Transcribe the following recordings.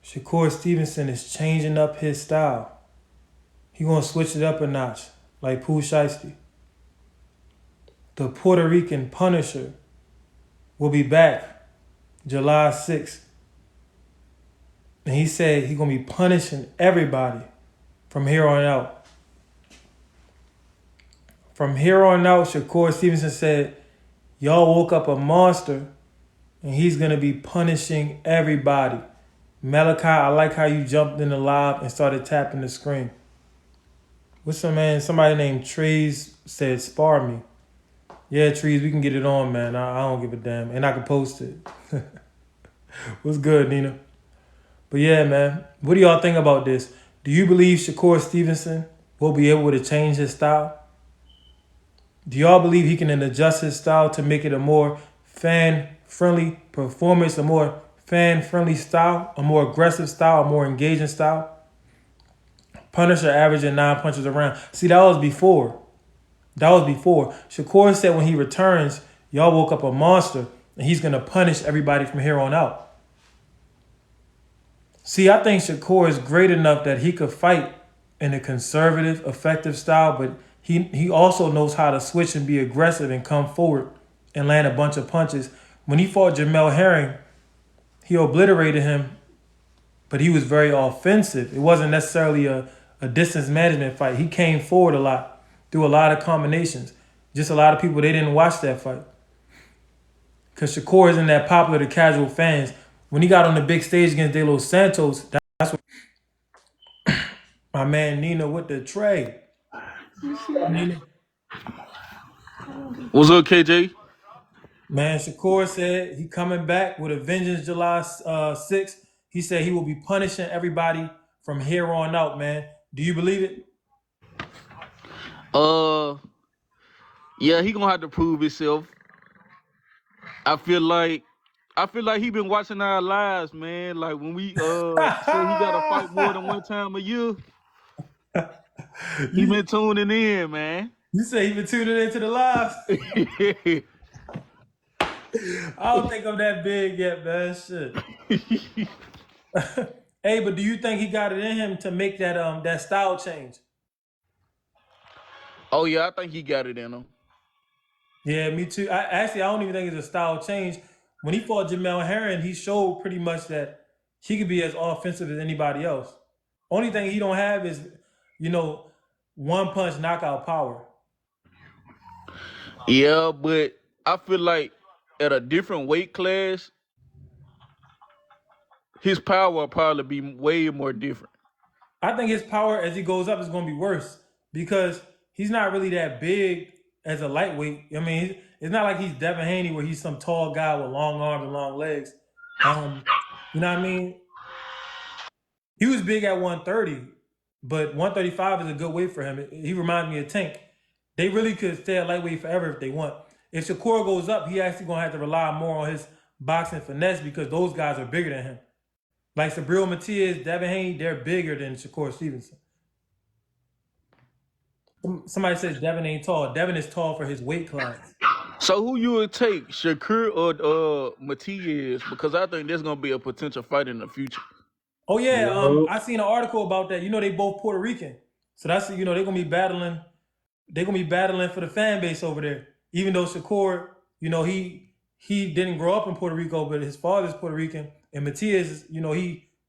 Shakur Stevenson is changing up his style. He gonna switch it up a notch, like Pooh Shiesty. The Puerto Rican Punisher will be back July 6th. And he said he's gonna be punishing everybody from here on out. From here on out, Shakur Stevenson said, y'all woke up a monster and he's gonna be punishing everybody. Malachi, I like how you jumped in the live and started tapping the screen. What's some man? Somebody named Trees said spar me. Yeah, Trees, we can get it on, man. I don't give a damn. And I can post it. What's good, Nina? But yeah, man. What do y'all think about this? Do you believe Shakur Stevenson will be able to change his style? Do y'all believe he can adjust his style to make it a more fan-friendly performance, a more fan-friendly style, a more aggressive style, a more engaging style? Punisher averaging 9 punches around. See, that was before. Shakur said when he returns, y'all woke up a monster and he's going to punish everybody from here on out. See, I think Shakur is great enough that he could fight in a conservative, effective style, but he also knows how to switch and be aggressive and come forward and land a bunch of punches. When he fought Jamel Herring, he obliterated him, but he was very offensive. It wasn't necessarily a distance management fight. He came forward a lot, through a lot of combinations. Just a lot of people, they didn't watch that fight. Because Shakur isn't that popular to casual fans. When he got on the big stage against De Los Santos, that's what my man Nina with the tray. Nina. What's up, KJ? Man, Shakur said he coming back with a vengeance July 6th. He said he will be punishing everybody from here on out, man. Do you believe it? Uh, yeah, he gonna have to prove himself. I feel like he been watching our lives, man. Like when we say he gotta fight more than one time a year, he you, been tuning in, man. you say he been tuning into the live? I don't think I'm that big yet, man. Shit. Hey, but do you think he got it in him to make that style change? Oh yeah, I think he got it in him. Yeah, me too. I don't even think it's a style change. When he fought Jamel Herring, he showed pretty much that he could be as offensive as anybody else. Only thing he don't have is, you know, one punch knockout power. Yeah, but I feel like at a different weight class, his power will probably be way more different. I think his power as he goes up is going to be worse because he's not really that big as a lightweight. I mean, it's not like he's Devin Haney where he's some tall guy with long arms and long legs. You know what I mean? He was big at 130, but 135 is a good weight for him. He reminds me of Tank. They really could stay at lightweight forever if they want. If Shakur goes up, he actually gonna have to rely more on his boxing finesse because those guys are bigger than him. Like Sabril Matias, Devin Haney, they're bigger than Shakur Stevenson. Somebody says Devin ain't tall. Devin is tall for his weight class. So who you would take, Shakur or Matias? Because I think there's gonna be a potential fight in the future. Oh yeah, I seen an article about that. You know, they both Puerto Rican, so that's they're gonna be battling. They're gonna be battling for the fan base over there. Even though Shakur, he didn't grow up in Puerto Rico, but his father's Puerto Rican, and Matias, he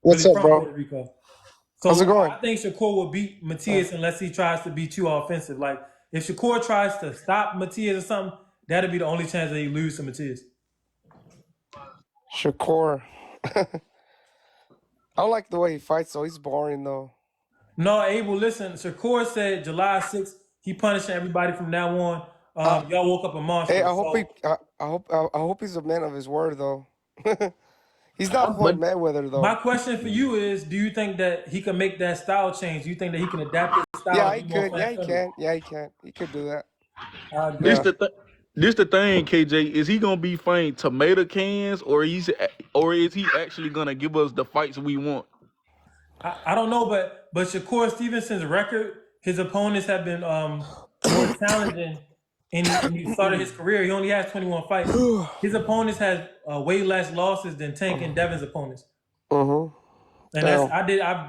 What's really up, from bro? Puerto Rico. How's it So going? I think Shakur will beat Matias unless he tries to be too offensive. Like if Shakur tries to stop Matias or something, that'll be the only chance that he lose to Matias. Shakur. I don't like the way he fights, though. He's boring, though. No, Abel, listen. Shakur said July 6th, he punishing everybody from now on. Uh, Y'all woke up a hey, monster. I hope he. So I hope he's a man of his word, though. He's not But Floyd Mayweather, my though. question for you is, do you think that he can make that style change? Do you think that he can adapt his style Yeah, and he be more could. Yeah, fan he friendly? can. Yeah, he can. He could do that. I this agree. Yeah. the thing, KJ. Is he gonna be fighting tomato cans, or is he actually gonna give us the fights we want? I don't know, but Shakur Stevenson's record, his opponents have been more challenging. And he started his career. He only has 21 fights. His opponents had way less losses than Tank and Devin's opponents. Mm-hmm. And Damn.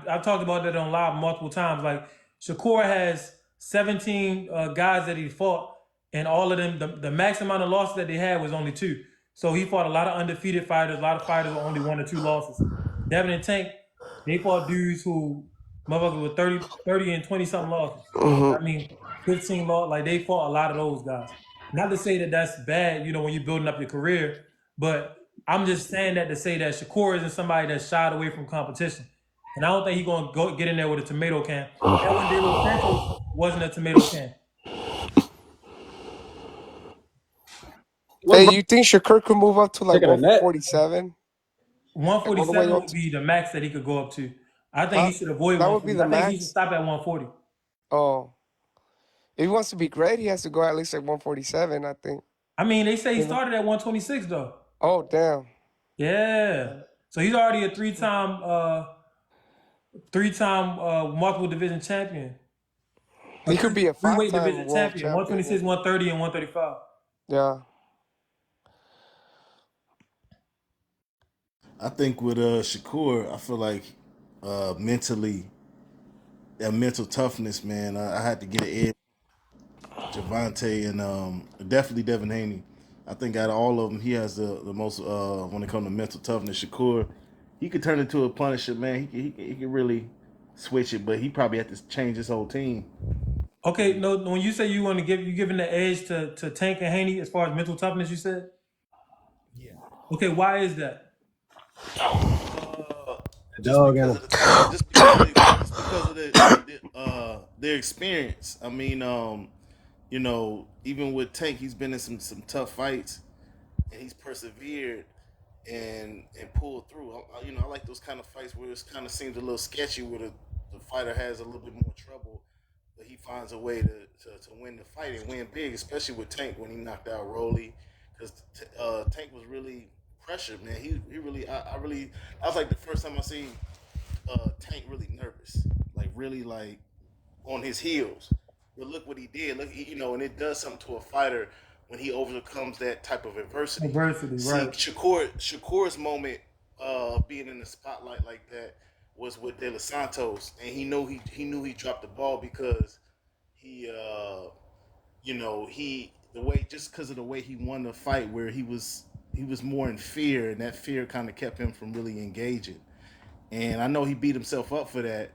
I've talked about that on live multiple times. Like Shakur has 17 guys that he fought, and all of them, the max amount of losses that they had was only two. So he fought a lot of undefeated fighters. A lot of fighters with only 1 or 2 losses. Devin and Tank, they fought dudes who motherfuckers with 30 and 20 something losses. I mean, 15 loss. Like they fought a lot of those guys. Not to say that that's bad, when you're building up your career, but I'm just saying that to say that Shakur isn't somebody that's shied away from competition. And I don't think he's going to go get in there with a tomato can. Edwin De Los Santos wasn't a tomato can. Hey, you think Shakur could move up to like Taking a net. 147? All the way 147 up would to, be the max that he could go up to. I think huh? he should avoid That would be 140. the I think he should max? stop at 140. Oh. If he wants to be great, he has to go at least like 147, I think. I mean, they say he You know? started at 126 though. Oh, damn. Yeah. So he's already a three-time multiple division champion. He could be a Three-weight five-time division world champion. champion. 126, 130, and 135. Yeah. I think with Shakur, I feel like mentally, that mental toughness, man. I had to get an edge. Javante and definitely Devin Haney. I think out of all of them, he has the most when it comes to mental toughness. Shakur, he could turn into a punisher, man. He could really switch it, but he probably had to change his whole team. Okay, no. When you say you giving the edge to Tank and Haney as far as mental toughness, you said. Yeah. Okay, why is that? Just Dog in because him. of the just because of their experience. I mean, even with Tank, he's been in some tough fights, and he's persevered and pulled through. I like those kind of fights where it kind of seems a little sketchy, where the fighter has a little bit more trouble, but he finds a way to win the fight and win big, especially with Tank when he knocked out Rolly, because Tank was really pressured, man. He really, I really, that was like the first time I seen Tank really nervous, like really like on his heels. But look what he did. Look, and it does something to a fighter when he overcomes that type of adversity. Adversity, See, right? Shakur's moment being in the spotlight like that was with De Los Santos, and he knew he dropped the ball because he the way, just because of the way he won the fight, where he was more in fear, and that fear kind of kept him from really engaging. And I know he beat himself up for that,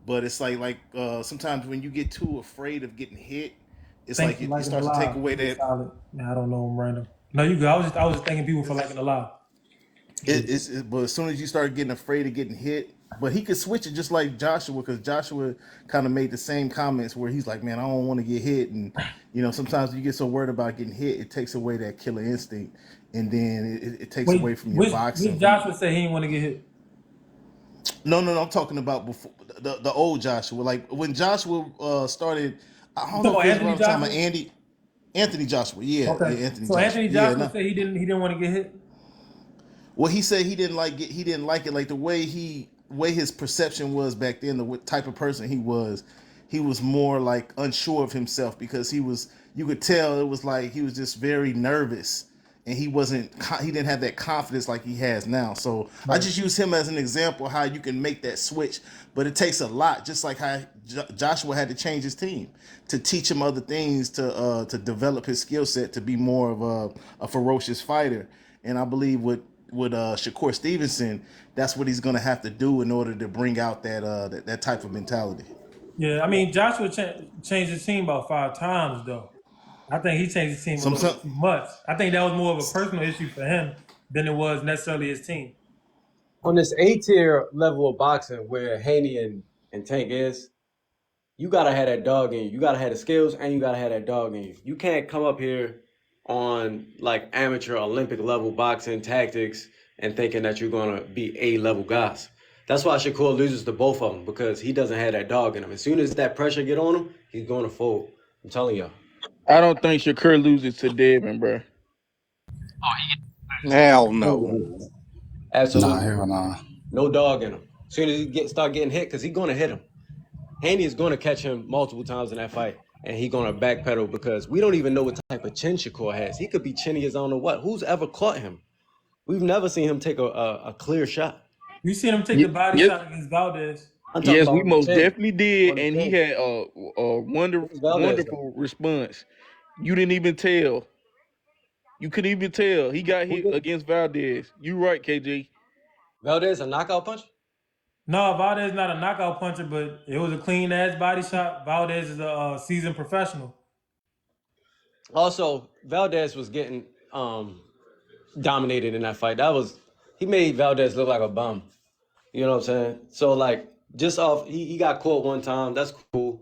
but it's like sometimes when you get too afraid of getting hit, it's Thanks like for it liking the starts to take live. away Pretty that. solid. Nah, I don't know him random. No, you good. I was just thanking people for liking the live. But as soon as you start getting afraid of getting hit, but he could switch it just like Joshua, because Joshua kind of made the same comments where he's like, "Man, I don't want to get hit," and sometimes you get so worried about getting hit, it takes away that killer instinct, and then it takes Wait, away from your boxing. which Joshua said he didn't want to get hit? No, I'm talking about before the old Joshua, like when Joshua started. I don't You know talking if about it was around the time Anthony of Joshua? Anthony Joshua. Yeah, Okay. Anthony So Joshua. Anthony Yeah, Joshua no. said he didn't want to get hit. Well, he said he didn't like it, like the way his perception was back then, the type of person he was. He was more like unsure of himself, because you could tell it was like he was just very nervous, and he didn't have that confidence like he has now. So I Right. just use him as an example how you can make that switch, but it takes a lot, just like how Joshua had to change his team to teach him other things, to develop his skill set to be more of a ferocious fighter. And I believe with Shakur Stevenson, that's what he's going to have to do in order to bring out that type of mentality. Yeah, I mean Joshua changed his team about 5 times though. I think he changed his team a little Sometimes bit too much. I think that was more of a personal issue for him than it was necessarily his team. On this A-tier level of boxing where Haney and Tank is, you gotta have that dog in you. You gotta have the skills, and you gotta have that dog in you. You can't come up here on like amateur Olympic level boxing tactics and thinking that you're gonna be A-level guys. That's why Shakur loses to both of them, because he doesn't have that dog in him. As soon as that pressure get on him, he's going to fold. I'm telling y'all. I don't think Shakur loses to Devin, bro. Hell no. Nah, Nah, absolutely. hell nah. No dog in him. As soon as he start getting hit, because he's going to hit him. Haney is going to catch him multiple times in that fight, and he's going to backpedal, because we don't even know what type of chin Shakur has. He could be chinny as I don't know what. Who's ever caught him? We've never seen him take a clear shot. You seen him take the Ye- body Yes, shot against Valdez. I'm talking yes, about we on the most chin. definitely did, On the and he chin. had a Who's Valdez though? wonderful response. You didn't even tell. You couldn't even tell. He got Who hit did? against Valdez. You right, KJ. Valdez a knockout punch? No, Valdez not a knockout puncher, but it was a clean ass body shot. Valdez is a seasoned professional. Also, Valdez was getting dominated in that fight. He made Valdez look like a bum. You know what I'm saying? So like just off he got caught one time. That's cool.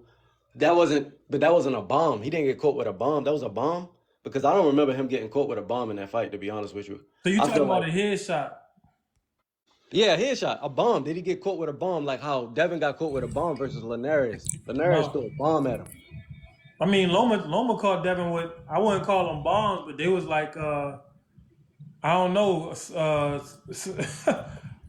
That wasn't a bomb. He didn't get caught with a bomb. That was a bomb? Because I don't remember him getting caught with a bomb in that fight, to be honest with you. So you I talking feel about like a headshot? yeah, headshot, a bomb. Did he get caught with a bomb like how Devin got caught with a bomb versus Linares? Linares threw No. a bomb at him. I mean, Loma called Devin with, I wouldn't call them bombs, but they was like, I don't know.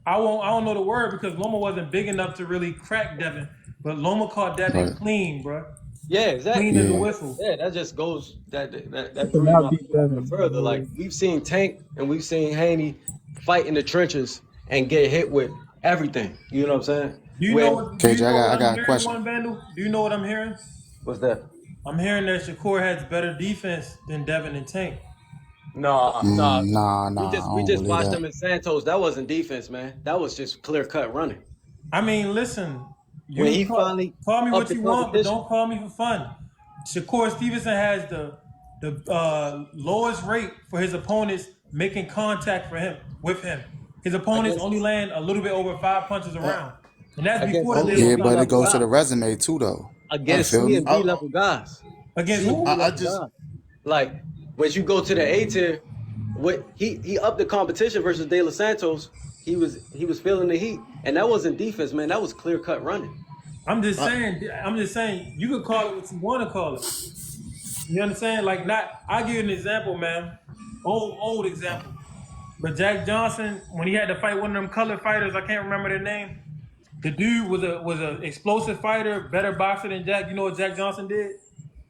I don't know the word because Loma wasn't big enough to really crack Devin. But Loma called Devin Right. clean, bro. Yeah, Clean exactly. as a Yeah. whistle. Yeah, that just goes that could proves not my beat point even Devin. further. Like we've seen Tank and we've seen Haney fight in the trenches and get hit with everything. You know what I'm saying? Do you know Where what? Do you KJ, know what I I'm got a hearing, question. one Vandal? Do you know what I'm hearing? what's that? I'm hearing that Shakur has better defense than Devin and Tank. Nah. Nah, We I just we don't just believe watched that. them in Santos. That wasn't defense, man. That was just clear cut running. I mean, listen, When you he call, finally call me upped what the you want, but competition, don't call me for fun. Shakur Stevenson has the lowest rate for his opponents making contact with him. His opponents against only land a little bit over 5 punches Uh, around, and that's before against the only C little and Yeah, B but it guys. level goes to the guys. resume too, though. I, You Against feel C me? and B level guys. Against C and B who? I level just guys. Like when you go to the A tier, what he upped the competition versus De Los Santos. He was feeling the heat, and that wasn't defense, man. That was clear cut running. I'm just I, saying. I'm just saying. You could call it what you want to call it. You understand? Like, not. I'll give you an example, man. Old example. But Jack Johnson, when he had to fight one of them colored fighters, I can't remember their name. The dude was a explosive fighter, better boxer than Jack. You know what Jack Johnson did?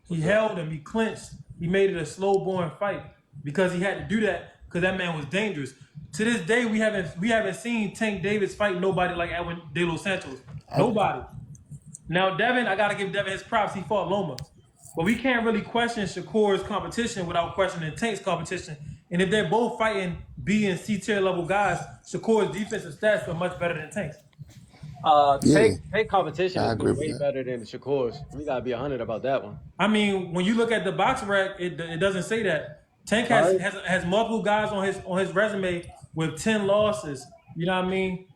He What's that? held him. He clinched. He made it a slow born fight because he had to do that because that man was dangerous. To this day, we haven't seen Tank Davis fight nobody like Edwin De Los Santos. I, Nobody. Now Devin, I gotta give Devin his props. He fought Loma, but we can't really question Shakur's competition without questioning Tank's competition. And if they're both fighting B and C tier level guys, Shakur's defensive stats are much better than Tank's. Yeah, Take competition I has agree been with way that. better than Shakur's. We gotta be 100 about that one. I mean, when you look at the box rack, it doesn't say that. Tank All has, right. has has multiple guys on his resume with 10 losses. You know what I mean?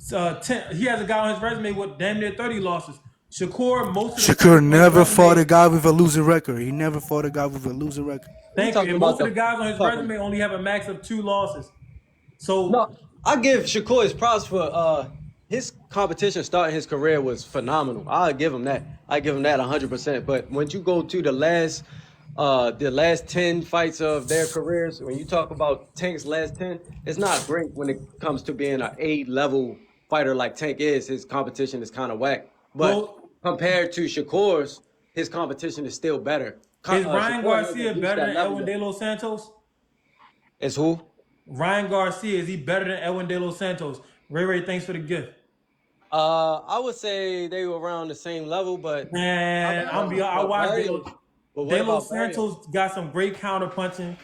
He has a guy on his resume with damn near 30 losses. Shakur, most of the Shakur guys on his never fought a resume, guy with a losing record. He never fought a guy with a losing record. We thank you. talking And about most of the the guys on his talking. resume only have a max of 2 losses. So No, I give Shakur his props for his competition starting his career was phenomenal. I give him that. I give him that 100%. But when you go to the last 10 fights of their careers, when you talk about Tank's last 10, it's not great when it comes to being an A level fighter like Tank is. His competition is kind of whack. But well, compared to Shakur's, his competition is still better. is Ryan Shakur hasn't Garcia reached better that than level Edwin yet. De Los Santos? Is who? Ryan Garcia, is he better than Edwin De Los Santos? Ray, thanks for the gift. I would say they were around the same level, but Man, I but watched Barrios. But what De about Los Barrios? Santos got some great counter punching.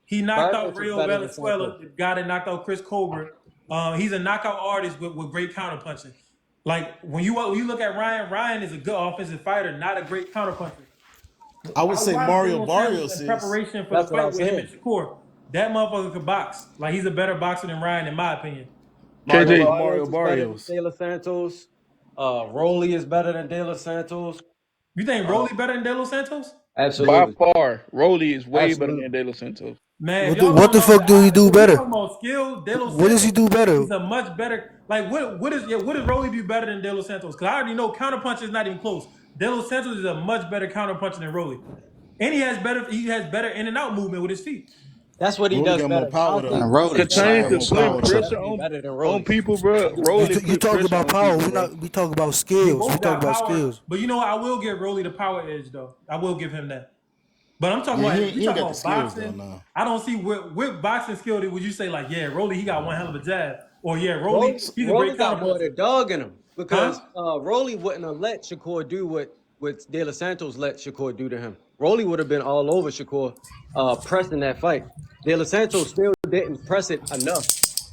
He knocked out Barrios is Rio better than Santos. Valenzuela, the guy that knocked out Chris Colbert. He's a knockout artist with great counter punching. Like when you look at Ryan is a good offensive fighter, not a great counter puncher. I would I say watched De Mario Los Santos Barrios in is. preparation for the That's what fight I'm with him saying. and Shakur. That motherfucker could box. Like he's a better boxer than Ryan, in my opinion. Mario KJ, Barrios is better than De Los Santos. Rolly is better than De Los Santos. You think Uh, Rolly better than De Los Santos? by absolutely, far, Rolly is way better absolutely. than De Los Santos. Man, if What y'all what talking the about fuck do he do if we better? talking about skill, De Los What does he Santos do better? is a much better. Like what does Rolly do better than De Los Santos? Because I already know counter punch is not even close. De Los Santos is a much better counter puncher than Rolly, and he has better in and out movement with his feet. That's what he Rolly does got more better. I power don't think though. And I don't Rolly think De Los Continue got to more Santos put power is too. pressure definitely better than on Rolly. people, bro. Rolly You put talk pressure about on power. people, bro. We talk about They skills. We both talk got about power, skills. but you know what? I will give Rolly the power edge though. I will give him that. But I'm talking Yeah, about he, if we he ain't talking got the about skills though. boxing. No. I don't see what boxing skill would you say like, yeah, Rolly he got one hell of a jab. Or yeah, Rolly, he's a great Rolly got more of the counterpuncher. dog in him because Huh? Rolly wouldn't have let Shakur do what De Los Santos let Shakur do to him. Rolly would have been all over Shakur, pressing that fight. De Los Santos still didn't press it enough.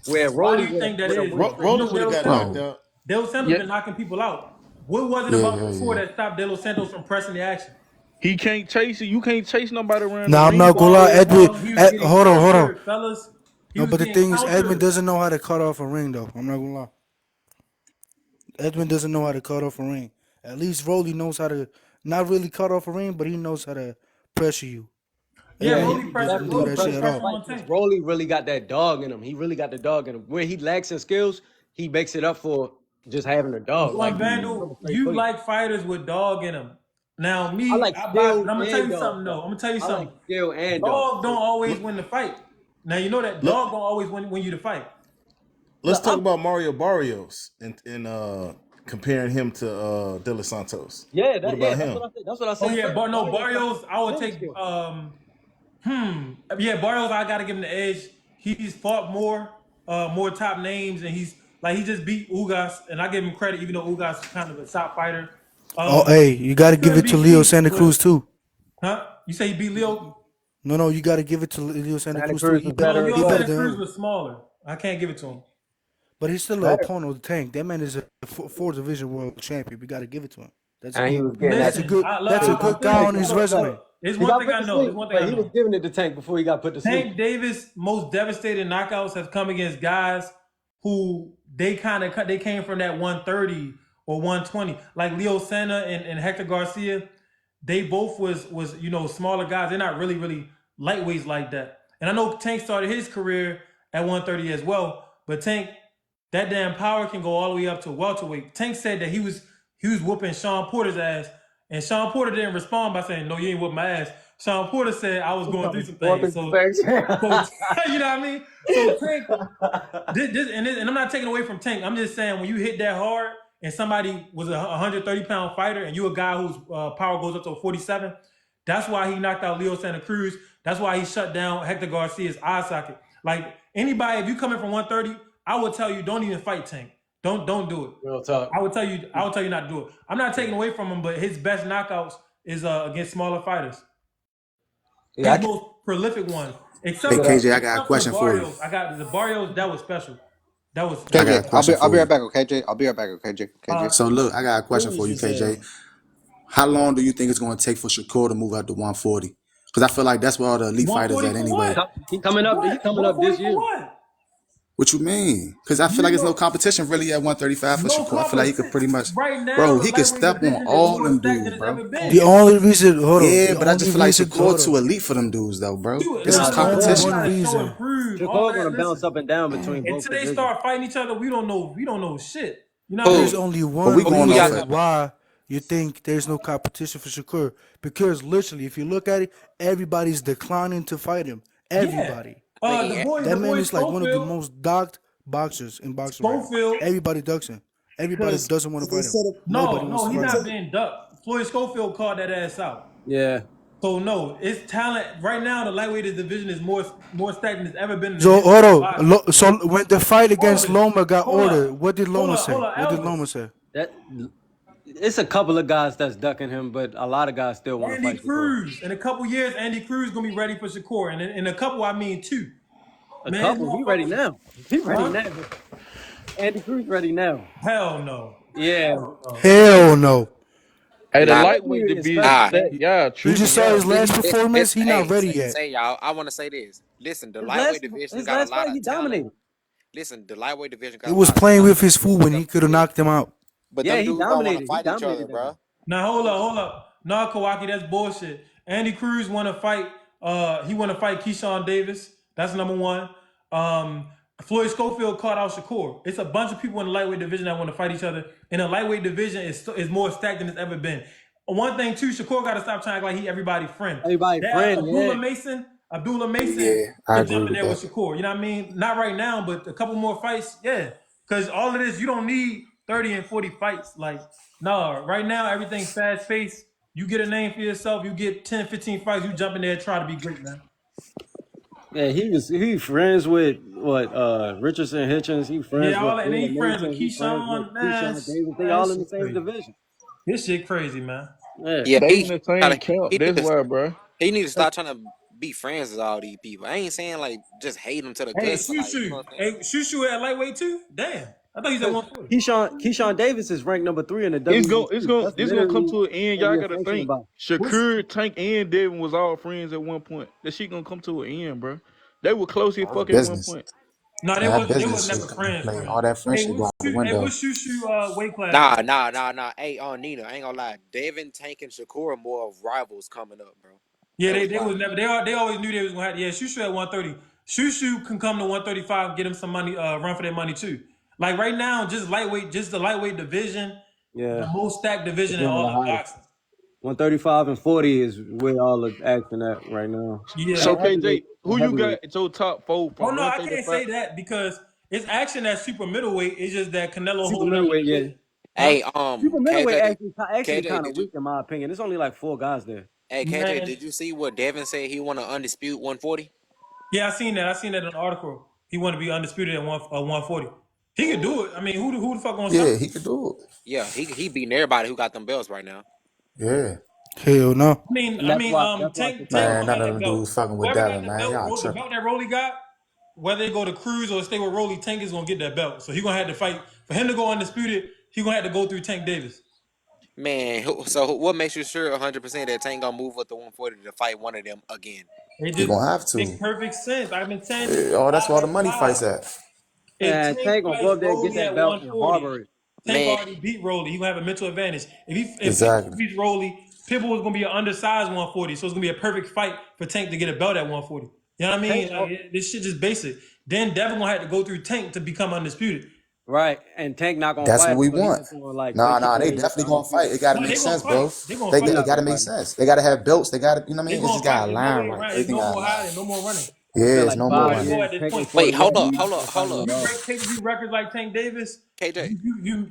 Where Why do Rolly you think that would have is? went You Rolly know, crazy. would De have Los got Santos, knocked Bro. out. De Los Santos Yeah, been knocking people out. What was it Yeah, about yeah, Shakur yeah. that stopped De Los Santos from pressing the action? he can't chase it. You can't chase nobody around the Now I'm ring not for gonna all lie, that. Edwin. He was getting Hold on. countered, fellas. He No, was but the getting thing is, Edwin countered. doesn't know how to cut off a ring, though. I'm not gonna lie. Edwin doesn't know how to cut off a ring. At least Rolly knows how to not really cut off a ring, but he knows how to pressure you. Yeah, Yeah, Edwin he Rolly was pressure, doesn't do definitely Rolly that put shit the at pressing the pressure all. fight on because Tank. Rolly really got that dog in him. He really got the dog in him. Where he lacks in skills, he makes it up for just having a dog. So, Like and he come Vandal, straight for you you. like fighters with dog in them. Now, I me, like I box, skill but I'm gonna tell and you dog something. Though though. I'm gonna tell you I like something. skill and dog. Dog don't always Let, win the fight. Now you know that let, dog don't always win you the fight. let's Look, talk about Mario Barrios and comparing him to De Los Santos. What yeah, about that's him? what I said. That's what I Oh said yeah, first. but no Barrios got Barrios. I would ring take skill. yeah, Barrios. I gotta give him the edge. He's fought more top names, and he just beat Ugas, and I give him credit, even though Ugas is kind of a top fighter. Oh, hey, you got to give Couldn't it to beat Leo Pete, Santa but Cruz too. huh? You say he beat Leo? No, you got to give it to Leo Santa Santa Cruz too. Cruz was No, better as He Leo better well. Santa than Cruz him, was smaller. I can't give it to him. but he's still an Better. opponent of the Tank. That man is a four division world champion. We got to give it to him. That's a And he good. was getting that That's a Listen, good. That's a I'm good saying, guy tank on his before he resume. there's he one got thing put I to know. sleep, There's one thing but I he was know. giving it to Tank before he got put to sleep. Tank Davis' most devastating knockouts have come against guys who they came from that 130 or 120. Like Leo Santa and Hector Garcia, they both was smaller guys. They're not really lightweights like that. And I know Tank started his career at 130 as well, but Tank, that damn power can go all the way up to welterweight. Tank said that he was whooping Sean Porter's ass, and Sean Porter didn't respond by saying, "No, you ain't whooping my ass." Sean Porter said, "I was going through some things." So you know what I mean? So Tank, and I'm not taking away from Tank. I'm just saying when you hit that hard and somebody was a 130-pound fighter and you a guy whose power goes up to 47, that's why he knocked out Leo Santa Cruz. That's why he shut down Hector Garcia's eye socket. Like anybody, if you coming from 130, I would tell you don't even fight Tank. Don't do it. Real talk. I would tell you not to do it. I'm not taking away from him, but his best knockouts is against smaller fighters. Yeah, I His can't most prolific ones, except Hey give it for up. KJ, I got a except for the question for you. Barrios. I got the Barrios. That was special. That was I that was got a KJ, question I'll be for right you. back, okay, KJ. I'll be right back, okay, KJ. KJ. So look, I got a question for you, KJ. How long do you think it's going to take for Shakur to move up to 140? Because I feel like that's where all the elite fighters 140 at for anyway. what? He coming up. He What? coming up 140 this for year. what? What you mean? Because I feel like You there's no know, competition really at 135 for no Shakur. I feel like he could competition. pretty much, Right now, bro, the he could lightweight step on division is all more them stacked than dudes, it's bro. ever been. The only reason, hold on, Yeah, the but I only just feel like reason, hold Shakur on. too elite for them dudes, though, bro. Dude, This is There's nah, only Shakur competition. one gotta show reason. improve. All Shakur that. gonna bounce Listen, up and down between both until they divisions. start fighting each other, we don't know shit. You know what I There's mean? Who? only But we one Who going y'all off reason at talking about? why you think there's no competition for Shakur. Because literally, if you look at it, everybody's declining to fight him. Yeah. Everybody. I The mean, boy, That the man boy is like one of the Schofield, most docked boxers in boxing right now. Schofield. Everybody ducks him. Everybody Because doesn't want to they fight him. said it. Nobody No, wants to he's They fight said him. not it. being ducked. Floyd Schofield called that ass out. Yeah. So no, it's talent right now. The lightweight division is more stacked than it's ever been in the So history of Oro, boxing. so when the fight Hold on a against minute. Loma got Hold ordered, up. what did Loma Hold say? up, What did Elvis. Loma say? That it's a couple of guys that's ducking him, but a lot of guys still want to Andy fight Shakur. Cruz. In a couple years, Andy Cruz gonna be ready for Shakur. And in a couple, I mean two. A Man, his couple. He ready motherfuckers. now. He ready Huh? now. Andy Cruz ready now. Hell no. Yeah. Hell no. Hell no. Hey, the nah, lightweight February division, nah. especially, that man. y'all You just tripping, saw his y'all. last performance. Listen, He not hey, ready yet. say y'all. I want to say this. Listen, the His lightweight last division his got a last lot fight, he of talent. dominated. Listen, the lightweight division He got a was lot of playing talent. with his food when he could have knocked him out. But Yeah, them he dudes don't want to dominated. He fight each other, dominated that bro. guy. Now hold up. No, Kawaki, that's bullshit. Andy Cruz want to fight. He want to fight Keyshawn Davis. That's number one. Floyd Schofield caught out Shakur. It's a bunch of people in the lightweight division that want to fight each other. And the lightweight division is more stacked than it's ever been. One thing too, Shakur got to stop trying to act like he everybody's friend. Everybody That friend, yeah. Abdullah Mason Yeah, I can agree jump in with there with that. Shakur. You know what I mean? Not right now, but a couple more fights, yeah. Because all of this, you don't need 30 and 40 fights. Like, no, right now, everything's fast paced. You get a name for yourself, you get 10, 15 fights, you jump in there and try to be great, man. Yeah, he friends with what Richardson Hitchens. He friends Yeah, all with that, and then Bill he friends with Mason. He friends with Keyshawn. Man, Keyshawn Davis. They man, all this in the shit same crazy. division. This shit crazy, man. Yeah. Yeah, They in he the same gotta camp. he That's need to, why, bro. he need to start trying to be friends with all these people. I ain't saying like just hate them to the Hey, guts, but like you know Shushu. what I'm saying. Hey, Shushu at lightweight too? Damn. I thought he was at Because 140. Keyshawn Davis is ranked number 3 in the It's WEC. That's gonna come literally to an end. what Y'all we're gotta thinking think. about. What's Shakur, Tank, and Devin was all friends at one point. That shit gonna come to an end, bro. They were close as That's fuck at one business. point. no, And that they was business never shit come into friends, play. friends. All that Hey, friendship go out the window. what's Shushu weight class at? Nah. Hey, Nina, I ain't gonna lie. Devin, Tank, and Shakur are more of rivals coming up, bro. Yeah, That was they why. was never they always knew they was gonna have yeah, Shushu at 130. Shushu can come to 135 and get him some money, run for their money too. Like right now, just the lightweight division, Yeah, the most stacked it's division in one of all the of hottest. boxing. 135 and 40 is where all the action at right now. Yeah. So And heavyweight, KJ, who you got heavyweight. at your top four Oh from no, I can't 135? say that because it's action at super middleweight. It's just that Canelo Super holding up the middleweight, yeah. division. Huh? Hey, Super middleweight KJ, actually KJ, kind of weak in my opinion. There's only like 4 guys there. hey KJ, Man, did you see what Devin said? He want to undisputed 140. yeah, I seen that. I seen that in an article. He wanted to be undisputed at 140. He could do it. I mean, who the fuck gonna stop Yeah, him? he could do it. Yeah, he beating everybody who got them belts right now. Yeah. Hell no. And that's why Tank Shakur. Man, gonna none have of that them belt. dudes fucking with Whoever got Devin, that man. belt, Y'all the tripping. belt that Rolly got, whether they go to Cruz or stay with Rolly, Tank is gonna get that belt. So he gonna have to fight for him to go undisputed. He gonna have to go through Tank Davis. Man, so what makes you sure 100% that Tank gonna move up to 140 to fight one of them again? It He just gonna have makes to. perfect sense. I've been saying this Oh, that's where all the live. money fights at. If And Tank Tank gonna go fights up there, get Rolly that at belt, and 140, harbor it. Tank Man, already beat Rolly. He gonna have a mental advantage. If Pitbull Exactly. beats Rolly, Pitbull is gonna be an undersized 140, so it's gonna be a perfect fight for Tank to get a belt at 140. You know what I Tank, mean? This shit just basic. Then Devin gonna have to go through Tank to become undisputed. right? And Tank not gonna That's fight what we until he want. gets on like Nah, weight they category definitely gonna fight. undisputed. It gotta No, make they gonna sense, fight. bro. They gonna He fight. It not gotta gonna make fight. sense. They gotta have belts. They gotta, you know what I They mean? It's gonna just fight. gotta There's no align way right. around. There's Everything no gotta more align. hiding. No more running. Yeah, I feel it's like no more 5 running. More years, at this Tank point. at wait, 41, You he ain't gonna fight him at all. break pay-per-view records like Tank Davis. KJ.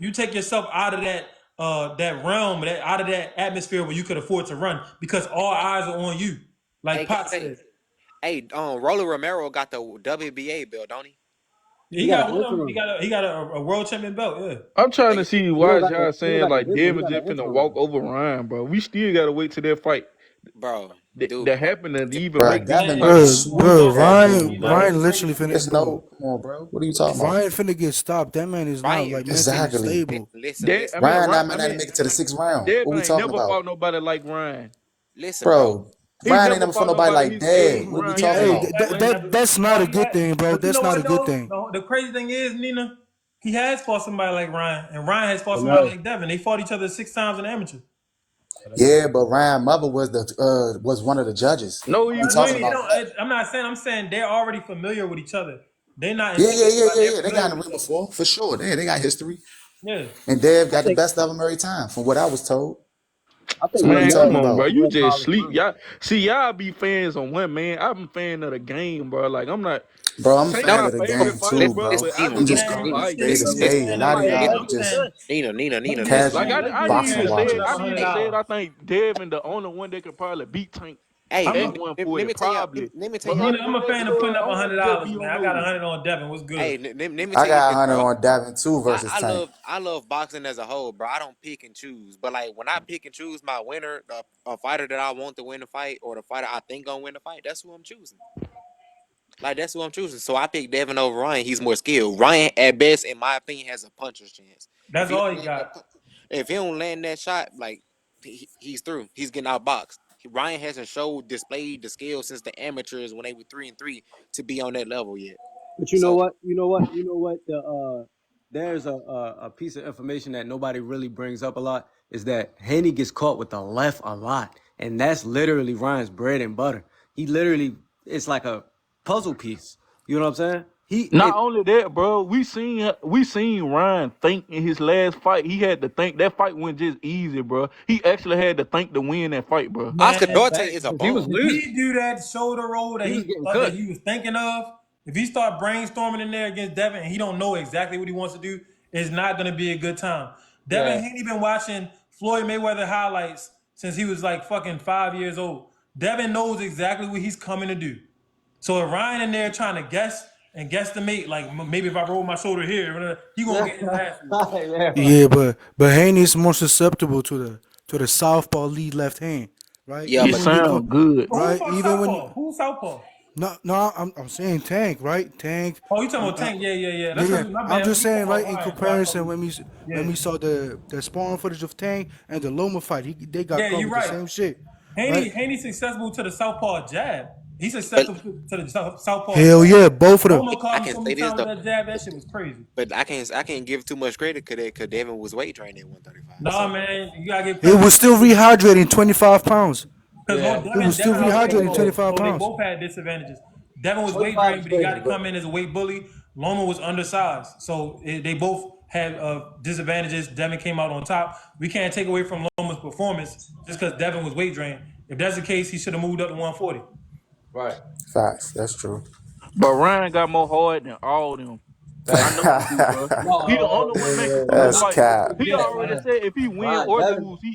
You take yourself out of that realm, out of that atmosphere where you could afford to run because all eyes are on you. Like Hey Pop KJ. said, Hey, Rolly Romero got the WBA belt, don't he? he He got got an one of them. interim. He got a world champion belt. Yeah, I'm trying to Hey, see He why don't got y'all he don't saying got the like big one. He Devin got just an finna interim. walk over Ryan, bro. We still gotta wait till that fight bro, dude. that happened to even Bro, make this Devin man. fight. been Who super Bro, don't fat, know? big, You know, bro. Ryan it's literally crazy. finna, It's bro. no, come on, bro. What are you talking about? Ryan finna get stopped. That man is not Ryan, like mentally Exactly. stable. That I listen, mean, Ryan Ryan, not I might not mean, make it to the 6th round. What Devin we ain't talking never about? fought nobody like Ryan. listen, bro. Bro, He Ryan ain't never never fought fought nobody nobody like his age. Dad. What we Ryan He got talking Hey, never, age, about? he boy. never. that's not No, a he good had. thing, bro. But you That's know not a what good though? thing. The crazy thing is, Nina, he has fought somebody like Ryan, and Ryan has fought But somebody no, like Devin. They fought each other 6 times in amateur. Yeah, but Ryan mother was one of the judges. No, What he we I talking mean, it wouldn't. about? don't. I'm not saying. I'm saying they're already familiar with each other. They're not intimidated by. They're Yeah. They familiar got in with the each ring other. before, for sure. They got history. Yeah. And Dev I got the think best of them every time, from what I was told. I think So what are you Man, Romero come talking is on, a bro. about? You real just polished sleep. fighter. Y'all be fans on one man. I'm a fan of the game, bro. Like I'm not Bro, I'm a Tank No, fan my of the no, favorite game fighter, too, listen, bro. bro. listen, But I Nina, We just just can't Man, go you Nina, like said they you that. just said listen, hey, a fan of lot the of game. y'all I'm just saying Nina, I'm just listen. Like casual saying I this is didn't boxing even fan say it. putting watchers. up I didn't even say $100. it. I think Devin the only one that could probably beat Tank Hey, I'm at a, 140, let me tell y'all. probably. Let me tell But y'all. other Nina, I'm than a that, fan of bro, putting I up don't just $100, be man. on I got no. 100 on Devin. What's good? Hey, let me I tell you got this, 100 bro. on Davin too versus Tank. I love boxing as a whole, bro. I don't pick and choose, but like when I pick and choose my winner, a fighter that I want to win the fight, or the fighter I think gonna win the fight, that's who I'm choosing. Like that's who I'm choosing. So I picked Devin over Ryan. He's more skilled. Ryan, at best, in my opinion, has a puncher's chance. If That's he all don't he land got. that, if he don't land that shot, like he's through. He's getting outboxed. Ryan hasn't displayed the skill since the amateurs when they were 3-3 to be on that level yet. But you know So what? You know what? There's a piece of information that nobody really brings up a lot is that Haney gets caught with the left a lot, and that's literally Ryan's bread and butter. He literally, it's like a puzzle piece. You know what I'm saying? Not only that, bro, we seen Ryan think in his last fight. He had to think that fight wasn't just easy, bro. He actually had to think to win that fight, bro. Man, Oscar Duarte that is a He was bum. if losing. he do that shoulder roll that He was he getting thought that cooked. he was thinking of, if he start brainstorming in there against Devin and he don't know exactly what he wants to do, it's not gonna be a good time. Devin Yeah. ain't been watching Floyd Mayweather highlights since he was like fucking 5 years old. Devin knows exactly what he's coming to do. So if Ryan in there trying to guess and guesstimate, like maybe if I roll my shoulder here, he gonna get his ass whooped. Yeah, but Haney is more susceptible to the southpaw lead left hand, right? Yeah, He but Even when they come, sound good. But who the right? fuck Even when Southpaw? Who's Southpaw? no, I'm saying Tank, right? Tank. Oh, you talking about Uh, Tank? Yeah. yeah, That's yeah. because my I'm bad. just You talking saying, about right? In Ryan? But I thought comparison, when yeah. we saw the sparring footage of Tank and the Loma fight, they got Yeah, caught you're with the right. same shit, right? Haney's successful to the southpaw jab. He's but successful to the southpaw Hell jab. yeah, both of them. Loma I caught him can so say many this times with though. that jab. That shit was crazy. But I can't give too much credit because Devin was weight training at 135. Nah, So man, you gotta give It credit was still rehydrating 25 pounds. because Yeah, It was still Devin outweighed rehydrating Loma, 25 so they pounds. both had disadvantages. Devin was weight 25 drained, is but he got crazy, to but come in as a weight bully. Loma was undersized, so they both had disadvantages. Devin came out on top. We can't take away from Loma's performance just because Devin was weight drained. If that's the case, he should have moved up to 140. right. Facts. That's true. But Ryan got more heart than all of them. I know he do, bro. He the No, only one making moves. That's not Like cap. he forget, already man. said, if he win Ryan, or Devin, lose, he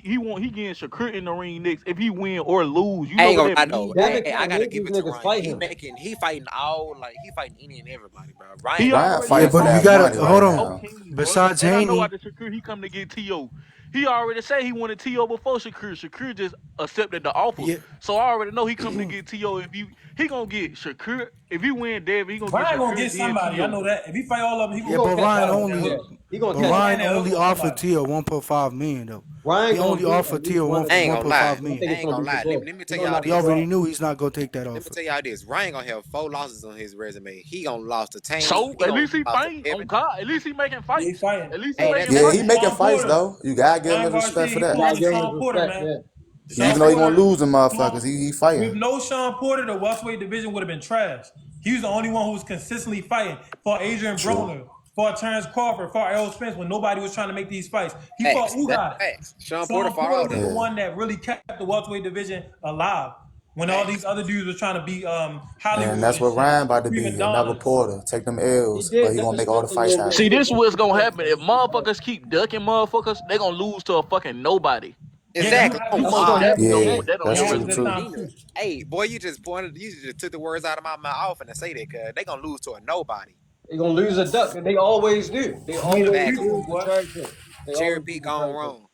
getting Shakur in the ring next. If he win or lose, you I know ain't what gonna that lie means, though. bro. Devin Hey, I can't gotta make give these it to niggas Ryan. fight him. He fighting he fighting any and everybody, bro. He Ryan Ryan already Yeah, fighting said for but on you that gotta money camera, right hold bro, on. on now. King, bro. Besides And I know Haney, after Shakur, he come to get T.O. He already said he wanted T.O. before Shakur. Shakur just accepted the offer. yeah, So I already know he come to get T.O. If he gonna get Shakur. If he win David, he gonna get Ryan gonna Shakur, get then somebody. I T.O. know that. If he fight all of them, he He yeah, gonna gonna but get catch Ryan somebody with somebody. that only, Yeah, hook. he gonna but He catch gonna Ryan land somebody. that hook only on offered somebody. Tio 1.5 million though. Ryan He gonna only beat at offered least Tio one one of I them ain't boys. gonna 1.5 lie. I don't million. I think it's ain't gonna gonna be lie. Shakur. Let me It's tell gonna y'all not He be this. already Shakur. knew he's not gonna take that Let me offer. tell y'all this. Ryan gonna have 4 losses on his resume. He gonna lost to Tank. So He at gonna least he lost to fighting on Devin. God. At least he making Yeah, he fights. fighting. At least he Hey, making that's Yeah, it. he fights. making Sean fights Porter. though. You gotta give him Ryan the respect Garcia, for he You that. pulling gotta a give him his Sean Porter, respect. man. Yeah. Sean Even though he gonna Porter, lose them motherfuckers, Sean, he with fighting. no Sean Porter, the welterweight division would have been trash. He was the only one who was consistently fighting for Adrian True. Broner, for Terrence Crawford, for Errol Spence when nobody was trying to make these fights. He fought Facts. That's Ugas. facts. Sean Porter Sean fought Porter all was them. the Yeah. one that really kept the welterweight division alive when all these Facts. other dudes were trying to be And Hollywood that's and what shit, Ryan about to be. prima Another donnas. Porter. Take them He L's, but did he gonna make all the disrespect him a fights little bit. See, happen. He did this what's gonna disrespect him. happen. If motherfuckers keep ducking motherfuckers, they gonna lose to a fucking nobody. Yeah, Exactly. You On That's what's most gonna God. happen to definitely gonna Yeah, put Tank. that on it that's your happens true at resume. too. times Nina. too. Hey, boy, you just took the words out of my mouth and say that cause they gonna lose to a nobody. They gonna lose a duck, and they always do. They You need a always Facts. future, lose the boy. trash shit. They Cherry always lose pick the gone trash shit. wrong.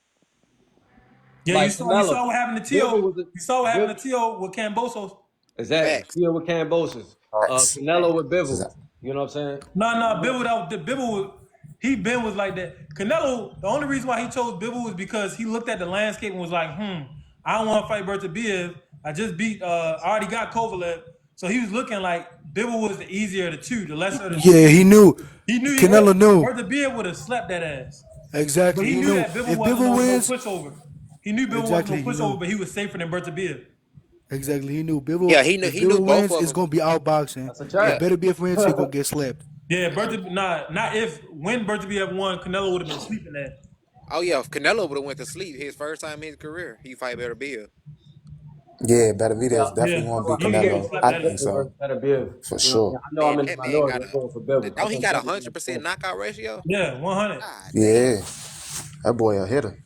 Yeah, Like you Canelo. saw what happened to Bivol Tio. was You saw what a happened Biv, to Tio with Cambosos. exactly. Facts. Here with Cambosis. Facts. Canelo with This Bivol. is- You know what I'm saying? No, Bibble, he been was like that. Canelo, the only reason why he chose Bibble was because he looked at the landscape and was like, I don't want to fight Bertabiev. I just beat, I already got Kovalev. So he was looking like Bibble was the easier of the two, the lesser of the two. Yeah, he knew. He knew Canelo knew Bertabiev would have slept that ass. But exactly. he He knew knew that Bibble if wasn't Bivol no wins, pushover. He knew Bibble wasn't no exactly. He pushover, knew but he was safer than Bertabiev. exactly. He knew Bivol. Yeah, he knew If he knew Bivol both wins, of it's them. gonna be outboxing. That's a If Yeah. track. Better wins, he gonna get slapped. Yeah, not if when Bertabiev won, Canelo would have been sleeping there. Oh yeah, if Canelo would have went to sleep his first time in his career, he fight better Bill. Yeah, Benavidez Yeah. definitely Yeah, gonna So beat I he know was getting Canelo. Canelo slept I that think ass. definitely so. versus better Biv. For You know what I mean? sure. I know I'm Man, in the that man got minority. I'm a going for Bivol. I don't he think got Bivol gonna 100% score. knockout ratio? Yeah, 100. God damn. Yeah. That boy a hitter.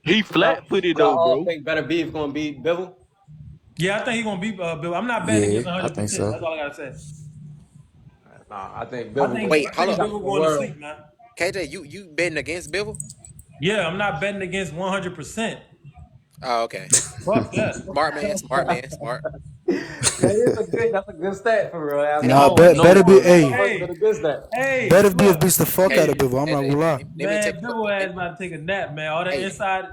He Y'all, flat footed y'all though, all bro. think better Biv gonna beat Bivol? Yeah, I think he's gonna beat Bill. I'm not betting Yeah, against I think 100%. so. That's all I gotta say. Nah, I think I Bivol think gonna Wait, I hold think on. shock Bill the going to world. sleep, man. KJ, you betting against Bivol? Yeah, I'm not betting against 100%. Oh, okay. Fuck that. Smart man, smart man, smart. That's a good stat for real. I After Nah, all, don't bet know, better be bro. Hey, but a good stat. hey, better look, beats the fuck out KJ, of Bivol. I'm not KJ, gonna lie. let me tell man, you what. Bibble ass about to take a nap, man. All that Hey, inside,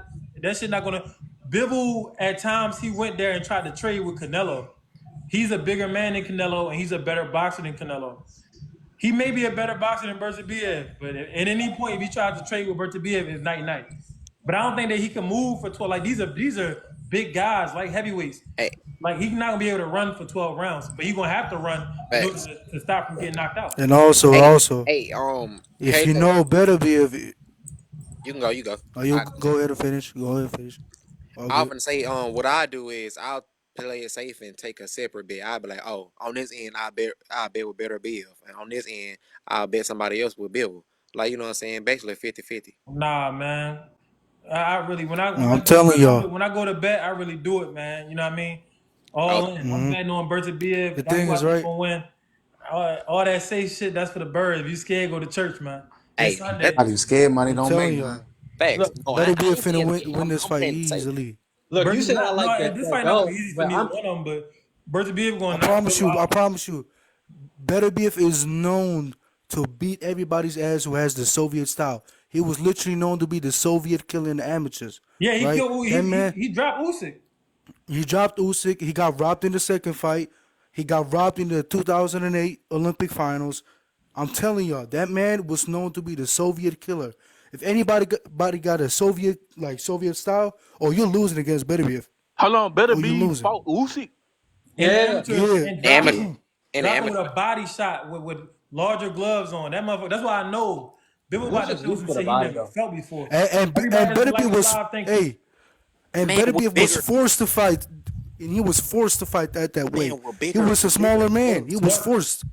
that shit not gonna. Bibble at times he went there and tried to trade with Canelo. He's a bigger man than Canelo, and he's a better boxer than Canelo. He may be a better boxer than Bertabiev, but at any point if he tries to trade with Bertabiev, it's night night. But I don't think that he can move for 12. Like these are big guys, like heavyweights. hey, Like he's not gonna be able to run for 12 rounds, but he's gonna have to run in order facts. to stop from getting knocked out. And also, Hey, also, hey, if you KJ, know better be if you can go, you go. oh, you go ahead and finish. Go ahead and finish. All I good. often say, what I do is I'll play it safe and take a separate bet. I'll be like, oh, on this end, I bet with better Bill, and on this end, I'll bet somebody else with Bill. Like you know what I'm saying? Basically 50-50. Nah, man. I really when I No, when I I'm go telling y'all. when I go to bet, I really do it, man. You know what I mean? All in. I'm betting on Bertabiev. The That's thing why is, he's right? gonna win. All that safe shit, that's for the birds. If you scared, go to church, man. It's Hey, Sunday. that's How you scared money I'm don't make, telling y'all, man. facts. Look, No, better be I ain't finna saying win this I'm fight saying safe. easily. look. You said I No, like that. this That fight not gonna dog, be easy for but neither one of them, but Bertabiev I gonna knock promise people you. I out. promise you. Beterbiev is known to beat everybody's ass who has the Soviet style. He was literally known to be the Soviet killer in the amateurs. Yeah, he Right? killed. That man, He dropped Usyk. he dropped Usyk. He got robbed in the second fight. He got robbed in the 2008 Olympic finals. I'm telling y'all, that man was known to be the Soviet killer. If anybody got a Soviet style, or you're losing against Beterbiev, How long better or you're be losing. fought Usyk? In the yeah. amateurs Yeah, and Amateur in the drop him with amateur. a body shot with larger gloves on. That motherfucker. That's why I know Bill about to Usyk show weak some for the shit he body never though. felt before. and Everybody doesn't like Beterbiev his was style thinking. Man with Beterbiev was bigger forced to fight, and he was forced to fight that weight. man with He bigger was a smaller man. He gloves. was Yep. forced.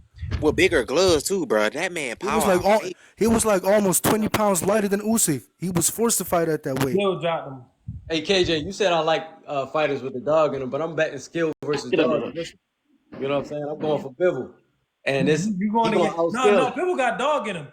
With bigger gloves too, bro. That man He was like powerhouse. he was like almost 20 pounds lighter than Usyk. He was forced to fight at that weight. Still dropped him. Hey KJ, you said I like fighters with the dog in them, but I'm betting skill versus dog. You know what I'm saying? I'm going for Bivol, and this You he going to gonna get outskill. People got dog in him.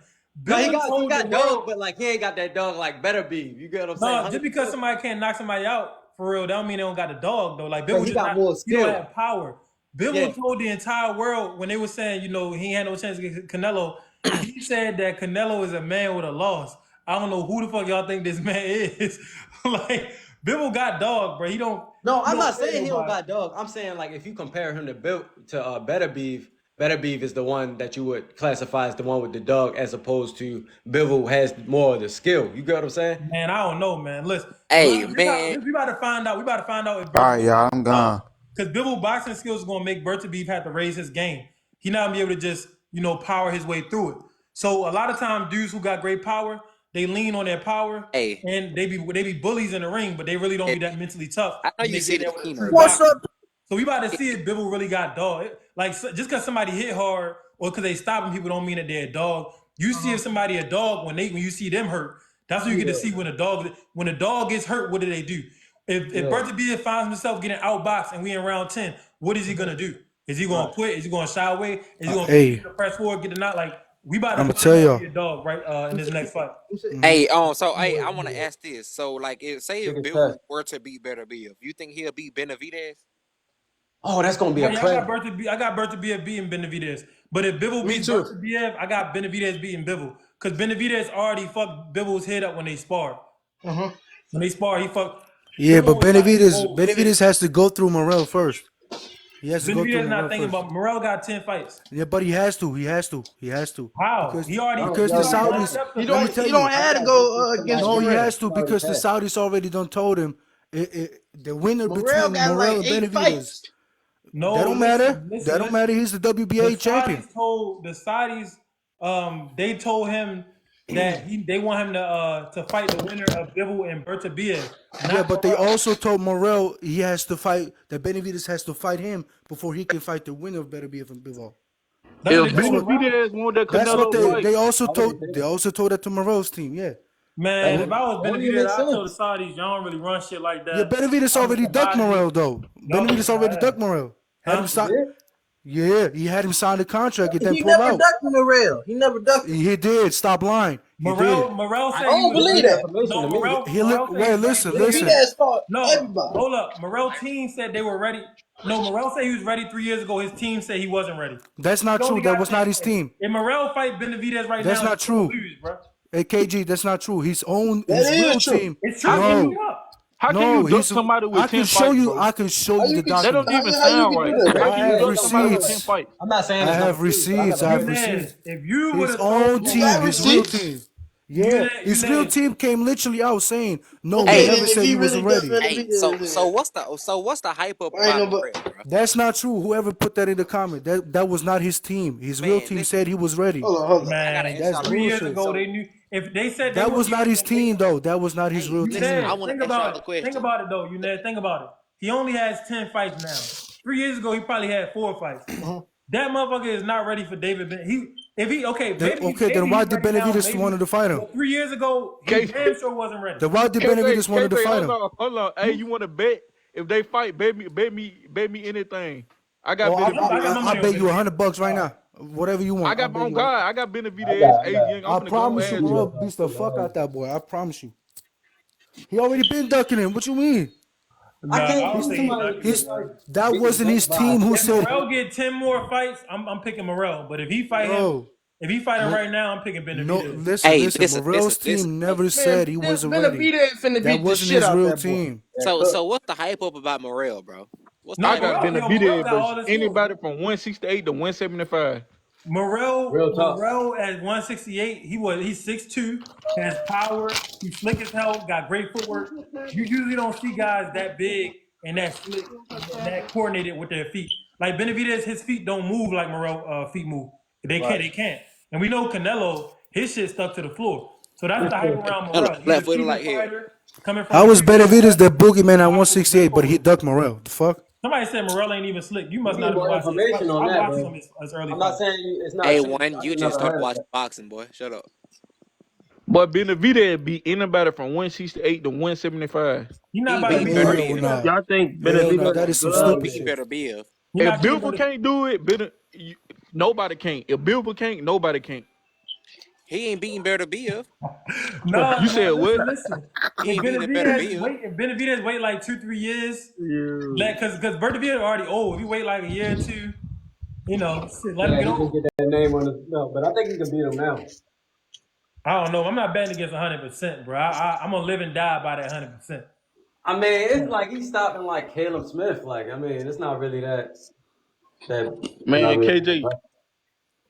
No, he Bill got told the dog, world. but like he ain't got that dog like better be. You get what I'm saying? No, just 100%. because somebody can't knock somebody out for real, that don't mean they don't got the dog though. Like But Bill he just got not. more He don't skill. have power. Bill Yeah. told the entire world when they were saying, he had no chance to get Canelo. He said that Canelo is a man with a loss. I don't know who the fuck y'all think this man is. Like Bill got dog, bro. He don't. No, He I'm don't not fear saying he don't nobody. got dog. I'm saying like if you compare him to Better Beef, Better Beef is the one that you would classify as the one with the dog, as opposed to Bivol has more of the skill. You get what I'm saying? Man, I don't know, man. Listen, Hey man, we about to find out. We about to find out if All Berta right, Beef y'all, I'm dog. gone. Because Bivol boxing skills is gonna make Berta Beef have to raise his game. He not gonna be able to just power his way through it. So a lot of times, dudes who got great power, they lean on their power hey, and they be bullies in the ring, but they really don't be that mentally tough I know when you they see get the there with a Keenan, true bro. boxer. So we about to see if Bivol really got dog. Just because somebody hit hard or because they stopping people don't mean that they're a dog. You see if somebody a dog when you see them hurt. That's what you get to see when a dog gets hurt. What do they do? If Bertha B finds himself getting outboxed and we in round 10, what is he gonna do? Is he gonna quit? Is he gonna shy away? Is he gonna continue Hey, to press forward, get a knot? Like we about to I'm gonna find tell out if y'all. he a dog right in this next fight. Hey, so hey, I want to ask this. So, like, say if Biggest Bill test. were to beat Better Bill, you think he'll beat Benavidez? Oh, that's gonna be a Yeah, crazy. I got Bertha Biev beating Benavidez. But if Bivol Me beats too. Bertha Biev, I got Benavidez beating Bivol. Because Benavidez already fucked Bivol's head up when they sparred. When they spar, he fucked. Yeah, but Bivol was like, oh shit. Benavidez has to go through Morel first. He has to go through Benavidez not Morel thinking first. about Morrell got 10 fights. Yeah, but he has to. He has to. He has to. How? Because He the already lined Saudis. up He to Let me don't. fight. tell He don't you. have to go against No, he Morel. has to because the Saudis already done told him the winner Morel between got like Morel and 8 Benavidez. fights. That No, don't matter. listen, That don't listen. matter. He's the The WBA champion. Saudis told they told him that they want him to fight the winner of Bivol and Berta Biev, Yeah, not but they Morrell. also told Morel he has to fight. That Benavidez has to fight him before he can fight the winner of Beterbiev and Bivol. That's what If they That's told what. Morrell. Benavidez won that That's what Canelo fight, they also Why would they told. say They that? also told that to Morel's team. Yeah. Man, That if I was don't even Benavidez, make I'd tell the sense. Saudis, y'all don't really run shit like Yeah, that. Benavidez I'm just already a ducked body. Morel though. Y'all Benavidez kicking already my ass. ducked Morel. Had him Huh? sign. Yeah, he had him sign the contract and then He pull never out. ducked Morel. He never ducked him. He did. Stop lying. He did. Morrell I said he don't was believe ready. that. Information No, to me. Morrell said he Wait, was ready listen, 3 years. listen. Benavidez fought No, everybody. hold up. Morrell team said they were ready. No, Morrell said he was ready 3 years ago. His team said he wasn't ready. That's He not true. only That got was 10 not his fights. team. If Morrell fight Benavidez right That's now, not he's gonna true. lose, bro. Hey, KG, that's not true. That His is real true. team. It's true. how can Look No, it up. you no. duck somebody with 10 fights, bro? I can show How you you the can That don't document. even how you sound can do right. that, How bro? I can you have duck somebody with receipts. 10 fights? I'm not saying I it's not have true. I receipts. never I have heard You it. receipts. if you would His have own told You me, team. got His real receipts? team. Yeah, you his real know, team came literally out saying, "No, we Okay, Hey, then never if said he he really wasn't ducked ready." hey, so Benavidez, what's the hype up I ain't about no but. Morel, bro? That's not true. Whoever put that in the comment, that was not his team. His real Man, team listen, said he was ready. Hold on. I gotta man, ask That's y'all a 3 years question. bullshit. ago they So, knew if they said they That wouldn't was be not able his to make. team though. That was not his hey, real You listen, team. I said, want think to ask y'all about a it. Think question. about it though. You Ned, think about it. He only has 10 fights now. 3 years ago, he probably had 4 fights. That motherfucker is not ready for David Ben. Then Maybe why he's did ready now, Benavidez maybe. wanted to fight him? But 3 years ago, he K damn sure wasn't ready. Then why did KJ, Benavidez wanted to fight him? hold on. Hey, you want to bet If they fight, bet me anything. I got Oh, Benavidez. I bet you $100 right now. Whatever you want. I got bet on you. God. I got Benavidez. Hey, young, I'm I finna go on promise you, add you. Morel beats the fuck out that boy. I promise you. He already been ducking him. What you mean? I Nah, I can't don't see think he somebody ducking him, just He's bro. like that getting wasn't his dunked by a team who If said, Morel get 10 more fights, I'm picking Morel. But if he fight him, bro. if he fight him right now, I'm picking No, Benavidez. listen. Hey, listen, Morel's listen. team Hey, never Man, said he wasn't ready. Benavidez finna That beat the wasn't shit his out real that boy. team. so what's the hype up about Morel, bro? What's the No, I hype got about him? Morel Benavidez got all versus the skills, anybody bro. from 168 to 175. real talk. Morel at 168, he's 6'2", has power, he's slick as hell, got great footwork. You usually don't see guys that big and that slick and that coordinated with their feet. Like Benavidez, his feet don't move like Morel feet move. Right. They can't. And we know Canelo, his shit stuck to the floor. So that's the hype around Hello, Morel. He's a left footed Cuban like hell. fighter coming from How a was Cuban Benavidez the boogeyman at fighter with good 168, but he footwork. ducked Morel? The fuck? Somebody said Morel ain't even slick. You We must not need have been more watching his information fights. on I that, watched bro. some of his early I'm not fights. saying it's not true. A1, I you just just never started heard of watching it. boxing, boy. Shut up. But Benavidez beat anybody from 168 to 175. You're He not ain't about to beating beat Better Hell Benavidez. Bill. nah. Y'all think Hell nah. Benavidez That is is some He good? ain't stupid beating shit. Better Bill. You're If not beating Bilbo Benavidez. can't do it, nobody can't. If Bilbo can't, nobody can't. He ain't beating Better Bill. No, You said what? listen. He ain't beating Better Bill. If Benavidez wait like 2-3 years, Yeah. because Benavidez already old. If he wait like a year or two, shit, let him Yeah, get he can old. get that name on the belt, but I think he can beat him now. I don't know. I'm not betting against 100%, bro. I'm gonna live and die by that 100%. I mean, it's like he's stopping like Caleb Smith. Like, I mean, it's not really that I Man, mean, KJ.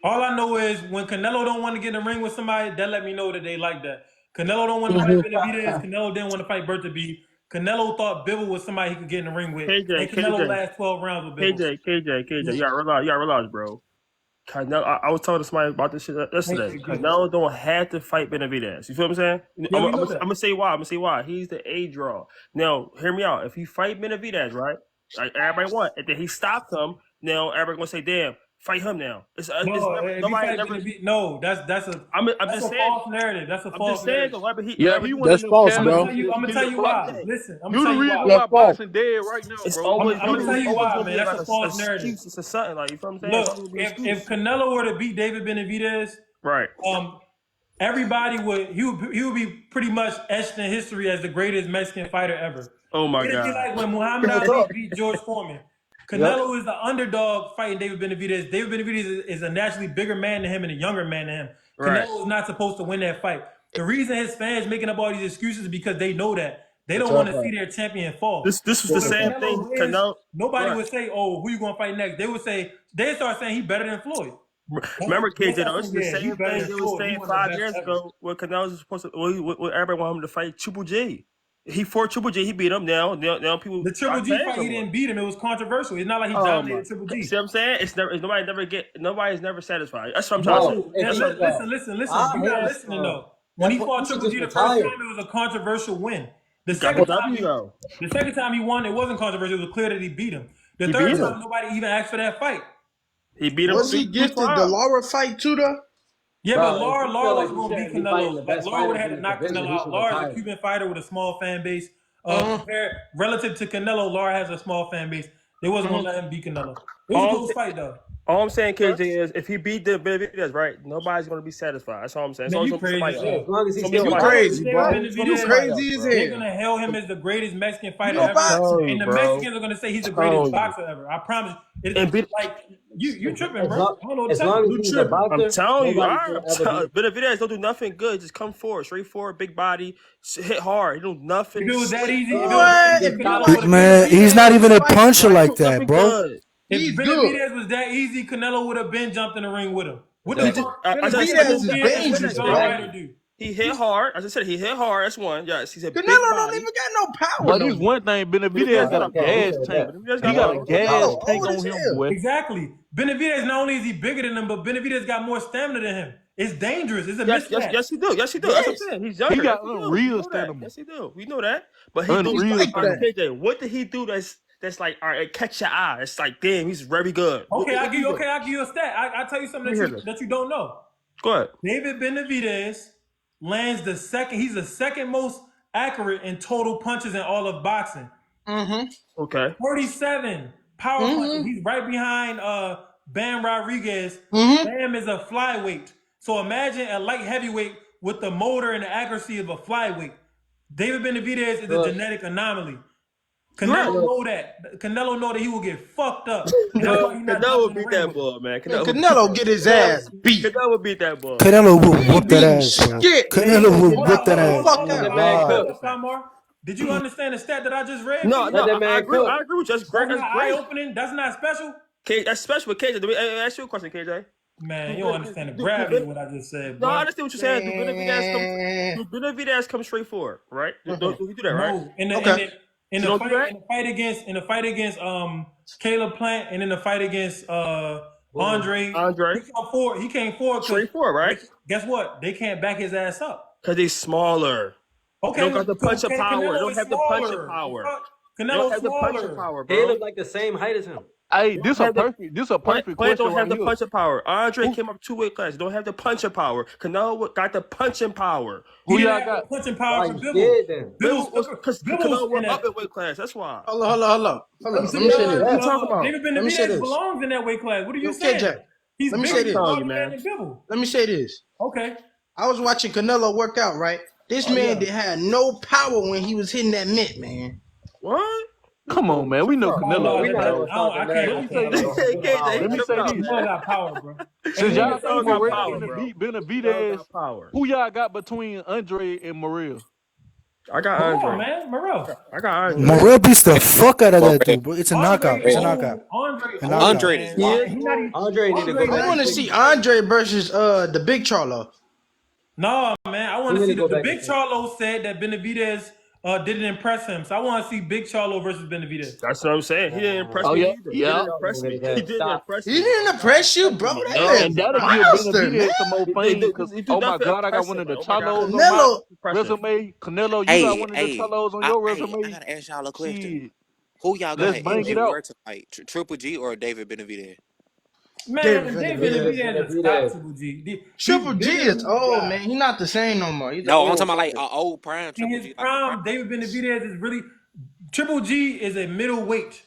All I know is when Canelo don't want to get in the ring with somebody, that let me know that they like that. Canelo don't want to fight Benavidez. Canelo didn't want to fight Berta B. Canelo thought Bivol was somebody he could get in the ring with. And KJ, Canelo KJ, last 12 rounds with Bivol. KJ. Yeah. You gotta realize, bro. Canelo, I was talking to somebody about this shit Thank yesterday. you, good. Canelo don't have to fight Benavidez. You feel what I'm saying? Yeah, we know that. I'm gonna say why. I'm gonna say why. He's the A draw. Now, hear me out. If he fight Benavidez, right? Like everybody want, and then he stopped him. Now everybody gonna say, "Damn, fight him now." It's No, never if you nobody fight never. Benavidez, no, that's I'm a just saying. false narrative. That's a I'm false just saying narrative. though. Yeah, he one of That's them false, I'm gonna bro. tell you. casualties I'm to gonna get in tell the you box. why. KJ, Listen, I'm gonna You the tell you reason why. why That's false. boxing dead right now, it's bro. always I'm gonna tell you always why, gonna man. be That's like a a false narrative. excuse. It's a something like you feel what I'm saying. It's always Look, gonna be an if excuse. Canelo were to beat David Benavidez, Right. everybody would be pretty much etched in history as the greatest Mexican fighter ever. Oh my It'd be God. like when Muhammad real Ali talk. beat George Foreman. Yep. Canelo is the underdog fighting David Benavidez. David Benavidez is a naturally bigger man than him and a younger man than him. Right. Canelo is not supposed to win that fight. The reason his fans making up all these excuses is because they know that. They It's don't tough want to see fight. their champion fall. This was the So if same Canelo thing. wins, Canelo. nobody Right. would say, "Oh, who you gonna fight next?" They start saying he better than Floyd. Remember, They KJ, start though, this saying, is the "Yeah, he same better thing than they was Floyd. He saying one of the 5 best years ever." ago when Canelo was supposed to, when everybody wanted him to fight Triple J. He fought Triple J, he beat him. Now people The Triple aren't G saying fight, no he more. didn't beat him. It was controversial. It's not like he Oh my. dominated Triple See G. what I'm saying? Nobody's never satisfied. That's what I'm trying to say. No, No, hey, and That's what first I'm, off, listen. I You're not hate listening though. When that he fought he should Triple just G the first retire. time, it was a controversial win. The he got the second time W though. he won, it wasn't controversial. It was clear that he beat him. The He third beat him. time, nobody even asked for that fight. He beat him So, three, Was he three gifted the times. Laura fight too, though? yeah, but Bro, if Laura you feel like wasn't he going to beat shouldn't be fighting the Canelo. Like best Laura would fighters have in had to the knock division, Canelo he out. should Laura is a retire. Cuban fighter with a small fan base. Relative to Canelo, Laura has a small fan base. They wasn't going to let him beat Canelo. It was a All I'm, close fight though. all I'm saying, KJ, is if he beat the Benavidez, right, nobody's gonna be satisfied. That's all I'm saying. It's Man, always you gonna be crazy somebody as else. Yeah, hell. as long as he's If still you You put fighting, crazy, David bro. it's gonna be You Benavidez, somebody else, crazy as bro. they're hell. gonna hail him as the greatest Mexican You fighter a ever, boxer. and the Bro. Mexicans are gonna say he's the greatest Telling you. boxer ever. I promise. It's And like you tripping, bro. I don't know what to As tell you. long as You he's a tripping. I'm boxer, telling you, all nobody's right. gonna ever be. Benavidez don't do nothing good. Just come forward, straightforward, big body, hit hard. He do If nothing it was that slick. easy, Boy, if if you Canelo watch would have been, Man, he's not even Benavidez a fight, puncher He boy, like do that, nothing bro. good. if he's good. Benavidez was that easy, Canelo would have been jumped in the ring with him. What the He just, fuck? I What just, did I Benavidez just is Holyfield said, and what did dangerous, John bro. Ryder Exactly. do? he hit hard. As I said, he hit hard. That's one. Yes, he's a big Canelo don't body. even got no power But no it's more. one thing, Benavidez Benavidez got a got Okay, who gas power. said tank. that? Benavidez He got got a power. gas Canelo tank old as on him, hell. boy. Exactly. Benavidez, not only is he bigger than him, but Benavidez got more stamina than him. It's dangerous. It's a mismatch. Yes, he do. Yes, he do. That's what Yes. I'm saying. He's He younger. Yes, got he do. We unreal know that. stamina. Yes, he do. We know that. But he do. He's Unreal like All right, that. stamina. KJ, what did he do? That's like, all right, catch your eye. It's like, damn, he's very good. Okay, What he do? I'll give you a stat. I'll tell you something Let me hear this. that you don't know. Go ahead. David Benavidez lands he's the second most accurate in total punches in all of boxing. Okay. 47 power punches. He's right behind Bam Rodriguez. Bam is a flyweight. So imagine a light heavyweight with the motor and the accuracy of a flyweight. David Benavidez is a genetic anomaly. Canelo know that. Canelo know that he will get fucked up. And that's why he's not Canelo jumping would in the beat ring that with him. ball, man. Canelo get his ass beat. Canelo would beat that ball. Canelo will whoop that beating ass, bro. shit. Canelo will Hold whip up, that hold ass. up, Oh, That man God. cook. Samar. Did you understand the stat that I just read? No, for you? no, Let that man I agree. cook. I agree with you. That's great. That's That's not great. eye-opening. That's not special. That's special with KJ. Let me ask you a question, KJ. Man, you don't understand the gravity of what I just said, No, boy. I understand what you're saying. Do Benavidez come straight forward, right? Do we do that, right? No, in the You don't do that? in the fight against Caleb Plant and in the fight against Andre, he came forward Straight forward, right? Guess what? They can't back his ass up. Because he's smaller. Okay, Don't got the punch of power. Canelo Don't is have the punch of smaller. power. Canelo's Don't have the punch of smaller. power, bro. Caleb like the same height as him. Hey, this a perfect Plant question don't have right the here. punch of power. Andre came up 2 weight classes. Don't have the punch of power. Canelo got the punching power. Who He y'all didn't have got? the punching power for Why Bibble. you did then? Because Canelo went up in weight class. That's why. Hold on. Let me say this. What are you talking about? David Let me say Benavidez this. belongs in that weight class. What are you Yo, saying? KJ, He's let me bigger say this. than man. Bibble. Let me say this. Okay. I was watching Canelo work out, right? This man had no power when he was hitting that mitt, man. What? Come on, man. We know Oh, Canelo. no, We not I gonna talk can't. that. Let me say this. KJ, Let me say this. Canelo got power, bro. Since y'all Canelo think got Morrell power, finna bro. beat Canelo Benavidez, got power. who y'all got between Andre and Morrell? I got Come Andre. on, man. Morrell. I got Andre. Morrell beats the fuck out of that Morrell. dude, bro. It's a knockout. It's a knockout. Andre A knockout. Andre is man. wild. He not even- Andre need to go Andre I back. want to see Andre versus the Big Charlo. No, man. I want He to see need to go the back Big and- Charlo said that Benavidez didn't impress him. So I want to see Big Charlo versus Benavidez. That's what I'm saying. He didn't impress Oh, me yeah. either. Yeah. He didn't impress me. He didn't Stop. impress He me. didn't impress you, bro. That man's And a that'll give monster, man. Benavidez some more fame because, He do oh my nothing God, I got impressive, one of the like, oh my God. Chalos on my Canelo, resume. Canelo, you got Hey, one of the Chalos on I your resume. gotta ask y'all a question. Shit. Who y'all Let's got bang if it you out. were to fight? Triple G or David Benavidez? Man, David Benavidez. Benavidez is top Triple G. Triple G bigger is than old, guy. man. He's not the same no more. He's No, an I'm old talking about like fighter. an old prime In Triple his G. Like the prime. prime, David Benavidez is really Triple G is a middleweight,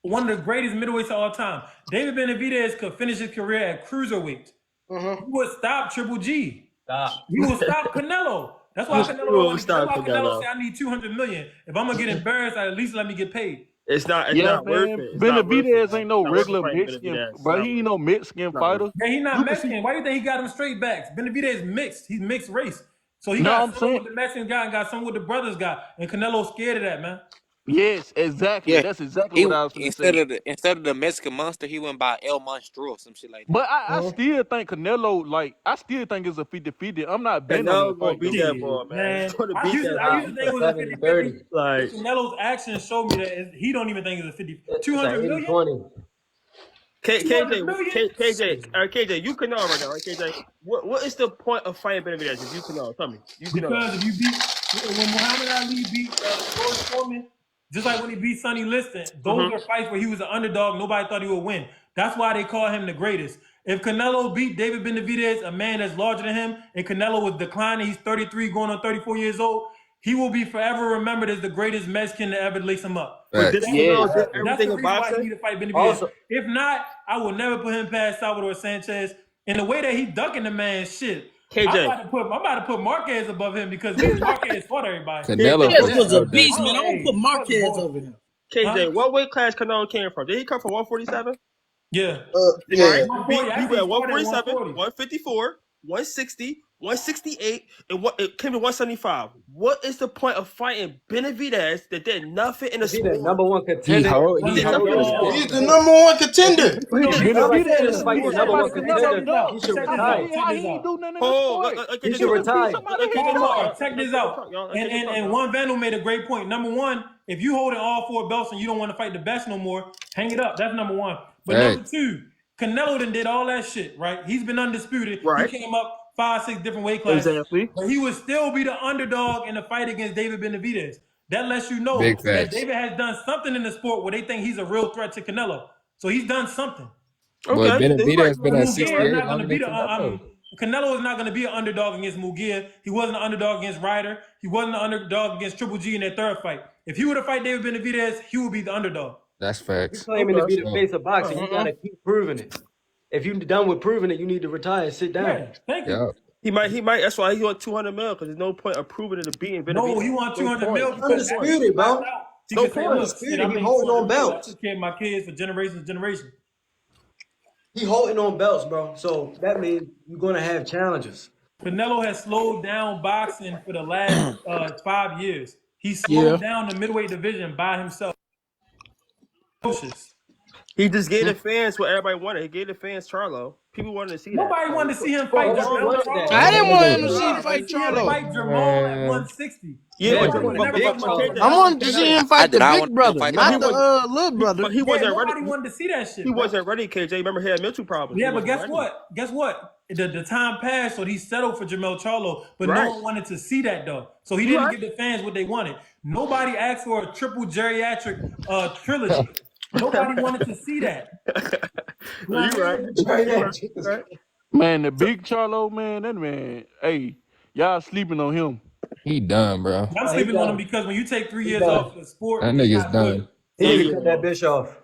one of the greatest middleweights of all time. David Benavidez could finish his career at cruiserweight. He would stop Triple G. Stop. He will stop Canelo. That's why Canelo will want to. That's stop why Canelo Canelo. say I need 200 million. If I'm gonna get embarrassed, at least let me get paid. It's not Yeah, worth man. it. It's not worth it. Benavidez ain't no Not worth regular fighting Mexican, Benavidez. but he ain't no Mexican fighter. Man, he's not You can see- Mexican. Why do you think he got him straight backs? Benavidez mixed. He's mixed race. So he No, got I'm some saying- with the Mexican guy and got some with the brothers guy. And Canelo's scared of that, man. Yes, exactly. Yeah, That's exactly what I was gonna say. instead of the Mexican monster, he went by El Monstro or some shit like that. But I still think Canelo, like, I still think it's a 50-50. I'm not betting on Canelo that gonna fight, beat though. that ball, man. Man, He's gonna I beat used that to ball. think it was a 50-50. Like, Canelo's actions show me that he don't even think it's a 50. 200 million? 20. KJ, you Canelo right now, right? KJ, what is the point of fighting Benavidez if you Canelo? Tell me, you Canelo. Because if you beat when Muhammad Ali beat George Foreman, just like when he beat Sonny Liston, those are fights where he was an underdog. Nobody thought he would win. That's why they call him the greatest. If Canelo beat David Benavidez, a man that's larger than him, and Canelo was declining, he's 33, going on 34 years old, he will be forever remembered as the greatest Mexican to ever lace him up. Right. That's Canelo the did reason everything in why he boxing. need to fight Benavidez. Also- If not, I will never put him past Salvador Sanchez. And the way that he ducking the man, shit. KJ. I'm about to put Marquez above him because Marquez fought everybody. Canelo Marquez was a no beast, doubt. man. I don't put Marquez over him. KJ, what weight class Canelo came from? Did he come from 147? Yeah. Yeah. Right? 140, He went 147, 140. 154, 160, 168, and it came to 175. What is the point of fighting Benavidez that did nothing in the Is he sport? the number one contender? He's the number one contender. Benavidez Fight the is number one somebody Canelo contender. dog. He should Check this retire. out. How he ain't do nothing in the Oh, sport? He should retire. Check this out. And Juan Vandal made a great point. Number one, if you holding all 4 belts and you don't want to fight the best no more, hang it up. That's number one. But number two, Canelo done did all that shit, right? He's been undisputed. Right. He came up 5, 6 different weight classes. Exactly. But he would still be the underdog in the fight against David Benavidez. That lets you know Big that facts. David has done something in the sport where they think he's a real threat to Canelo. So he's done something. But Benavidez been at Munguia is 68 not going longer to be than the. Canelo. Canelo is not going to be an underdog against Mugia. He wasn't an underdog against Ryder. He wasn't an underdog against Triple G in their third fight. If he were to fight David Benavidez, he would be the underdog. That's You facts. claiming to be the So, face of boxing, you gotta keep proving it. If you're done with proving it, you need to retire and sit down. Yeah, thank you. yeah. He might. That's why he want 200 mil because there's no point of proving it to beating Benavidez. No, he want 200 mil because after he Undisputed, bro. knocked out, he No can say, point. look, shit, I He made holding 200 on mil. I belts. took care of my kids for generations and generations. He holding on belts, bro. So that means you're gonna have challenges. Canelo has slowed down boxing for the last 5 years. He slowed down the middleweight division by himself. He just gave the fans what everybody wanted. He gave the fans Charlo. People wanted to see that. Nobody wanted to see him fight Bro, Jamal Charlo. I didn't want him to see him I fight see him Charlo. fight Jamal at 160. Yeah, Yeah, but, but but, big but, but, Charlo. I wanted to see him fight the I big want to brother, fight not the the little brother. but he wasn't Nobody ready. wanted to see that shit. He bro. wasn't ready, KJ. Remember, he had mental problems. Yeah, He but wasn't guess ready. what? Guess what? The time passed, so he settled for Jamel Charlo, but Right. no one wanted to see that though. So he didn't give the fans what they wanted. Nobody asked for a triple geriatric trilogy. Nobody wanted to see that. You right. Man, the big Charlo, man, that man, hey, y'all sleeping on him. He done, bro. I'm sleeping on him because when you take 3 years done. off of the sport, That it's nigga's not done. good. He So need you to cut that bitch off.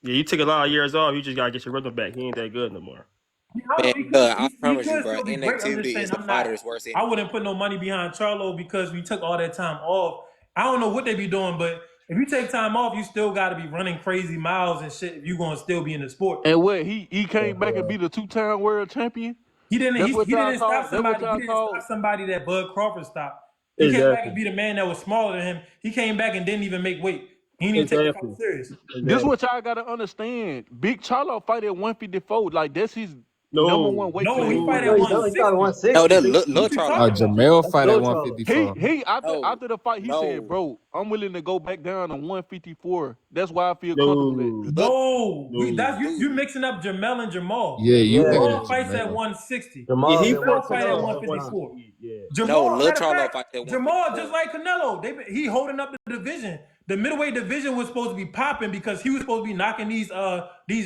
Yeah, you took a lot of years off. You just gotta get your rhythm back. He ain't that good no more. Man, he I he promise you, could bro. still be great. I'm just Inactivity saying, is the I'm not. fighter's worst I enemy. wouldn't put no money behind Charlo because we took all that time off. I don't know what they be doing, but if you take time off, you still got to be running crazy miles and shit if you gonna still be in the sport. And what, he came back and be the 2-time world champion? He didn't. That's He what y'all didn't call- stop that's somebody. what y'all He didn't call- stop somebody that Bud Crawford stopped. He came back Exactly. and beat a man that was smaller than him. He came back and didn't even make weight. He didn't even take the Exactly. fight serious. This what y'all gotta understand. Big Charlo fight at 154. Like, that's his No. number one weight No, class. he fight No, at he don't. He got 160. 160. No, that What Lil you Charlo. talking about? Jamel fight at Lil 154. He No. after the fight, he No. said, "Bro, I'm willing to go back down to 154. That's why I feel comfortable at." No, you mixing up Jamel and Jamal. Yeah, you thinking Jamal of fights at Jamel. 160. Jamal's Yeah, he at Jamal fight at 160. 154. Yeah. Jamal, No, Lil matter of Charlo fact, fight at Jamal 154. just like Canelo. He holding up the division. The middleweight division was supposed to be popping because he was supposed to be knocking these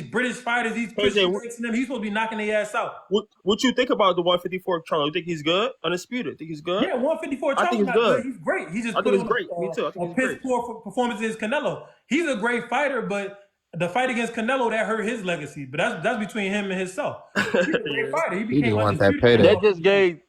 British fighters, these Christian Drakes and them. He's supposed to be knocking their ass out. What you think about the 154 Charlo? You think he's good? Undisputed. Think he's good? Yeah, 154 I think Charlo's he's not good. good. He's great. He just I put think on he's great. Me too. I think a he's piss great. poor performance against Canelo. He's a great fighter, but the fight against Canelo that hurt his legacy. But that's between him and himself. He's a great fighter. He He became just want that undisputed. payday. That just gave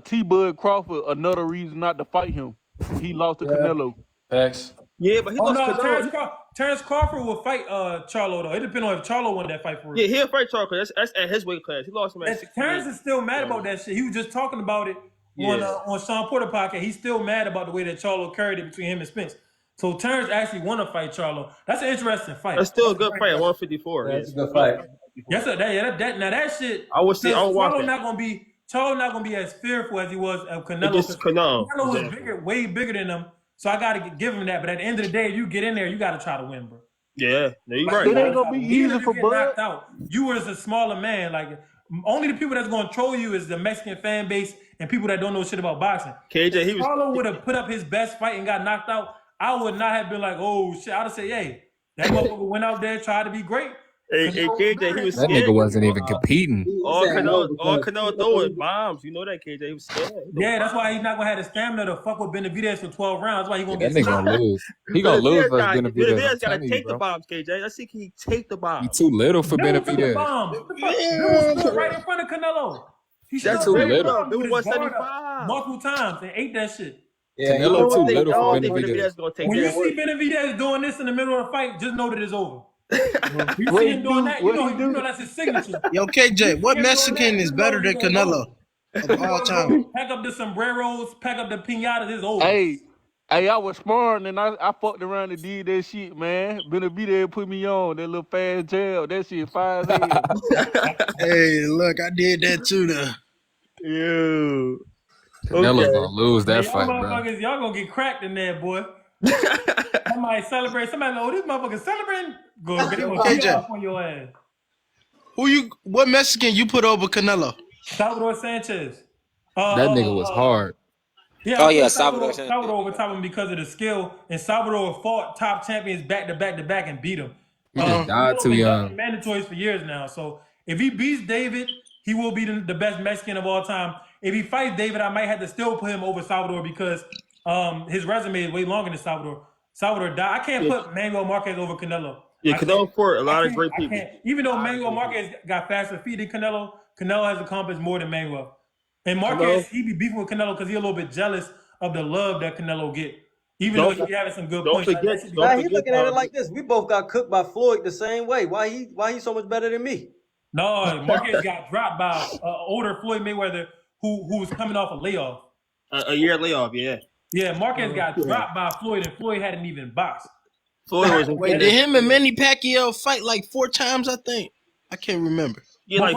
T. Bud Crawford another reason not to fight him. He lost to Canelo. Facts. Yeah, but he Oh lost no, Canelo. Terrence Crawford will fight Charlo though. It depends on if Charlo won that fight for real. Yeah, he'll fight Charlo because that's at his weight class. He lost him at 68. Terrence is still mad about that shit. He was just talking about it on Sean Porter podcast. He's still mad about the way that Charlo carried it between him and Spence. So Terrence actually want to fight Charlo. That's an interesting fight. That's still a good fight at 154. That's a good fight. Yes, sir. That shit. I would see. I would watch Charlo that. not gonna be as fearful as he was of Canelo. Against Canelo. Canelo was Exactly. bigger, way bigger than him. So I gotta give him that. But at the end of the day, if you get in there, you gotta try to win, bro. Yeah, no, you're Like, right. It ain't gonna be even easy if you for get Bud. knocked out, you as a smaller man, like only the people that's gonna troll you is the Mexican fan base and people that don't know shit about boxing. KJ, he was. Charlo would have put up his best fight and got knocked out. I would not have been like, oh shit. I'd have said, hey, that motherfucker went out there, tried to be great. Hey, KJ, he was That scared. nigga wasn't even competing. All Canelo throwing bombs. You know that, KJ. He was scared. Yeah, that's why he's not gonna have the stamina to fuck with Benavidez for 12 rounds. That's why he's gonna That get nigga gonna lose. He gonna lose versus Benavidez. Benavidez I'm gotta telling you, take the bro. bombs, KJ. Let's see, can he take the He bombs? too little for Bill took the Benavidez. bomb. Bill stood right in front of Canelo. He That's stood too right in little. front of him Bill with his guard 175. up multiple times and ate that shit. Yeah, Canelo too little I for don't think Benavidez. Benavidez gonna take When you that. see Benavidez doing this in the middle of the fight, just know that it's over. You What see he him doing do? that, What you he do? know that's his signature. Yo, KJ, what You know Mexican that, is you better know than it's over. Canelo of all time? Pack up the sombreros, pack up the piñatas, it's over. Hey, I was sparring and I fucked around and did that shit, man. Benavidez put me on that little fast jab. That shit fire as hell. Hey, look, I did that too, though. Ew. Canelo's gonna lose that Y'all fight, bro. motherfuckers, y'all gonna get cracked in there, boy. Somebody celebrate. Somebody like, oh, this motherfucker celebrating. Go get him a KJ. beat off on your ass. What Mexican you put over Canelo? Salvador Sanchez. That nigga was hard. Yeah, Oh, I yeah, put Salvador Sanchez. Salvador over top of him because of the skill, and Salvador fought top champions back to back and beat him. He just died Canelo too been young. ducking mandatories for years now. So if he beats David, he will be the best Mexican of all time. If he fights David, I might have to still put him over Salvador because his resume is way longer than Salvador. Salvador died. I can't put Manuel Marquez over Canelo. Yeah, Canelo fought a lot of great I people. can't. Even though Manuel Marquez got faster feet than Canelo, Canelo has accomplished more than Manuel. And Marquez, he be beefing with Canelo because he's a little bit jealous of the love that Canelo get. Even though he be having some good points. Don't forget, He's looking at it like this. We both got cooked by Floyd the same way. Why he so much better than me? No, Marquez got dropped by older Floyd Mayweather who was coming off a layoff. A year layoff, yeah. Yeah, Marquez got dropped by Floyd, and Floyd hadn't even boxed. Floyd was Wait, did him and Manny Pacquiao fight like 4 times? I think I can't remember. Yeah, like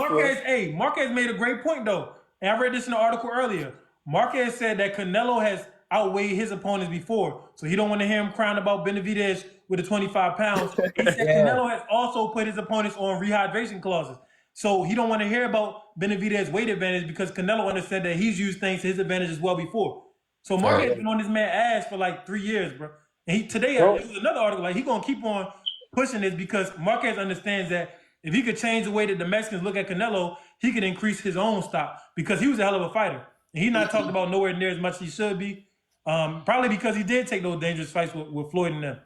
Marquez made a great point though, and I read this in the article earlier. Marquez said that Canelo has outweighed his opponents before, so he don't want to hear him crying about Benavidez with the 25 pounds. He said Canelo has also put his opponents on rehydration clauses, so he don't want to hear about Benavidez weight advantage because Canelo understood that he's used things to his advantage as well before. So Marquez been on this man's ass for like 3 years, bro. And today there was another article like he gonna keep on pushing this because Marquez understands that if he could change the way that the Mexicans look at Canelo, he could increase his own stock because he was a hell of a fighter. And he's not talked about nowhere near as much as he should be. Probably because he did take those dangerous fights with Floyd and them.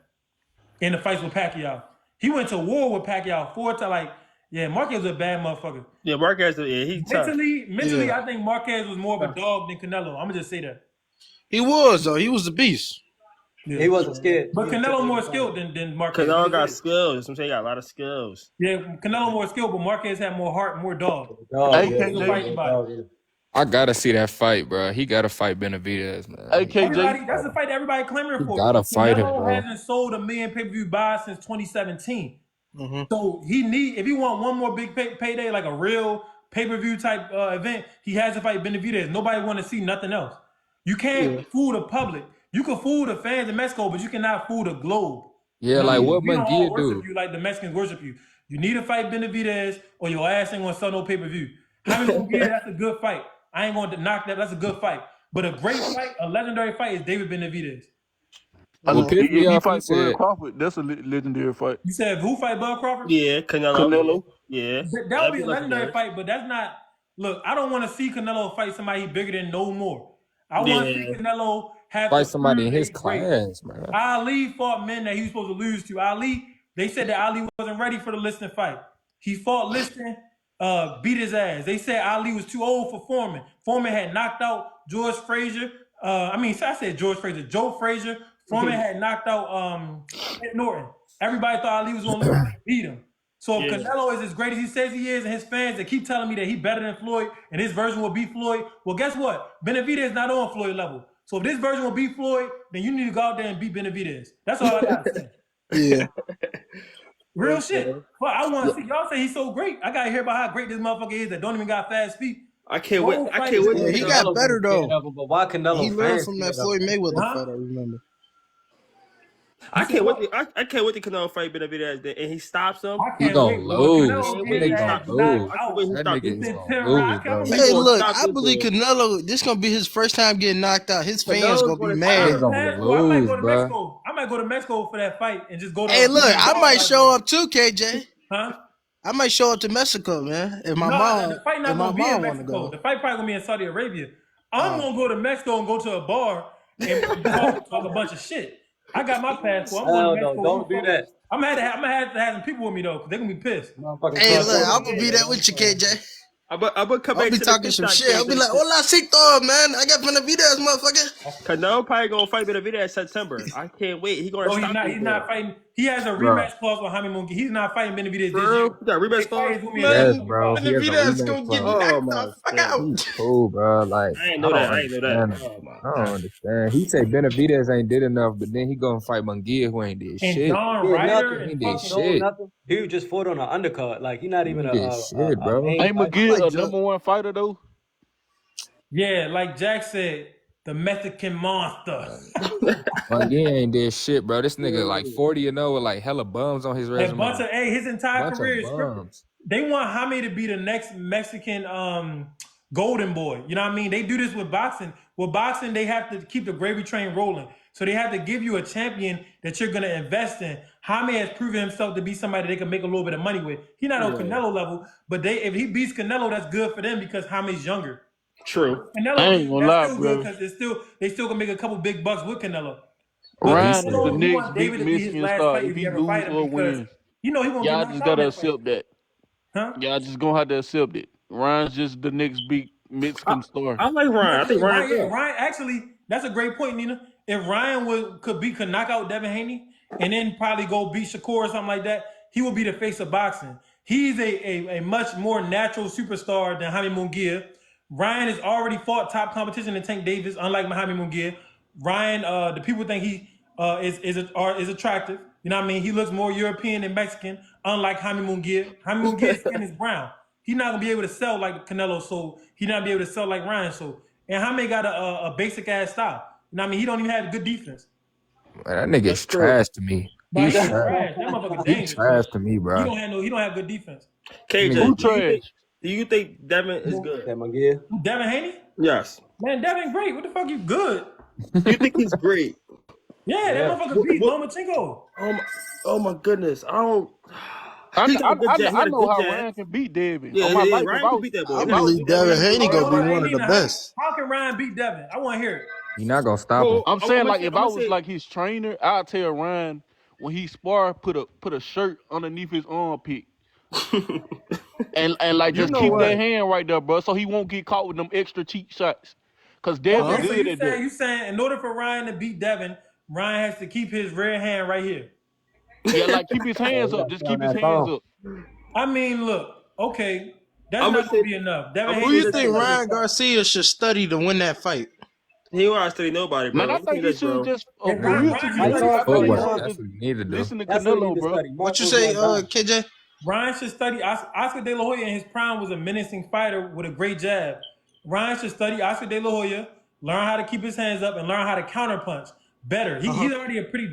In the fights with Pacquiao. He went to war with Pacquiao 4 times. Marquez was a bad motherfucker. Yeah, Marquez, he's mentally, I think Marquez was more of a dog than Canelo. I'm gonna just say that. He was though. He was the beast. Yeah. He wasn't scared. But Canelo more skilled than Marquez. Canelo got skills. I'm saying he got a lot of skills. Yeah, Canelo more skilled, but Marquez had more heart, more dog. I gotta see that fight, bro. He gotta fight Benavidez, man. That's the fight that everybody clamoring for. Gotta fight him, Canelo bro. hasn't sold 1 million pay-per-view buys since 2017. So if he want one more big payday, like a real pay-per-view type event, he has to fight Benavidez. Nobody want to see nothing else. You can't fool the public. You can fool the fans in Mexico, but you cannot fool the globe. Yeah, like what we don't all Munguia worship do? you like the Mexicans worship you. You need to fight Benavidez or your ass ain't gonna sell no pay-per-view. Jaime Munguia, that's a good fight. I ain't gonna knock that. That's a good fight. But a great fight, a legendary fight is David Benavidez. Well, if he fight Bud Crawford, that's a legendary fight. You said who fight Bud Crawford? Yeah, Canelo. Yeah. That would be a legendary fight, but that's not. Look, I don't want to see Canelo fight somebody bigger than no more. I want to see Canelo fight somebody in his class, man. Ali fought men that he was supposed to lose to. Ali, they said that Ali wasn't ready for the Liston fight. He fought Liston, beat his ass. They said Ali was too old for Foreman. Foreman had knocked out George Frazier. Joe Frazier. Foreman had knocked out Ed Norton. Everybody thought Ali was going to lose. Beat him. So if Canelo is as great as he says he is, and his fans that keep telling me that he's better than Floyd, and his version will beat Floyd, well, guess what? Benavidez is not on Floyd level. So if this version will beat Floyd, then you need to go out there and beat Benavidez. That's all I got to say. Yeah. Real shit. Well, I want to see. Y'all say he's so great. I got to hear about how great this motherfucker is that don't even got fast feet. I can't wait. Yeah, he got better though. But why Canelo? He learned from that Floyd Mayweather fight. I remember. I can't wait to Canelo fight Benavidez and he stops him. He gonna lose. That nigga is gonna lose, bro. Hey, look, I believe Canelo. This gonna be his first time getting knocked out. His fans gonna be mad. He's gonna lose, bro. I might go to Mexico for that fight and just go to. Hey, look, I might show up too, KJ. Huh? I might show up to Mexico, man. If my the fight not gonna be in Mexico. The fight probably gonna be in Saudi Arabia. I'm gonna go to Mexico and go to a bar and talk a bunch of shit. I got my passport. I'm going to Mexico. Don't do that. I'm gonna have to have some people with me though, because they're gonna be pissed. Hey, look, I'm gonna be there with you, KJ. I'm gonna come back. I'll be talking some shit. I'll be like, "Hola, Cito, man. I got Benavidez, motherfucker." Canelo probably gonna fight Benavidez in September. I can't wait. He's not fighting. He has a rematch clause with Jaime Munguia. He's not fighting Benavidez this year. He got rematch clause. Yes, bro. Benavidez gonna get knocked the fuck out. He's cool, bro. Like I ain't know that. I don't understand. He say Benavidez ain't did enough, but then he gonna fight Munguia who ain't did shit. John Ryder he did shit. He just fought on an undercard. Like he not even shit, bro. Ain't McGill a number one fighter though? Yeah, like Jack said, the Mexican monster. Munguia ain't did shit, bro. This nigga like 40-0 with like hella bums on his resume. His entire career is scripted. They want Jaime to be the next Mexican golden boy. You know what I mean? They do this with boxing. With boxing, they have to keep the gravy train rolling. So they have to give you a champion that you're gonna invest in. Jaime has proven himself to be somebody they can make a little bit of money with. He's not on Canelo level, but if he beats Canelo, that's good for them because Jaime's younger. True. I Canelo, ain't gonna that's lie, still good bro. because they still gonna make a couple big bucks with Canelo. But He Ryan is the said, Canelo, he next wants big David to be his Mexican last star fight if if he he ever lose fight him or because win. he gonna get Y'all knocked just out in gotta that fight. accept that. Huh? Y'all just gonna have to accept it. Ryan's just the next big Mexican star. I like Ryan. I think Ryan Yeah, good. Ryan. Actually, that's a great point, Nina. If Ryan could knock out Devin Haney and then probably go beat Shakur or something like that, he will be the face of boxing. He's a much more natural superstar than Jaime Munguia. Ryan has already fought top competition in Tank Davis, unlike Jaime Munguia. Ryan, the people think he is attractive. You know what I mean? He looks more European than Mexican, unlike Jaime Munguia. Jaime Munguia's skin is brown. He's not gonna be able to sell like Canelo, so he's not gonna be able to sell like Ryan. So, and Jaime got a basic ass style. You know what I mean? He don't even have good defense. man, that That's nigga's true. trash to me. But He's he ain't trash. trash. That motherfucker He dangerous. trash But to me, bro. he don't have good defense. KJ, Who do trash? you think Devin is good? That McGill. Who, Devin Haney? Yes. Man, Devin great. What the fuck? You good? You think he's great? Yeah, that Yeah. motherfucker beat Lomachenko. Oh my goodness. I don't. I, He got a good jab. He I had a know good how jab. Ryan can beat Devin. Yeah, On my yeah, life, Ryan can beat that boy. I He had a believe good jab. Devin Haney gonna be Hey, one of the Nina, best. how can Ryan beat Devin? I want to hear it. You're not gonna stop him. I'm saying like if I was say, like his trainer, I'd tell Ryan when he spar put a shirt underneath his armpit and like You just know keep that what? hand right there, bro, so he won't get caught with them extra cheap shots. Cause Devin Okay, so good at that. you saying in order for Ryan to beat Devin, Ryan has to keep his red hand right here. Yeah, like keep his Yeah, hands you up. gotta Just stay on keep his that hands thumb. up. I mean, look, okay, that's I'm not gonna gonna say, be enough. Devin I'm Who Haney you gonna say is think this. Ryan Garcia should study to win that fight? He don't have to study nobody, Man, bro. I I'm think saying he this, should bro. just if for real to Ryan be should His study. honest, I I tell think you he footwork. what. should That's just what he need to do. listen to That's what he need Canelo, to bro. study. What you Marcos say, Valdez. KJ? Ryan should study. Oscar De La Hoya in his prime was a menacing fighter with a great jab. Ryan should study Oscar De La Hoya, learn how to keep his hands up, and learn how to counterpunch better. He's already a pretty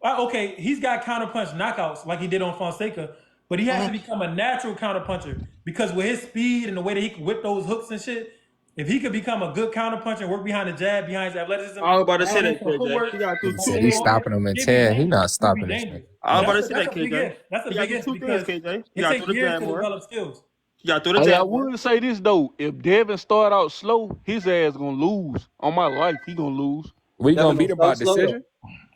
okay. He's got counterpunch knockouts like he did on Fonseca, but he has to become a natural counterpuncher because with his speed and the way that he can whip those hooks and shit, if he could become a good counterpuncher and work behind the jab, behind his athleticism, I was about to say add in that, some KJ. footwork, He got Nigga two said Oscar De he's La things. Hoya, stopping him in he'd be 10. He dangerous. not He'd be stopping this nigga. dangerous. I was But about to say that's that, a big KJ. if. That's a He got big to do if two things, because KJ. He it got to takes throw the years jab to more. develop skills. He got to throw the Hey, I jab more. would say this though: if Devin start out slow, his ass gonna lose. On my life, he gonna lose. We gonna Devin beat don't him by start slow though. decision?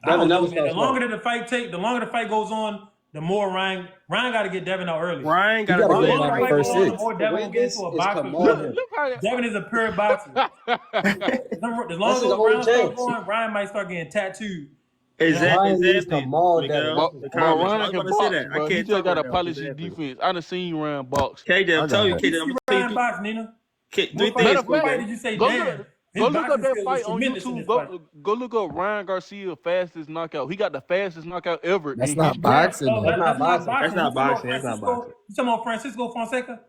I Devin don't know, never man. The starts longer slow. that the longer the fight goes on, the more Ryan got to get Devin out early. Ryan He got to got to do The get him that. longer out the in the fight Right goes first now, on, the six. more to Devin win will get into this a is boxer Look, rhythm. Kamaru him. look how. Devin is a pure boxer. As long That's as his those only rounds start chance. going, Ryan might start getting tattooed. You know? Exactly, Ryan needs to exactly, maul Devin. Miguel. That's But, his The but only comments. I Ryan was chance. about can to say box, that. I bro. He can't just talk gotta right now. polish his Exactly. defense. I done seen Ryan box. KJ, I'm I telling you, got Did you KJ. see I'm gonna Ryan box, Nina? three What fight? Matter things, of What fact, fight KJ. did you say? go Damn, look, his look up boxing that skills was fight on tremendous in YouTube. this fight. Go look up Ryan Garcia fastest knockout. He got the fastest knockout ever That's in not history. boxing, That's though. not That's not boxing. That's boxing. You not talking about boxing. That's not Francisco? boxing. You talking about Francisco Fonseca?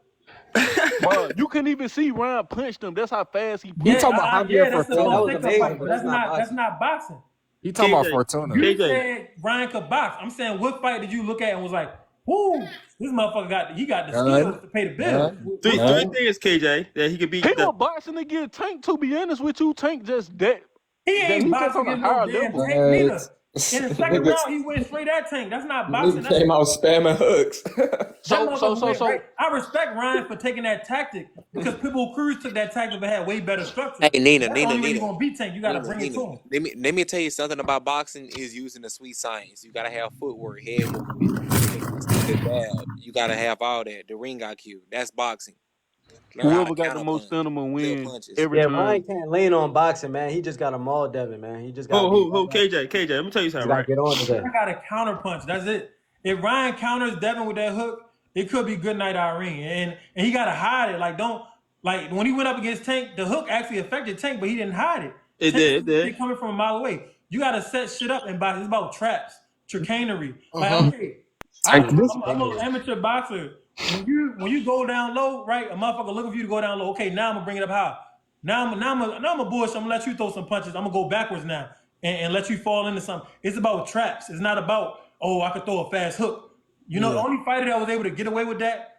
Bro, you couldn't even see Ryan punch them. That's how fast he He punched. talking about Javier Yeah, that's the Yeah, that Fortuna. was Fonseca amazing, fight, but but that's not that's boxing. not boxing. He talking about KJ, Fortuna. You KJ, said Ryan could box. I'm saying what fight did you look at and was like, whoo, this motherfucker got the None. skills to pay the bill. None. three None. things, KJ, that he could He beat. was boxing against Tank. To be honest with you, Tank just He that ain't he just boxing on a against no higher damn level. Tank What? neither. In the second Niggas, round, he went straight at Tank. That's not boxing. nigga came out spamming hooks. That So so motherfucker so went right. so I respect Ryan for taking that tactic because Pitbull Cruz took that tactic but had way better Hey, structure. Nina, That's the Nina, only way you're Nina, gonna beat Tank. You gotta Nina, bring it Nina. to him. Let me tell you something about boxing is using the sweet science. You gotta have footwork, head movement, the jab. You gotta have all that. The ring IQ. That's boxing. Learn how to whoever got the counter most punch, stamina flip win punches. every Yeah, Ryan time. can't lean on boxing, man. He just got to maul Devin, man. He just got to be. Who, KJ, KJ. Let me tell you Just something, got to right? get on today. I got a counter punch. That's it. If Ryan counters Devin with that hook, it could be good night Irene. And he gotta hide it. Like when he went up against Tank, the hook actually affected Tank, but he didn't hide it. It Tank did, it did. shit coming from a mile away. You gotta set shit up and box. It's about traps, chicanery. Like okay, I'm an amateur boxer. When you go down low, right? A motherfucker looking for you to go down low. Okay, now I'm gonna bring it up high. Now I'm a bush. I'm gonna let you throw some punches. I'm gonna go backwards now and let you fall into something. It's about traps. It's not about I could throw a fast hook. You know, the only fighter that was able to get away with that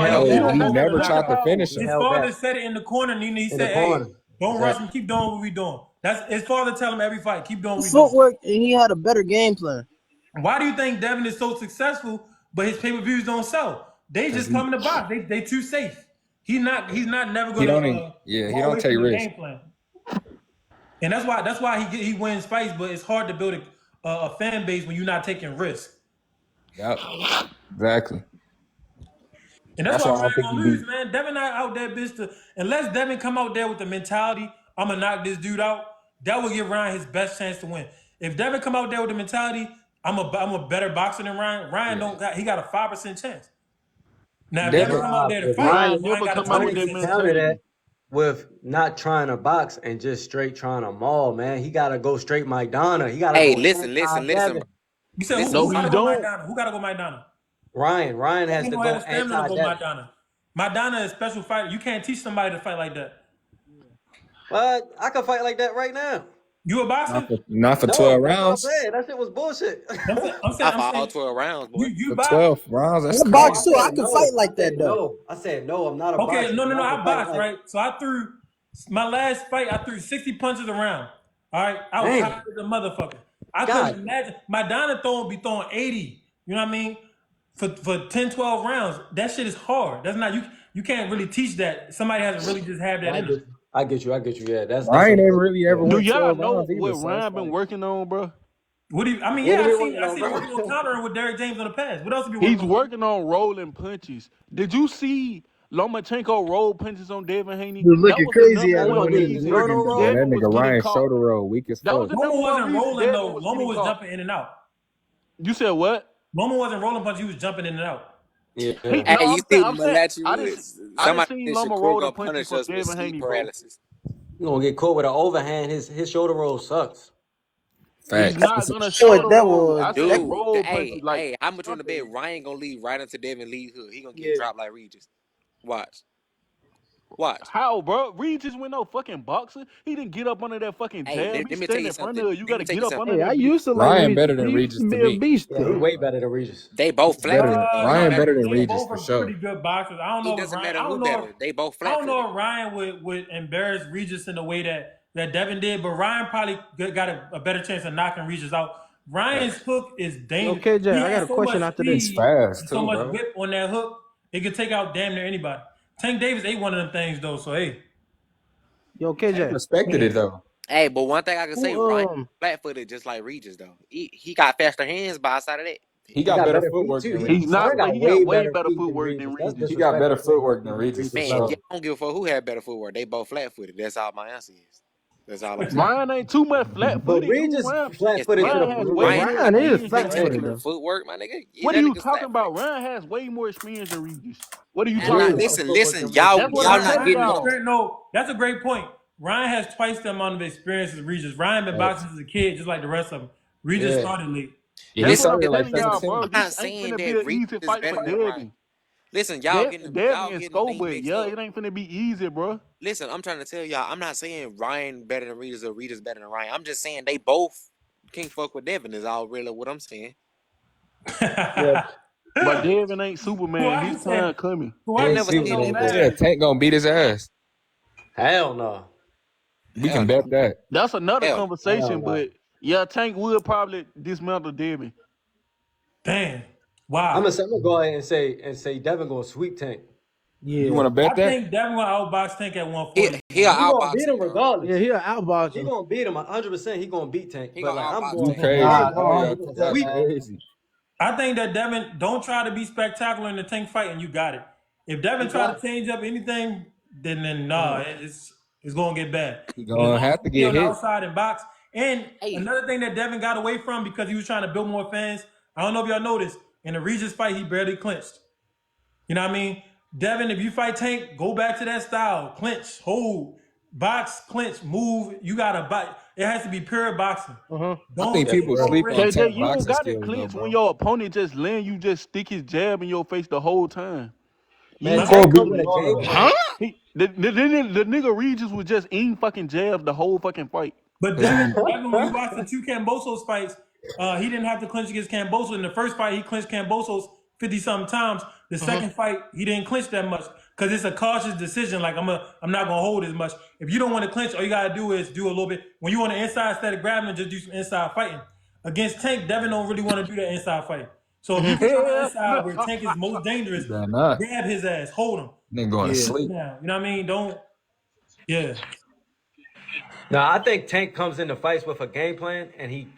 held Hey, back. he moving or never not. tried to finish He him. His held father back said it in the corner, Nina. He in the said, "Hey, corner. don't rush Exactly. him. Keep doing what we doing." That's his father tell him every fight, keep doing what we doing. Footwork, and he had a better game plan. Why do you think Devin is so successful, but his pay-per-views don't sell? They just come in the box. They too safe. He's not never He don't. gonna He go don't away take from the risks. game plan. And that's why he wins fights, but it's hard to build a fan base when you're not taking risks. Yep. Exactly. And that's why why I Ryan don't think gonna he lose, beat. man. Devin not out there, bitch. Unless Devin come out there with the mentality, I'm gonna knock this dude out. That would give Ryan his best chance to win. If Devin come out there with the mentality, I'm a better boxer than Ryan. Ryan he got a 5% chance. Now if Devin Devin. come out Nah, there to but fight, Ryan Ryan never got a come out with 20% that Ryan chance. counted that mentality. with not trying to box and just straight trying to maul, man. He gotta go straight Mike Donna. He gotta Hey, go listen, anti-Devin. bro. You said Listen, who No, gotta he go don't. Maidana? Who gotta go Maidana? Ryan has He to don't have go the stamina to go anti-Devin. Maidana. Maidana is a special fighter. You can't teach somebody to fight like that. But I can fight like that right now. You a boxer? Not for No, 12 that's what I'm rounds. saying. That shit was bullshit. not for I'm all saying 12 rounds, boy. you For box. 12 rounds, that's I No, box crazy. too. I said can no. fight like that though. No. I said no. I'm not a Okay, boxer. no, But I I can fight boxed, like right? So I threw my last fight, I threw 60 punches around. All right. I was damn. tired as a motherfucker. I couldn't God. imagine my Donna be throwing 80. You know what I mean? For 10, 12 rounds. That shit is hard. That's not you can't really teach that. Somebody hasn't really just have that I in them. get you. I get you. I get you. Yeah, that's Ryan a ain't really yeah. ever Do went y'all 12 know rounds what either, so it's Ryan been like working on, bro? What do you I mean, What yeah, are we I working on, see him bro? working on countering with Derrick James in the past. What else have you He's working on? working on rolling punches. Did you see Lomachenko roll punches on Devin Haney? Dude That looking was the crazy number at He one gonna get rolling an his reason noggin inferno though. yeah, that Devin was nigga getting Ryan caught. shoulder roll weak as That was fuck. the Loma number one wasn't reason rolling Devin though. was Loma getting was caught. jumping in and out. You said what? Loma wasn't rolling punches, he was jumping in and out. Yeah. No, Hey, you I'm saying, see Malachi Woods? I didn't Somebody see said Loma Shakur roll the gonna punches punish for us with Devin sleep Haney, bro. paralysis. He gonna get caught with an overhand. His shoulder roll sucks. He's Facts. not gonna Know what shoulder that roll. was? I said That Dude, roll punches hey, like hey, how much on the bet something. Ryan gonna lead right into Devin Lee's hood? He gonna get yeah. dropped like Regis. Watch. Watch. How, bro? Reed just went no fucking boxer. He didn't get up under that fucking Hey, jab. let He me tell standing you in front something. of you. You Let got me to tell get you up under something. Hey, I that bitch. used to like Ryan Regis. better than He used Regis to to be a me. beast Yeah, he though. way better than Regis. They both flat Better than footed. It No, don't Ryan matter better who than they better. Regis both for are sure. pretty good boxers. I don't It know if doesn't Ryan. matter who better. They both I flat don't know footed. if Ryan would embarrass Regis in the way that Devin did, but Ryan probably got a better chance of knocking Regis out. Ryan's hook is Yo, dangerous. KJ, He I got has a so question much after He's this. speed fast and so too, much bro. whip on that hook, it could take out damn near anybody. Tank Davis ate one of them things though, so hey. Yo, Tank KJ, respected it though. Hey, but one thing I can say, Ryan who flat footed just like Regis though. He got faster hands by outside of that. He He got got better better feet footwork too. than He's Regis for not, Ryan but sure. got he got way way better better feet than footwork than Regis. That's Regis. He got better disrespectful footwork than to Regis for Regis Man, sure. I don't give a fuck who had better footwork. They both flat footed. That's all my answer is. That's all I'm saying. Ryan ain't too much flat But footed. Regis Yes, flat-footed to nigga. the Ryan has point way where Ryan more Ryan is experience ain't than flat taking footed the Regis. though. footwork, my nigga. Yeah, What are that you nigga's talking flat footed. about? Ryan has way more experience than Regis. What are you And way talking not about? better footwork listen, than Regis. y'all That's what I'm y'all Ryan, not telling Ryan getting has enough. y'all. experience. No, that's a great point. Ryan has twice the amount of experience as Regis. Ryan been Facts. boxing as a kid, just like the rest of them. Regis Yeah. started late. Yeah, he That's Listen, what I'm started at like telling y'all, listen. bro. I'm 17. This not ain't saying finna be that an Regis easy is fight for better than Ryan. Devin. Listen, Devin y'all and getting the thing Scobert, mixed yeah, up. it ain't finna be easy, bro. Listen, I'm trying to tell y'all, I'm not saying Ryan better than Regis or Regis better than Ryan. I'm just saying they both can't fuck with Devin is all really what I'm saying. Yeah, But Devin ain't Superman. Why His you say? time coming. I Why He you ain't never say said no Superman, but that. Yeah, man? Tank gonna beat his ass. hell no. We Hell can no. bet that. That's another Hell no. Hell conversation, no. but yeah, Tank would probably dismantle Devin. Damn. I'm Wow. gonna go ahead and say Devin gonna sweep Tank. You yeah, wanna bet I that? think Devin gonna outbox Tank at He 140. he'll He gonna outbox beat him, him bro. yeah. regardless. He'll outbox He him. gonna beat him 100%. He gonna beat Tank. He But gonna like I'm outbox You going, Tank. crazy. I'm Nah, going. Yeah, He dog. gonna that's sweep him. crazy. I think that Devin don't try to be spectacular in the Tank fight, and you got it. If Devin He try to not. change up anything, then nah, it's gonna get bad. He But as gonna long as have to he stay get on the hit. outside and box, and Hey, another thing that Devin got away from because he was trying to build more fans. I don't know if y'all noticed in the Regis fight, he barely clinched. You know what I mean? Devin, if you fight Tank, go back to that style. Clinch, hold, box, clinch, move. You gotta box. It has to be pure boxing. I Don't think just people go sleep wrist. on KJ, Tank you don't boxing got to skills though, clinch when bro. your opponent just letting you just stick his jab in your face the whole time. You Man, ain't My got to Tank come do with that a shit. game Huh? plan. The nigga Regis was just eating fucking jabs the whole fucking fight. But Cause he Devin, when you watch the two Cambosos fights, he didn't have to clinch against Cambosos. In the first fight, he clinched Cambosos 50 something times. The second fight, he didn't clinch that much. because it's a cautious decision. Like I'm not gonna hold as much. If you don't want to clinch, all you gotta do is do a little bit. When you on the inside instead of grabbing, just do some inside fighting. Against Tank, Devin don't really want to do that inside fight. So if you can come Hell inside no. where Tank is most dangerous, You better not. grab his ass, hold him. Nigga going to Yeah. sleep. Now, you know what I mean? Don't. Yeah. No, I think Tank comes into fights with a game plan, and he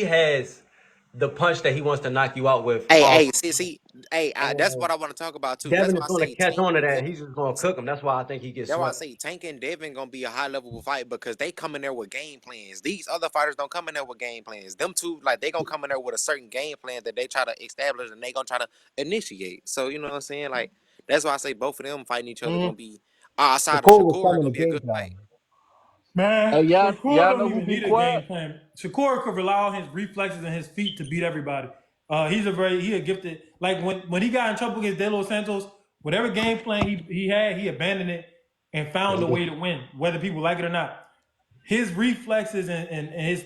has the punch that he wants to knock you out with. Hey, that's what I want to talk about too. That's Devin why is I going to say catch Tank on to and that. Devin. He's just going to cook him. That's why I think he gets That's why I swept. say Tank and Devin gonna be a high level fight because they come in there with game plans. These other fighters don't come in there with game plans. Them two, like they gonna come in there with a certain game plan that they try to establish and they gonna try to initiate. So you know what I'm saying? Like that's why I say both of them fighting each other gonna be outside of Shakur was Shakur coming gonna to be a game good plan. fight. Man, Hey, Shakur y'all don't know who even be need a quiet? game plan. Shakur could rely on his reflexes and his feet to beat everybody. He a gifted. Like when he got in trouble against De Los Santos, whatever game plan he had, he abandoned it and found a way to win, whether people like it or not. His reflexes and his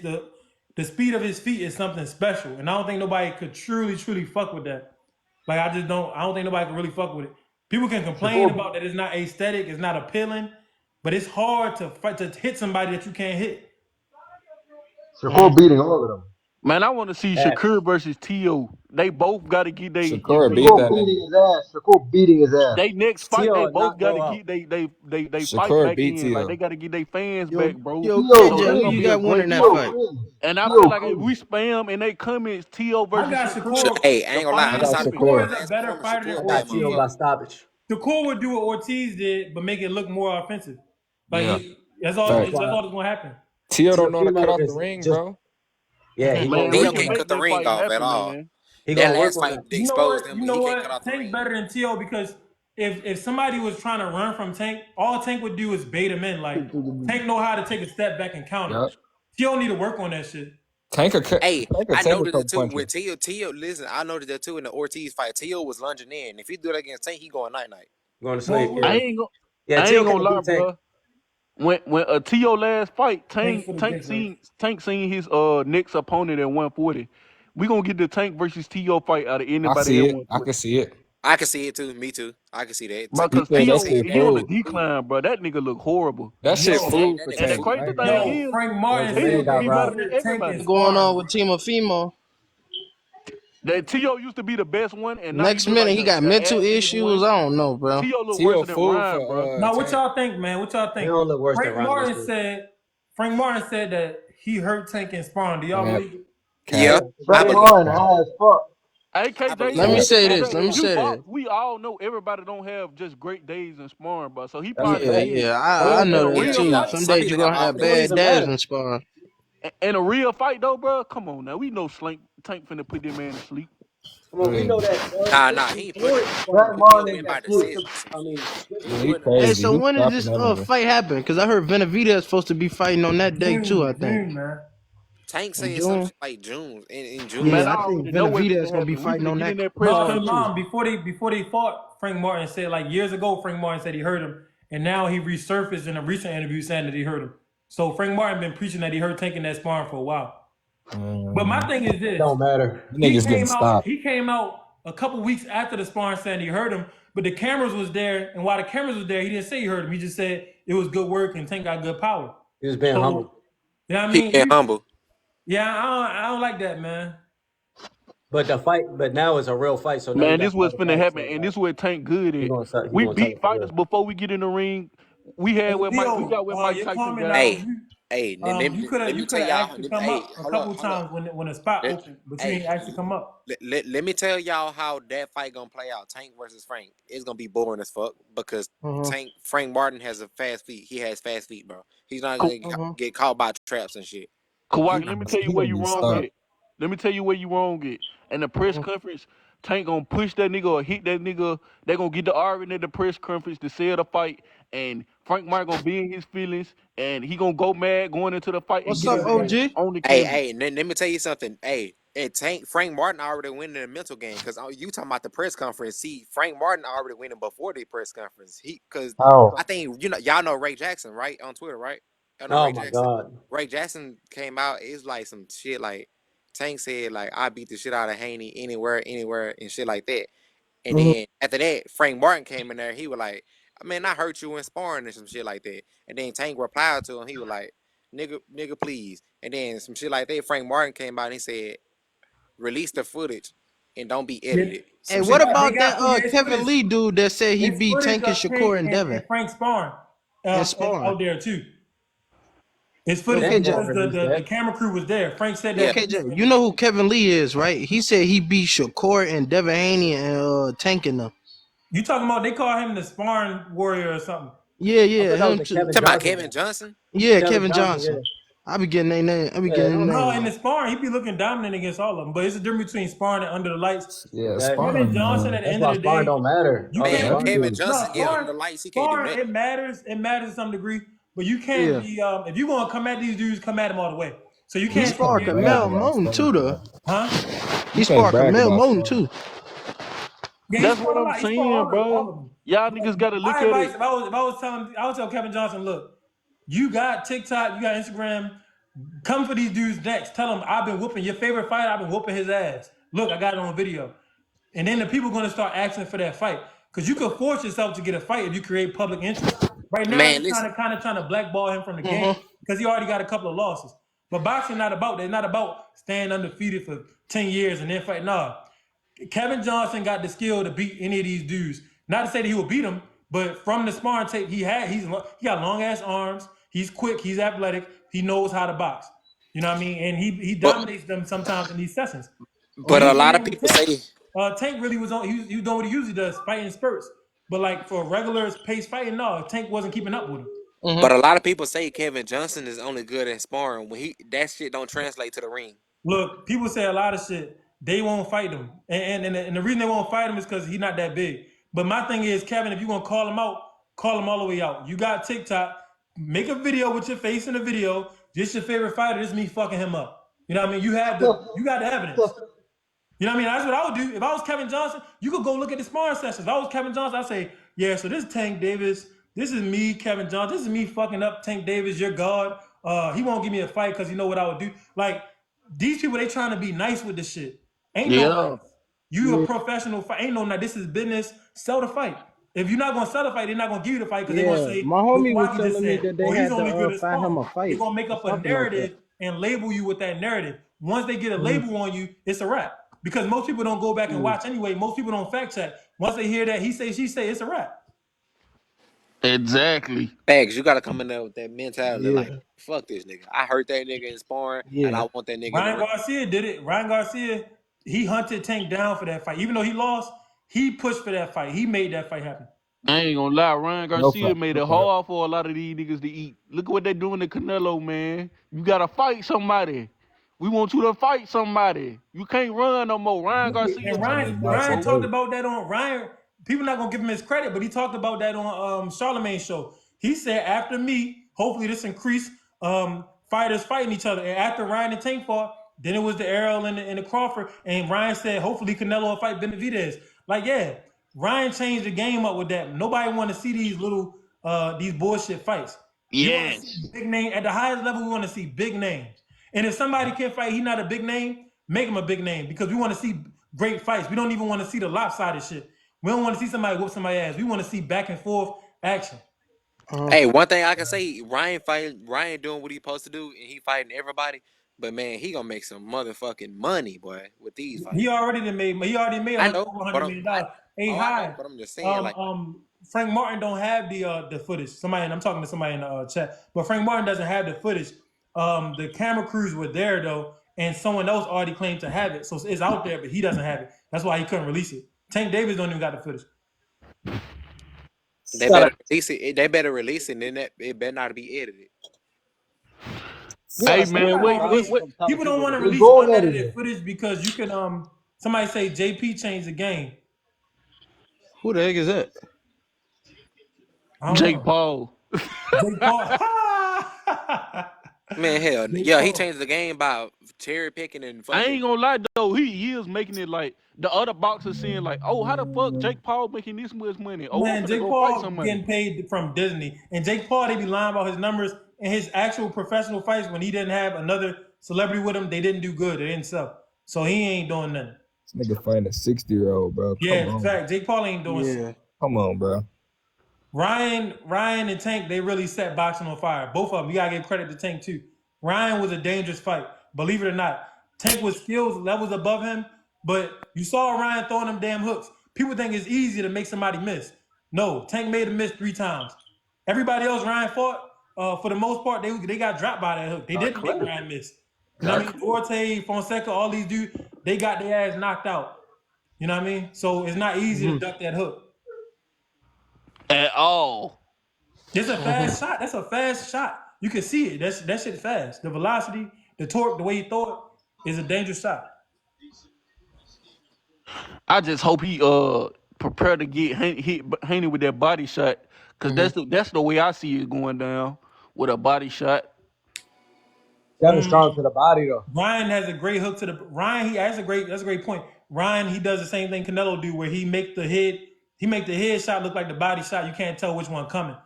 the speed of his feet is something special, and I don't think nobody could truly fuck with that. Like I don't think nobody can really fuck with it. People can complain about that it's not aesthetic, it's not appealing, but it's hard to fight to hit somebody that you can't hit. Shakur beating all of them. Man, I want to see Shakur versus T.O. They both got to get Shakur beat that nigga. Shakur beating his ass. they next fight. They Tio both knocked got to Joe out. get they fight Shakur back beat in. Like Tio. they got to get their fans Yo, back, bro. yo, Tio So KJ, that's who gonna you be a got winning great that Tio fight. fight? clean. And I feel Tio like if clean. we spam in they comments T.O. I versus got Shakur, Shakur. Hey, I the ain't gonna lie. fight I gonna got Outside of happen. Shakur Shakur is Shakur. a last better performance, fighter Shakur than I got came out Tio Ortiz. by hard. stoppage. Shakur would do what Ortiz did, but make it look more offensive. Like Yeah. that's Fact. all that's gonna happen. Tio don't know how to cut Teofimo off the is ring, just bro. he gonna Man, Theo we work on can can't that. cut make the that ring fight off at happen, all. man. He That gonna work last on fight that. You know exposed what? him, You but know he can't cut off what? the Tank ring. better than T.O. because if somebody was trying to run from Tank, all Tank would do is bait him in. Like Tank know how to take a step back and counter. Yep. T.O. need to work on that shit. Tank could Hey, I take a noticed couple that too punches. with Tio. Listen, I noticed that too in the Ortiz fight. Tio was lunging in. If he do that against Tank, he going night. Going to sleep. Well, Yeah, I ain't gonna yeah. I Tio ain't gonna can't lie, beat Tank. bro. When a T.O. last fight, thanks for the Tank dick, bro. seen his next opponent at 140. We gonna get the Tank versus T.O. fight out of I anybody see at it. I 140. can see it. I can see it too. Me too. I can see that. Bro, You cause think I can that T.O. see shit he on the fool? decline, bro. That nigga look horrible. That shit Yo, fool that for nigga And the Tank. fool. I crazy ain't gonna lie. thing yo, is, Frank Yeah, Martin he Jermaine used said to that got be he better robbed. than heard Tank in everybody. What's going on sparring. with Teamofimo? That T.O. used to be the best one, and now he Next look like minute, he got the mental ass nigga issues. one. I don't know, bro. T.O. look worse Tio than fool Ryan, bro. for Now, what Tank. y'all think, man? What y'all He think? don't look worse than Ryan this week. Frank Martin said that he hurt Tank in sparring. Do y'all Cap. believe it? Cap. Yeah, Yeah, I Frank believe it. Martin high as fuck. Hey I KJ, believe Let it. me Cap. say this. Let me KJ, you say this. box. We all know everybody don't have just great days in sparring, bro. So he that's a probably Yeah, fact. did. yeah. It I But don't know in a that Yeah, real too. yeah. fight, Some Some days people you're got gonna off have it don't days. bad even days matter. in sparring. in a real fight though, bro. Come on now, we know Tank finna put that man to sleep. Come on, we know that. Nah. He ain't putting Floyd him. fucking Frank put He'll Martin win is by asleep. decision. So he Yeah, ain't he putting him. Hey, crazy. so He when did stopping this that nigga. fight happen? Because I heard Benavidez is supposed to be fighting on that day too. I think June, man. Tank in said some June. shit like June in June or Man, Yeah, I I something. think already know what's Benavidez finna is gonna be happen. We fighting finna on get in that that press No, card conference. too. before they fought, Frank Martin said like years ago, Frank Martin said he hurt him, and now he resurfaced in a recent interview saying that he hurt him. So Frank Martin been preaching that he hurt Tank in that sparring for a while. But my thing is it this: don't matter. The nigga's getting stopped. He came out a couple weeks after the sparring saying he hurt him, but the cameras was there, and while the cameras was there, he didn't say he hurt him. He just said it was good work and Tank got good power. He was being humble. So, yeah, I He mean, being humble. I don't like that, man. But now it's a real fight, so now you Man, got this to have what's a finna fight. happen, So and like, this what Tank good he at. gonna start, he We gonna take beat it for fighters real. before we get in the ring. We had Hey, where we got Theo, where Mike your Tyson comment got. now. Hey, hey, You let me could tell have y'all. asked to come up a Hold up, couple hold up. times when a spot Let, opened, but you hey, ain't actually come up. let me tell y'all how that fight gonna play out. Tank versus Frank. It's gonna be boring as fuck because Uh-huh. Frank Martin has a fast feet. He has fast feet, bro. He's not Ka- gonna Uh-huh. get caught by traps and shit. He Kawhi, let me gonna tell you he where gonna you get wrong stopped. at. Let me tell you where you wrong at. In the press Uh-huh. conference, Tank gonna push that nigga or hit that nigga. They gonna get the argument at the press conference to sell the fight, and Frank Martin gonna be in his feelings, and he gonna go mad going into the fight and What's get up, his Yeah. ass OG? on the Hey, canvas. let me tell you something. Hey, Tank Frank Martin already winning the mental game because you talking about the press conference. See, Frank Martin already winning before the press conference. Because How? I think y'all know Ray Jackson, right? On Twitter, right? Y'all know Oh Ray my Jackson. God. Ray Jackson came out. It's like some shit like Tank said like I beat the shit out of Haney anywhere and shit like that. And then after that, Frank Martin came in there. He was like, I mean, I hurt you in sparring and some shit like that. And then Tank replied to him. He was like, nigga, please. And then some shit like that. Frank Martin came out and he said, release the footage and don't be Yeah, edited. Hey, Some they shit what like got that. they about got that it's Kevin footage. Lee dude that said he It's beat footage Tank and of Tank Shakur and and Devin Frank sparring and sparring? out there too. It's Yo, footage That's KJ, gonna because release the that. camera crew was there. Frank said yo, Yeah. that. KJ, you know who Kevin Lee is, right? He said he beat Shakur and Devin Haney and Tank and them. You talking about they call him the sparring warrior or something? Yeah, I yeah, thought that was him the too. Kevin Talking about Johnson Kevin guy. Johnson? Yeah, Kevin Kevin Johnson, Johnson. yeah. I be getting their name. I be Yeah, getting his No, name in wrong. the sparring, he be looking dominant against all of them. But it's a difference between sparring and under the lights. yeah, Exactly. Kevin sparring. Johnson, at the That's end of why the sparring day, don't matter. you All that Man, can't sparring be Kevin do is no Johnson get sparring. under the lights. He can't do Sparring, nothing. it matters. It matters to some degree. But you can't Yeah, be if you're gonna come at these dudes, come at them all the way. So you he yeah, you can't can't sparred give brag Kamel about Moten too, sparring, though. bro. huh? He You can't sparred brag Kamel about Moten sparring. too. Yeah, he That's what sparred a I'm lot. He sparred saying, all bro. of them. Y'all But niggas gotta look my at advice, it. I would tell Kevin Johnson, look, you got TikTok, you got Instagram. Come for these dudes next. Tell them I've been whooping your favorite fighter. I've been whooping his ass. Look, I got it on video. And then the people going to start asking for that fight because you could force yourself to get a fight if you create public interest. Right now, Man, they're listen. trying to blackball him from the game Mm-hmm. because he already got a couple of losses. But boxing not about that. It's not about staying undefeated for 10 years and then fight. Nah, Kevin Johnson got the skill to beat any of these dudes. Not to say that he will beat them, but from the sparring tape he got long ass arms. He's quick. He's athletic. He knows how to box. You know what I mean? And he But dominates them sometimes in these sessions. When but he a was in lot there of with people Tank, say Tank really was on. He was doing what he usually does, fighting spurts. But like for regular pace fighting, no, Tank wasn't keeping up with him. but Mm-hmm. a lot of people say Kevin Johnson is only good at sparring when he that shit don't translate to the ring. Look, people say a lot of shit. They won't fight him, and the reason they won't fight him is because he's not that big. But my thing is, Kevin, if you're gonna call him out, call him all the way out. You got TikTok, make a video with your face in the video. This your favorite fighter. This is me fucking him up. You know what I mean? You got the evidence. You know what I mean? That's what I would do. If I was Kevin Johnson, you could go look at the sparring sessions. If I was Kevin Johnson, I'd say, yeah, so this is Tank Davis. This is me, Kevin Johnson. This is me fucking up Tank Davis, your God. He won't give me a fight because you know what I would do. Like, these people, they trying to be nice with this shit. Ain't no Yeah. nice. You a professional fight. Ain't no nice. This is business. Sell the fight. If you're not gonna sell the fight, they're not gonna give you the fight because they're gonna Yeah, say my what homie was Wagi just telling me said. that they Oh, he's had to only good at find him sparring. a They're fight gonna make or up a something like that. narrative and label you with that narrative. Once they get a Mm-hmm. label on you, it's a wrap. Because most people don't go back and watch anyway. Most people don't fact check. Once they hear that he say, she say, it's a wrap. Exactly. Bags, you gotta come in there with that mentality like, Yeah, fuck this nigga. I hurt that nigga in sparring and yeah. I want that nigga in the Ryan ring. Garcia did it. Ryan Garcia, he hunted Tank down for that fight. Even though he lost, he pushed for that fight. He made that fight happen. I ain't gonna lie, Ryan No Garcia fight, made no it fight. hard for a lot of these niggas to eat. Look at what they doing to Canelo, man. You gotta fight somebody. We want you to fight somebody. You can't run no more. Ryan Garcia And turned Yeah, his it back, goes Ryan both folks. talked ways. about that on Ryan. People not gonna give him his credit, but he talked about that on Charlemagne's show. He said after me, hopefully this increased fighters fighting each other. And after Ryan and Tank fought, then it was the Errol and the Crawford. And Ryan said hopefully Canelo will fight Benavidez. Like yeah, Ryan changed the game up with that. Nobody want to see these little these bullshit fights. We want to see Yes. big name at the highest level. We want to see big names. And if somebody can fight, he's not a big name. Make him a big name because we want to see great fights. We don't even want to see the lopsided shit. We don't want to see somebody whoop somebody's ass. We want to see back and forth action. Uh-huh. Hey, one thing I can say, Ryan doing what he supposed to do and he fighting everybody, but man, he gonna make some motherfucking money, boy, with these fights. He already made. He already made I know, over but $100 million. Hey, I know, hi. but I'm just saying, like, Frank Martin don't have the footage. I'm talking to somebody in the chat, but Frank Martin doesn't have the footage. The camera crews were there though, and someone else already claimed to have it, so it's out there, but he doesn't have it. That's why he couldn't release it. Tank Davis don't even got the footage. they better release it. They better release it, and then it better not be edited. You Hey gotta stay They're man, not away, wait, gonna bro, wait, release. wait. from telling People don't people want to to do. It's release going unedited edited. footage because you can somebody say JP changed the game. Who the heck is that? I don't Jake know. Paul. Jake Paul. Man, hell, Jake yeah, he Paul. changed the game by cherry picking and I fucking. ain't gonna lie though, he is making it like the other boxers saying like, oh, how the fuck Jake Paul making this much money? Oh, I'm Man, finna Jake go fight Paul somebody. getting paid from Disney, and Jake Paul they be lying about his numbers and his actual professional fights when he didn't have another celebrity with him. They didn't do good. They didn't sell, so he ain't doing nothing. This nigga fighting a 60-year-old, bro. Come Yeah, on. fact. Jake Paul ain't doing shit. Yeah. Come on, bro. Ryan and Tank, they really set boxing on fire. Both of them. You gotta give credit to Tank too. Ryan was a dangerous fight. Believe it or not. Tank was skills levels above him, but you saw Ryan throwing them damn hooks. People think it's easy to make somebody miss. No, Tank made him miss 3 times. Everybody else Ryan fought, for the most part, they got dropped by that hook. They didn't make Ryan miss. You know what I mean? Duarte, Fonseca, all these dudes, they got their ass knocked out. You know what I mean? So it's not easy to duck that hook. At all. It's a fast shot. That's a fast shot. You can see it. That shit fast. The velocity, the torque, the way he throw it is a dangerous shot. I just hope he prepared to get hit Haney with that body shot, cause that's the way I see it going down with a body shot. Devin's strong to the body though. Ryan has a great hook to the Ryan. That's a great point. Ryan, he does the same thing Canelo do, where he make the head shot look like the body shot. You can't tell which one coming.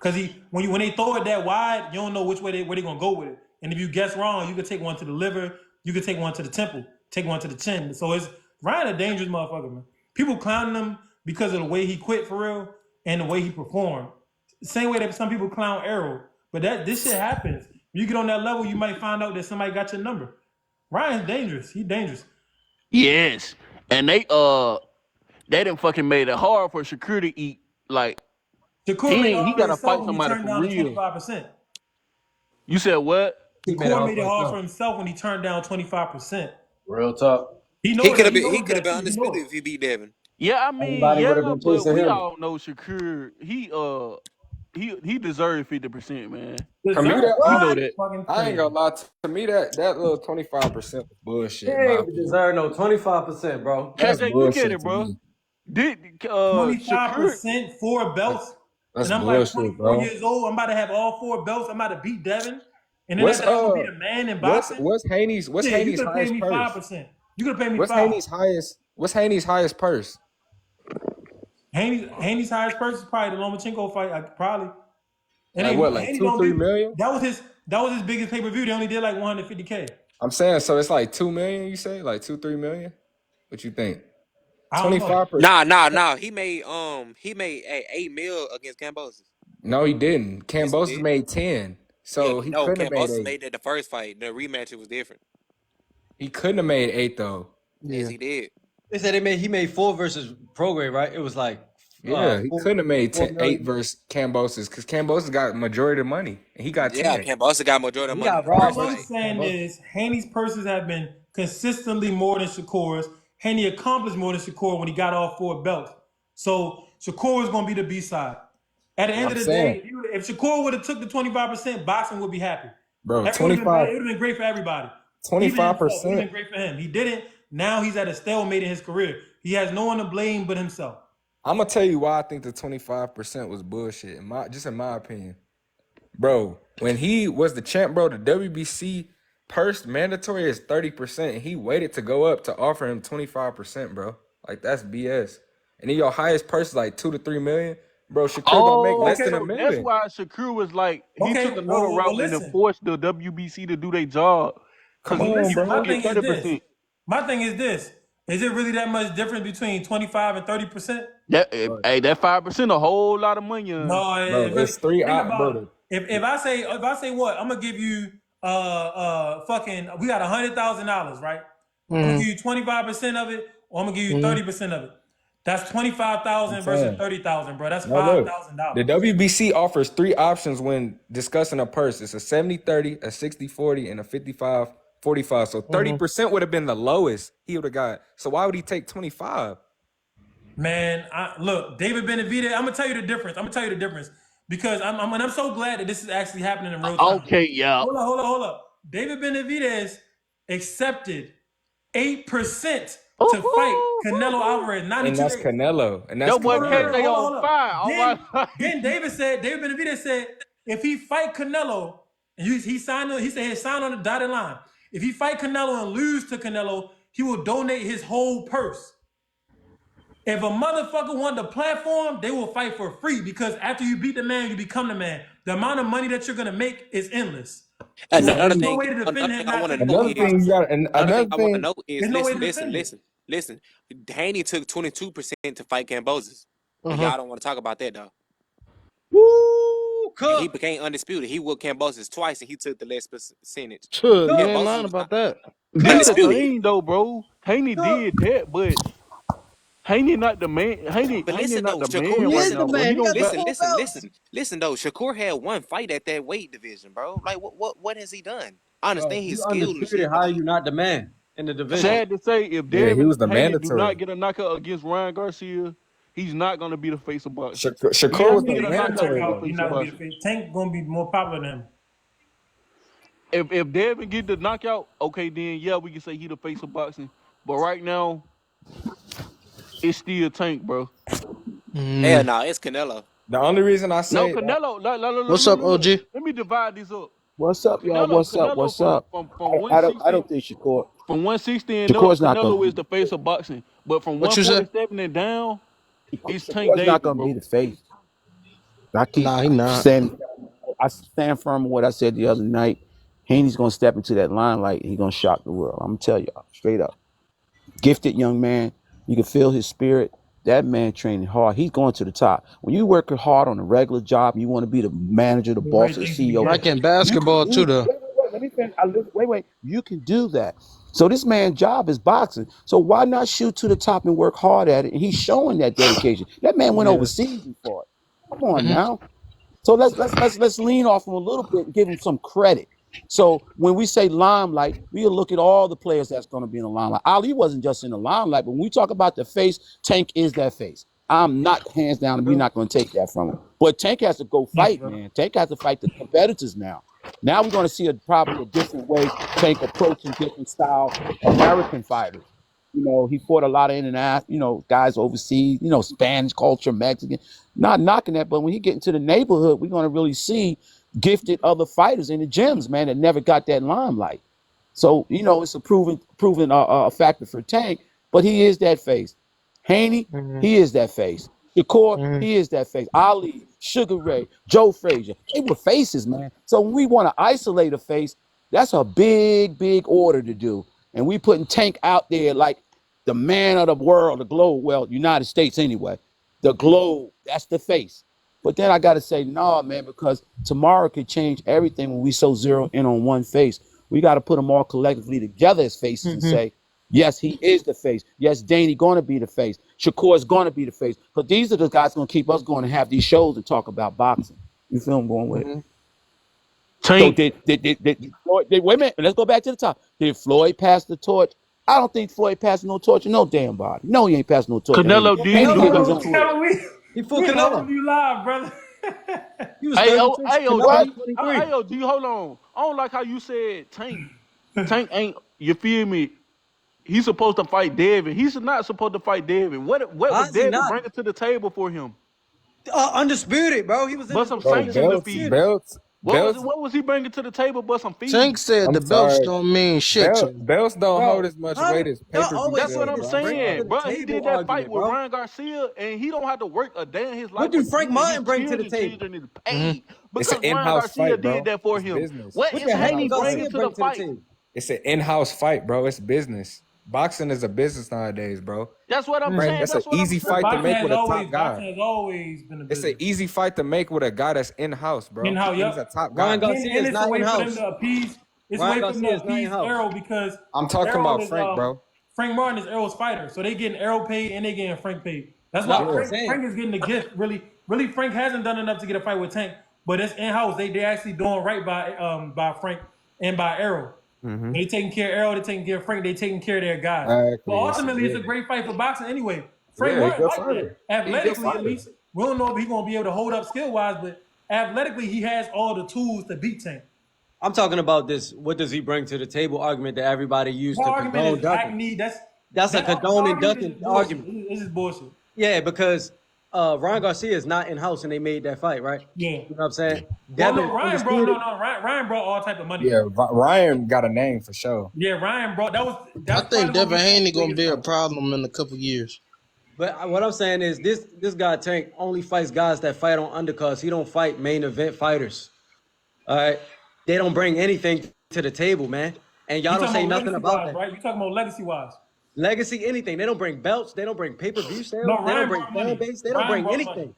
Cause when they throw it that wide, you don't know which way where they gonna go with it. And if you guess wrong, you could take one to the liver, you could take one to the temple, take one to the chin. So it's Ryan a dangerous motherfucker, man. People clowning him because of the way he quit for real and the way he performed. Same way that some people clown Errol. But this shit happens. When you get on that level, you might find out that somebody got your number. Ryan's dangerous. He's dangerous. Yes, and they done fucking made it hard for Shakur to eat. Like Shakur made it he hard for gotta himself fight when he somebody turned for down to real. 25%. You said what? Shakur made it hard for himself when he turned down 25%. Real talk. He could have been undisputed if he beat Devin. Yeah, I mean, Everybody would have been but chasing we him. all know Shakur. He deserved 50%, man. To me, that, you know that. I ain't gonna lie. To me, that little 25% was bullshit. He ain't deserve no 25%, bro. KJ, look at it, bro. Did 25% 4 belts? That's and I'm bullshit, like 24 bro. years old. I'm about to have all 4 belts. I'm about to beat Devin. And then after that, I'm gonna beat a man in boxing. What's Haney's you could have paid me purse? 5%. You could have paid me What's 5%. What's Haney's highest purse? Haney's highest purse is probably the Lomachenko fight. Probably. And Like what, like Haney 2-3 million? That was his biggest pay-per-view. They only did like 150K. I'm saying, so it's like 2 million. You say like 2-3 million? What you think? 25%. Nah. He made 8 mil against Cambosis. No, he didn't. Cambosis made 10. So he couldn't have made 8. Cambosis made that the first fight. The rematch, it was different. He couldn't have made 8 though. Yes, he did. They said he made 4 versus Prograde, right? It was like he couldn't have made 8 versus Cambosis because Cambosis got majority of the money and he got 10. Yeah, Cambosis got majority of the money. All I'm saying is Haney's purses have been consistently more than Shakur's. Haney accomplished more than Shakur when he got all 4 belts. So Shakur is going to be the B-side. At the end of the day, if Shakur would have took the 25%, boxing would be happy. Bro, 25. It would have been great for everybody. 25%. It would have been great for him. He didn't. Now he's at a stalemate in his career. He has no one to blame but himself. I'm gonna tell you why I think the 25% was bullshit. In my opinion, bro. When he was the champ, bro, the WBC purse mandatory is 30%, and he waited to go up to offer him 25%, bro. Like that's BS. And then your highest purse is like 2 to 3 million, bro. Shakur gonna make less than $1 million. That's why Shakur was like he took another route and then forced the WBC to do their job. Come on, bro. My thing is this. Is it really that much difference between 25 and 30%? That 5% a whole lot of money. No, it's 3 out. If I say what, I'm gonna give you fucking we got $100,000, right? I'm gonna give you 25% of it, or I'm gonna give you 30% of it. That's 25,000 versus 30,000, bro. That's $5,000. The WBC offers 3 options when discussing a purse. It's a 70-30, a 60-40, and a 55-45. So 30% would have been the lowest he would have got. So why would he take 25? Man, look, David Benavidez. I'm gonna tell you the difference. Because I'm so glad that this is actually happening in real time. Okay, yeah. Hold up. David Benavidez accepted 8% to fight Canelo Alvarez. And that's Canelo. And that's KJ on fire. Then David Benavidez said, if he fight Canelo, and he said he signed on the dotted line. If he fight Canelo and lose to Canelo, he will donate his whole purse. If a motherfucker want the platform, they will fight for free because after you beat the man, you become the man. The amount of money that you're gonna make is endless. Another thing you got. Another thing. Listen. Listen, Haney took 22% to fight Cambosis. And y'all don't want to talk about that, though. Woo, And he cook. became undisputed. He whooped Cambosis twice, and he took the less percentage. Cook. You ain't Cambosis lying was about that. This the undisputed. thing though, bro. Haney Cook. did that, but Haney not the man. Haney But Haney listen, not though, the Shakur, man He right is listen, the now, bro. He man. He don't got the got. full belts. listen, though. Shakur had one fight at that weight division, bro. Like, what has he done? I Bro, understand if he's you skilled and undisputed, shit, how but are you not the man in the division? Sad to say, if Yeah, he Devin was the Haney do mandatory. not get a knockout against Ryan Garcia, he's not gonna be the face of boxing. He Shakur has was to the get a He got a knockout to mandatory be the knockout. though. He's face of not gonna be the boxing. face. Tank gonna be more popular than him. If Devin get the knockout, okay, then yeah, we can say he the face of boxing. But right now, it's still Tank, bro. hell no, it's Canelo. The only reason I No, say that, Canelo. What's up, Look. OG? Let me divide this up. What's up, y'all? What's up? Canelo What's up? from I 160 don't think Shakur. from 160 and up, Shakur's not gonna Canelo be is the face of boxing. But from What you say? 147 and down, it's Tank Shakur's not Davis, gonna be bro. the face. I keep Nah, he not. saying I stand firm on what I said the other night. Haney's gonna step into that limelight and he's gonna shock the world. I'm gonna tell y'all straight up. Gifted young man. You can feel his spirit. That man training hard. He's going to the top. When you work hard on a regular job, you want to be the manager, the The boss, right or the things to be CEO. Like given. in You can basketball too, do. though. Wait. Let me finish. Wait. You can do that. So this man's job is boxing. So why not shoot to the top and work hard at it? And he's showing that dedication. That man went Yeah. overseas and fought. Come on Hmm. now. So let's lean off him a little bit and give him some credit. So when we say limelight, we'll look at all the players that's going to be in the limelight. Ali wasn't just in the limelight, but when we talk about the face, Tank is that face. I'm not hands down, and we're not going to take that from him. But Tank has to go Thank you, fight, brother. man. Tank has to fight the competitors now. Now we're going to see probably a different way Tank approaching different style American fighters. You know, he fought a lot of international, guys overseas, Spanish culture, Mexican. Not knocking that, but when he get into the neighborhood, we're going to really see gifted other fighters in the gyms, man, that never got that limelight. So, it's a proven factor for Tank, but he is that face. Haney, Hmm. he is that face. Shakur, Hmm. he is that face. Ali, Sugar Ray, Joe Frazier, they were faces, man. So when we want to isolate a face, that's a big order to do. And we putting Tank out there like the man of the world, the globe, well, United States anyway. The globe, that's the face. But then I got to say, nah, man, because tomorrow could change everything when we so zero in on one face. We got to put them all collectively together as faces and Hmm. say, yes, he is the face. Yes, Danny going to be the face. Shakur is going to be the face. Because these are the guys going to keep us going to have these shows and talk about boxing. You feel I'm going with it? Hmm. So Tank. did Floyd, wait a minute, let's go back to the top. Did Floyd pass the torch? I don't think Floyd passed no torch to no damn body. No, he ain't passing no torch to Haney. Canelo did Haney pass getting Canelo, his the own. torch. he fought We Canelo. helping you live, brother. He was 36. Canelo What? was 23. G, hold on. I don't like how you said Tank. Tank ain't. You feel me? He's supposed to fight Devin. He's not supposed to fight Devin. What was How's he Devin not? bringing to the table for him? Undisputed, bro. He was in But the some bro. division sanctions Belts, defeats. undisputed. belts, belts. What was he bringing to the table? But some Tank fees. said I'm the belts sorry. don't mean shit to him. Belts don't hold Bro, as much how weight as y'all pay-per-view always That's say what sales, I'm this bro. I'm bring it to sorry. saying, the bro. He table did that fight argument, with bro. Ryan Garcia, and he don't have to work a day in his What life do Frank again. And his Martin bring to the table? children is Hmm. paid It's an because Ryan in-house Garcia fight, did bro. that for It's him. business. What What is the It's Haney Haney in-house bringing fight. Garcia to the bring to the fight? table? It's an in-house fight, bro. It's business. Boxing is a business nowadays, bro. That's what I'm Frank, saying. that's an That's what I'm easy saying. fight to make with a top Boxing guy. has always been a It's an business. easy fight to make with a guy that's in-house, In bro. how, And he's yup. a top Ryan guy. Garcia And is it's a not in way for them house. to appease. It's a Ryan way for them Garcia to is not in appease house. Errol because I'm talking Errol about is Frank, bro. Frank Martin is Errol's fighter, so they getting Errol paid and they getting Frank paid. That's No, why I'm Yeah. Frank saying is getting the gift. Really, Frank hasn't done enough to get a fight with Tank, but it's in house. They actually doing right by Frank and by Errol. Mm-hmm. They taking care of Errol. They taking care of Frank. They taking care of their guys. But Exactly. ultimately, it's Yeah. a great fight for boxing anyway. Frank Yeah, he Martin good like fighter. that He a good athletically at fighter. least. We don't know if he's gonna be able to hold up skill wise, but athletically he has all the tools to beat Tank. I'm talking about this. What does he bring to the table? Argument that everybody used That to argument condone is ducking. hackneyed. That's a The condone and argument is ducking just bullshit. argument. It's just bullshit. Yeah, because Ryan Garcia is not in house and they made that fight, right? Yeah. You know what I'm saying? Well, Devin no, is Ryan brought undisputed. Ryan brought all type of money. Yeah, Ryan got a name for sure. Yeah, Ryan brought I that's think probably gonna Devin be Tank's Haney gonna biggest be a fight. problem in a couple years. But what I'm saying is this guy Tank only fights guys that fight on undercards. He don't fight main event fighters. All right. They don't bring anything to the table, man. And y'all You don't talking say about nothing legacy about wise, that. right? You talking about legacy wise. legacy, anything. They don't bring belts. They don't bring pay-per-view No, sales. They don't Ryan bring brought fan money. base. They don't Ryan bring brought money. anything.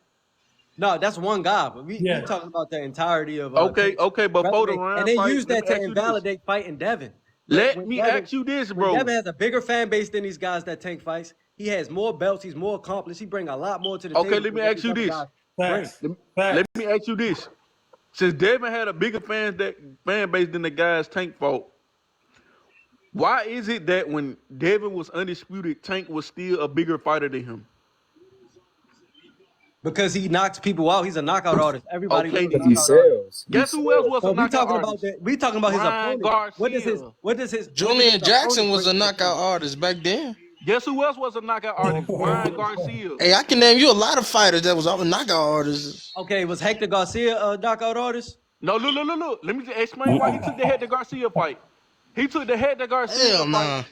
No, that's one guy. But we Yeah. talking about the entirety of Okay, Tank's before the resume. And Ryan they fight, use let that me to ask you this. invalidate fighting Devin. But Let me ask you this, when bro. Devin has a bigger fan base than these guys that Tank fights, he has more belts. He's more accomplished. He bring a lot more to the Okay, table let than me what ask these you other this. guys bring. Facts. Let Facts. me ask you this. Since Devin had a bigger fan base than the guys Tank fought, why is it that when Devin was undisputed, Tank was still a bigger fighter than him? Because he knocks people out. He's a knockout artist. Everybody Okay, loves Because he then. knockout artists. sells. He Guess who else sells. was a No, we knockout talking about artist? that. We talking about his Ryan opponent. Garcia. What does his Julian opponent Jackson was bring a to the knockout table? artist back then. Guess who else was a knockout artist? Ryan Garcia. Hey, I can name you a lot of fighters that was all knockout artists. Okay, was Hector Garcia a knockout artist? No, look. Let me just explain why he took the Hector Garcia fight. He took the Hector Garcia Hell fight. nah.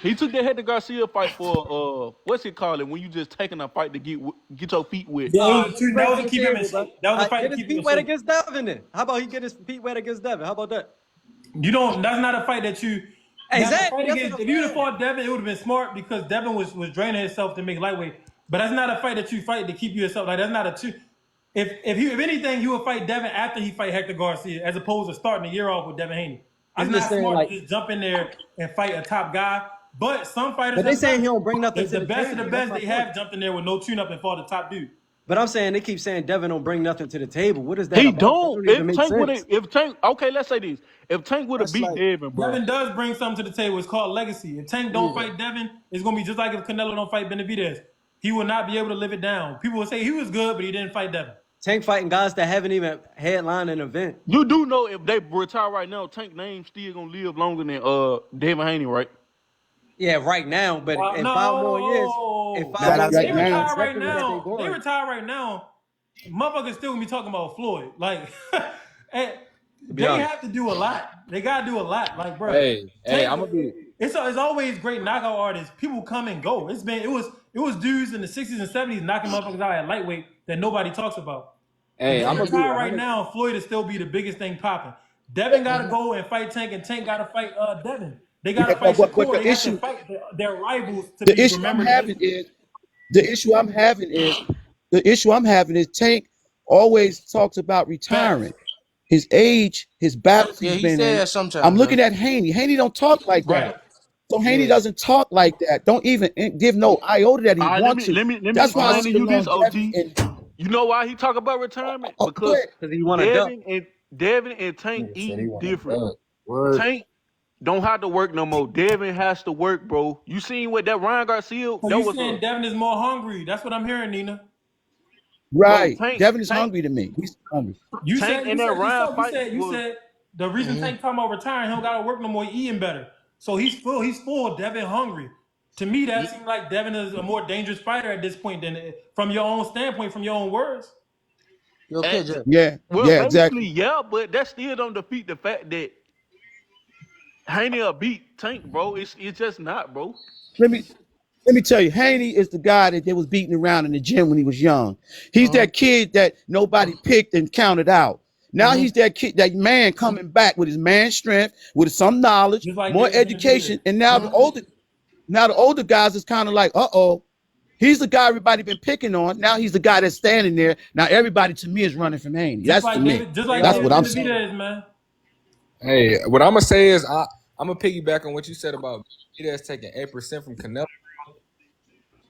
He took the Hector Garcia fight for what's it called? When you just taking a fight to get your feet wet. Yeah, it was What he that bring was to to the keep him in table, bro? shape. That was a fight Get to his keep him feet in wet shape. against Devin then. How about he get his feet wet against Devin? How about that? You don't. That's not a fight that you. Now, the Exactly. fight That's against, what I'm if you'd have saying. fought Devin, it would have been smart because Devin was draining himself to make lightweight. But that's not a fight that you fight to keep yourself. Like that's not a two. If anything, you would fight Devin after he fight Hector Garcia, as opposed to starting the year off with Devin Haney. It's I'm just not saying, smart like, to just jump in there and fight a top guy. But some fighters but they have saying done he it. don't bring nothing to The the best of table. the That's best, my they point. have jumped in there with no tune-up and fought the top dude. But I'm saying they keep saying Devin don't bring nothing to the table. What is that He about? That don't. don't even If make Tank would sense. have, if Tank, okay, let's say this. If Tank would have That's beat like, Devin, bro. Devin does bring something to the table. It's called legacy. If Tank don't yeah. fight Devin, it's gonna be just like if Canelo don't fight Benavidez. He will not be able to live it down. People will say he was good, but he didn't fight Devin. Tank fighting guys that haven't even headlined an event. You do know if they retire right now, Tank name still gonna live longer than Devin Haney, right? Yeah, right now. But in 5 more years, Not If they right now. retire right that's the route they now, going. motherfuckers still gonna be talking about Floyd. Like, and To be they honest, have to do a lot. They gotta do a lot. Like, bro, Hey, Tank. I'm gonna be. It's always great knockout artists. People come and go. It was dudes in the 60s and 70s knocking motherfuckers out at lightweight that nobody talks about. If Hey, they I'm gonna be retire right 100. now, Floyd will still be the biggest thing popping. Devin got to go and fight Tank, and Tank got to fight Devin. They got Yeah, to fight but Shakur. the They have to issue, fight their rivals to the be issue I'm remembered. having is, the issue I'm having is, the issue I'm having is Tank always talks about Facts. retiring. His age, his battles Yeah, he's he been said in. that sometimes. I'm looking at Haney. Haney don't talk like Right. that. So Haney yeah. doesn't talk like that. Don't even give no iota that he All right, let wants me to. let me let me That's why I explain Uh-huh. to see the you this, longevity. OG. And You know why he talk about retirement? go Because ahead. Because he want to duck. Devin and Tank Nigga said he eat want to different. dunk. Word. Tank don't have to work no more. Devin has to work, bro. You seen what that Ryan Garcia? So That you was saying Devin is more hungry? That's what I'm hearing, Nina. bro. Right. Devin is hungry to me. He's hungry. You Tank said in that Ryan yourself. fight You was. said the reason Mm-hmm. Tank talking about retiring, he don't got to work no more. He eating better. So he's full. He's full. Devin hungry. To me, that seems like Devin is a more dangerous fighter at this point than from your own standpoint, from your own words. You okay, At, Jeff? Yeah. well, Yeah. basically, Exactly. yeah, but that still don't defeat the fact that Haney will beat Tank, bro. It's just not, bro. Let me let me tell you, Haney is the guy that they was beating around in the gym when he was young. He's Uh-huh. that kid that nobody picked and counted out. Now Mm-hmm. he's that kid, that man coming back with his man strength, with some knowledge, Just like more David education, Benavidez. and now the older guys is kind of like, he's the guy everybody been picking on. Now he's the guy that's standing there. Now everybody to me is running from Haney. Just That's like to me. David. Just They like That's all David what I'm do. saying. Benavidez, man. Hey, what I'm gonna say is I'm gonna piggyback on what you said about Benavidez taking 8% from Canelo.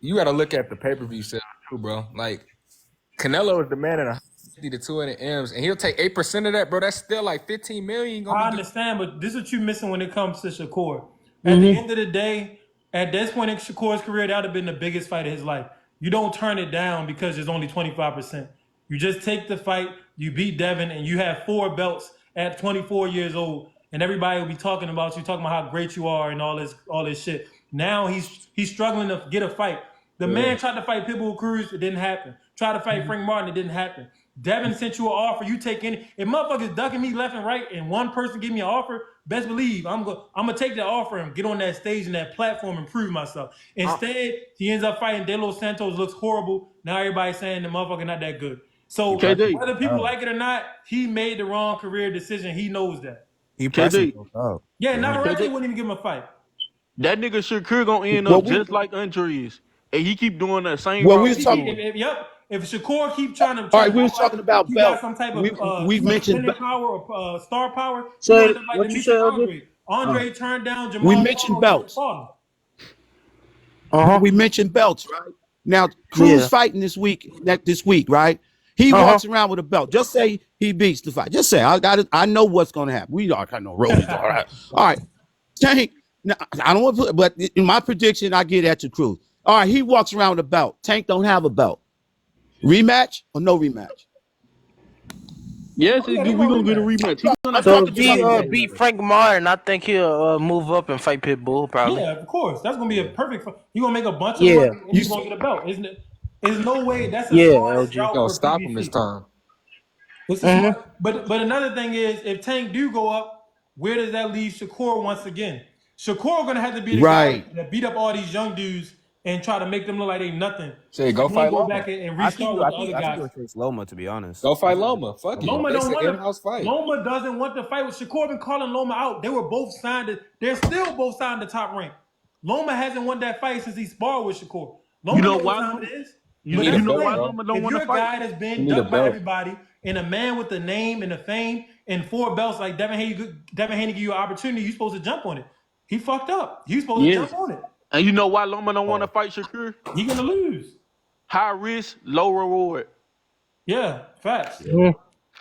You got to look at the pay-per-view sales too, bro. Like Canelo is the man at 150 to 200 M's, and he'll take 8% of that, bro. That's still like 15 million. Gonna I be good. understand, but this is what you're missing when it comes to Shakur. At the Mm-hmm. end of the day, at this point in Shakur's career, that would have been the biggest fight of his life. You don't turn it down because there's only 25%. You just take the fight, you beat Devin, and you have 4 belts at 24 years old, and everybody will be talking about you, talking about how great you are and all this shit. Now he's struggling to get a fight. The man tried to fight Pitbull Cruz, it didn't happen. Tried to fight Frank Martin, it didn't happen. Devin sent you an offer, you take any. If motherfuckers ducking me left and right, and one person give me an offer, best believe I'm gonna take that offer and get on that stage and that platform and prove myself. Instead, he ends up fighting De Los Santos, looks horrible. Now everybody's saying the motherfucker not that good. He So pressing KJ, for whether the people dub. like it or not, he made the wrong career decision. He knows that. He pressing KJ, for the dub. Yeah, Yeah. Navarrete KJ, wouldn't even give him a fight. That nigga Shakur gonna end Well, up just like Andreas, and he keep doing that same well, route we If was he he, talking. doing. if Shakur keep trying to All right, we act was like talking about he got belt. some type of We mentioned independent power or star power, he gonna So end up like what you Demetrius say, LG? Andre. Andre turned down we Jamal mentioned Charlo just to belts. fall. We mentioned belts, right? Now Cruz Yeah. fighting this week, right? He walks around with a belt. Just say he beats the fight. Just say I know what's gonna happen. We all kind of rolling. All right. All right. Tank. Now, I don't want to put, but in my prediction, I get at to Cruz. All right, he walks around with a belt. Tank don't have a belt. Rematch or no rematch? Yes, Oh yeah, they we gonna gonna get a rematch. rematch. He gonna I'm So have if to talking get a he about rematch. beat Frank Martin, I think he'll move up and fight Pitbull probably. Yeah, of course. That's gonna be a perfect. He gonna make a bunch of Yeah. money and you. he's gonna get a belt, isn't it? There's no way that's a Yeah, smartest LG. He route gonna for stop him this PBC. time. It's a smart. But another thing is, if Tank do go up, where does that leave Shakur once again? Shakur gonna have to be the guy Right. that beat up all these young dudes and try to make them look like they nothing, Say go and then fight go Loma. back and I think restart with I the think other I think guys. he'll face Loma, to be honest. Go I fight think Loma. Fuck it. Loma. Loma They don't said want to. in-house fight. Loma doesn't want to fight with Shakur. Been calling Loma out. They were both signed. They're still both signed to Top Rank. Loma hasn't won that fight since he sparred with Shakur. You Loma know know what why time Loma? it is. He But need a You that's the know belt, why thing. bro. Loma don't If want to you're a fight? guy that's He been need a ducked by belt. everybody and a man with the name and the fame and 4 belts like Devin Haney give you an opportunity, you're supposed to jump on it. He fucked up. You supposed to Yes. jump on it. And you know why Loma don't want to Oh, fight Shakur? He gonna lose. High risk, low reward. Yeah, facts. yeah.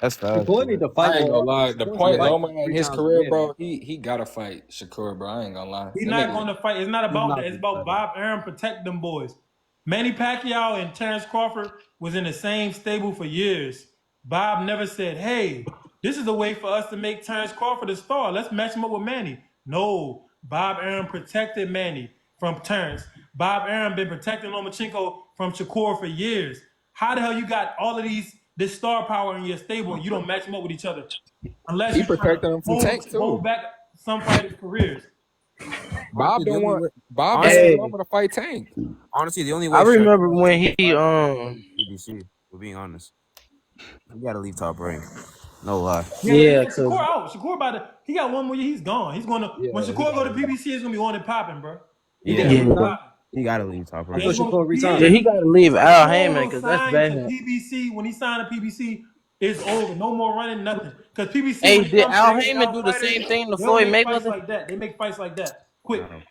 That's fast. Shakur Yeah. need to fight I ain't more gonna often. lie. The Shakur should point Yeah. fight Loma in three his times a career, year. bro, he gotta fight Shakur, bro. I ain't gonna lie. He's That not nigga, going to fight. It's not He's about not that. It's gonna about fight him. Bob Arum protect them boys. Manny Pacquiao and Terrence Crawford was in the same stable for years. Bob never said, "Hey, this is a way for us to make Terrence Crawford a star. Let's match him up with Manny." No, Bob Arum protected Manny from Terrence. Bob Arum been protecting Lomachenko from Shakur for years. How the hell you got all of this star power in your stable and you don't match them up with each other? Unless he you're trying to protected him from Tank hold too. back some fighters' careers. Honestly, Bob the don't only want way. Bob don't Honestly, want Hey, Loma to fight Tank. honestly, the only I way remember Shakur when can he fight PBC. For being honest, you gotta leave Top Rank. No lie. yeah, Shakur cause out. Shakur about to. He got one more year. He's gone. He's going to. When Yeah, he Shakur go to gotta leave. PBC, it's gonna be on and popping, bro. He It's think he Yeah, gonna be yeah, retired? popping. he gotta leave Top I Yeah, Rank. thought it's gonna. Shakur He yeah, retired. he is. gotta leave Al Shakur Heyman will because that's sign to bad. PBC. When he signed to PBC, it's over. No more running nothing. Because PBC, Hey, when it did comes to Al their Heyman in-house do the fighters, same thing to they don't Floyd make fights Mayweather? like that. They make fights like that quick. No.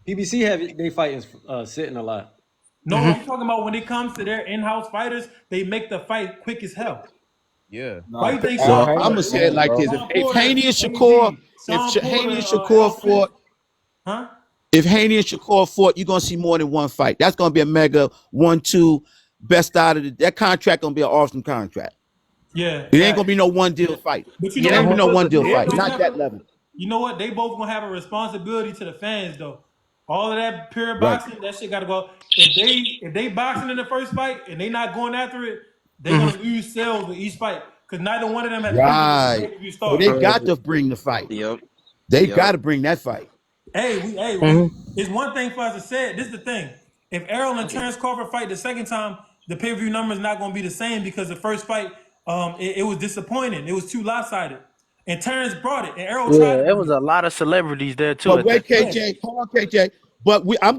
PBC have they fighting sitting a lot. No, I'm talking about when it comes to their in-house fighters, they make the fight quick as hell. Yeah. Why Nah, you think Al Sean Well, I'm Porter, gonna Heyman say it won, like bro. this: Sean if Porter, Haney and Shakur, AB, Sean Porter, Shakur Errol Spence, fought, huh? if Haney and Shakur fought, you're gonna see more than one fight. That's gonna be a mega 1-2 best out of that contract. Gonna be an awesome contract. Yeah, It ain't fact. gonna be no one deal fight. But you It know ain't what gonna be no though? one deal They fight. don't Not have that a. level. You know what? They both gonna have a responsibility to the fans though. All of that pure Right. boxing, that shit gotta go. If they boxing in the first fight and they not going after it, they're Hmm. gonna lose sales with each fight because neither one of them has proven it's a Right. pay-per-view So star. they got to bring the fight. Yep. They Yep. got to bring that fight. Hmm. It's one thing for us to say it. This is the thing. If Errol and Terrence Crawford fight the second time, the pay-per-view number is not gonna be the same because the first fight, it was disappointing. It was too lopsided. And Terrence brought it, and Errol tried Yeah, to there bring was it. a lot of celebrities there too But at wait, that time. Yeah. KJ, hold on, KJ. But I'm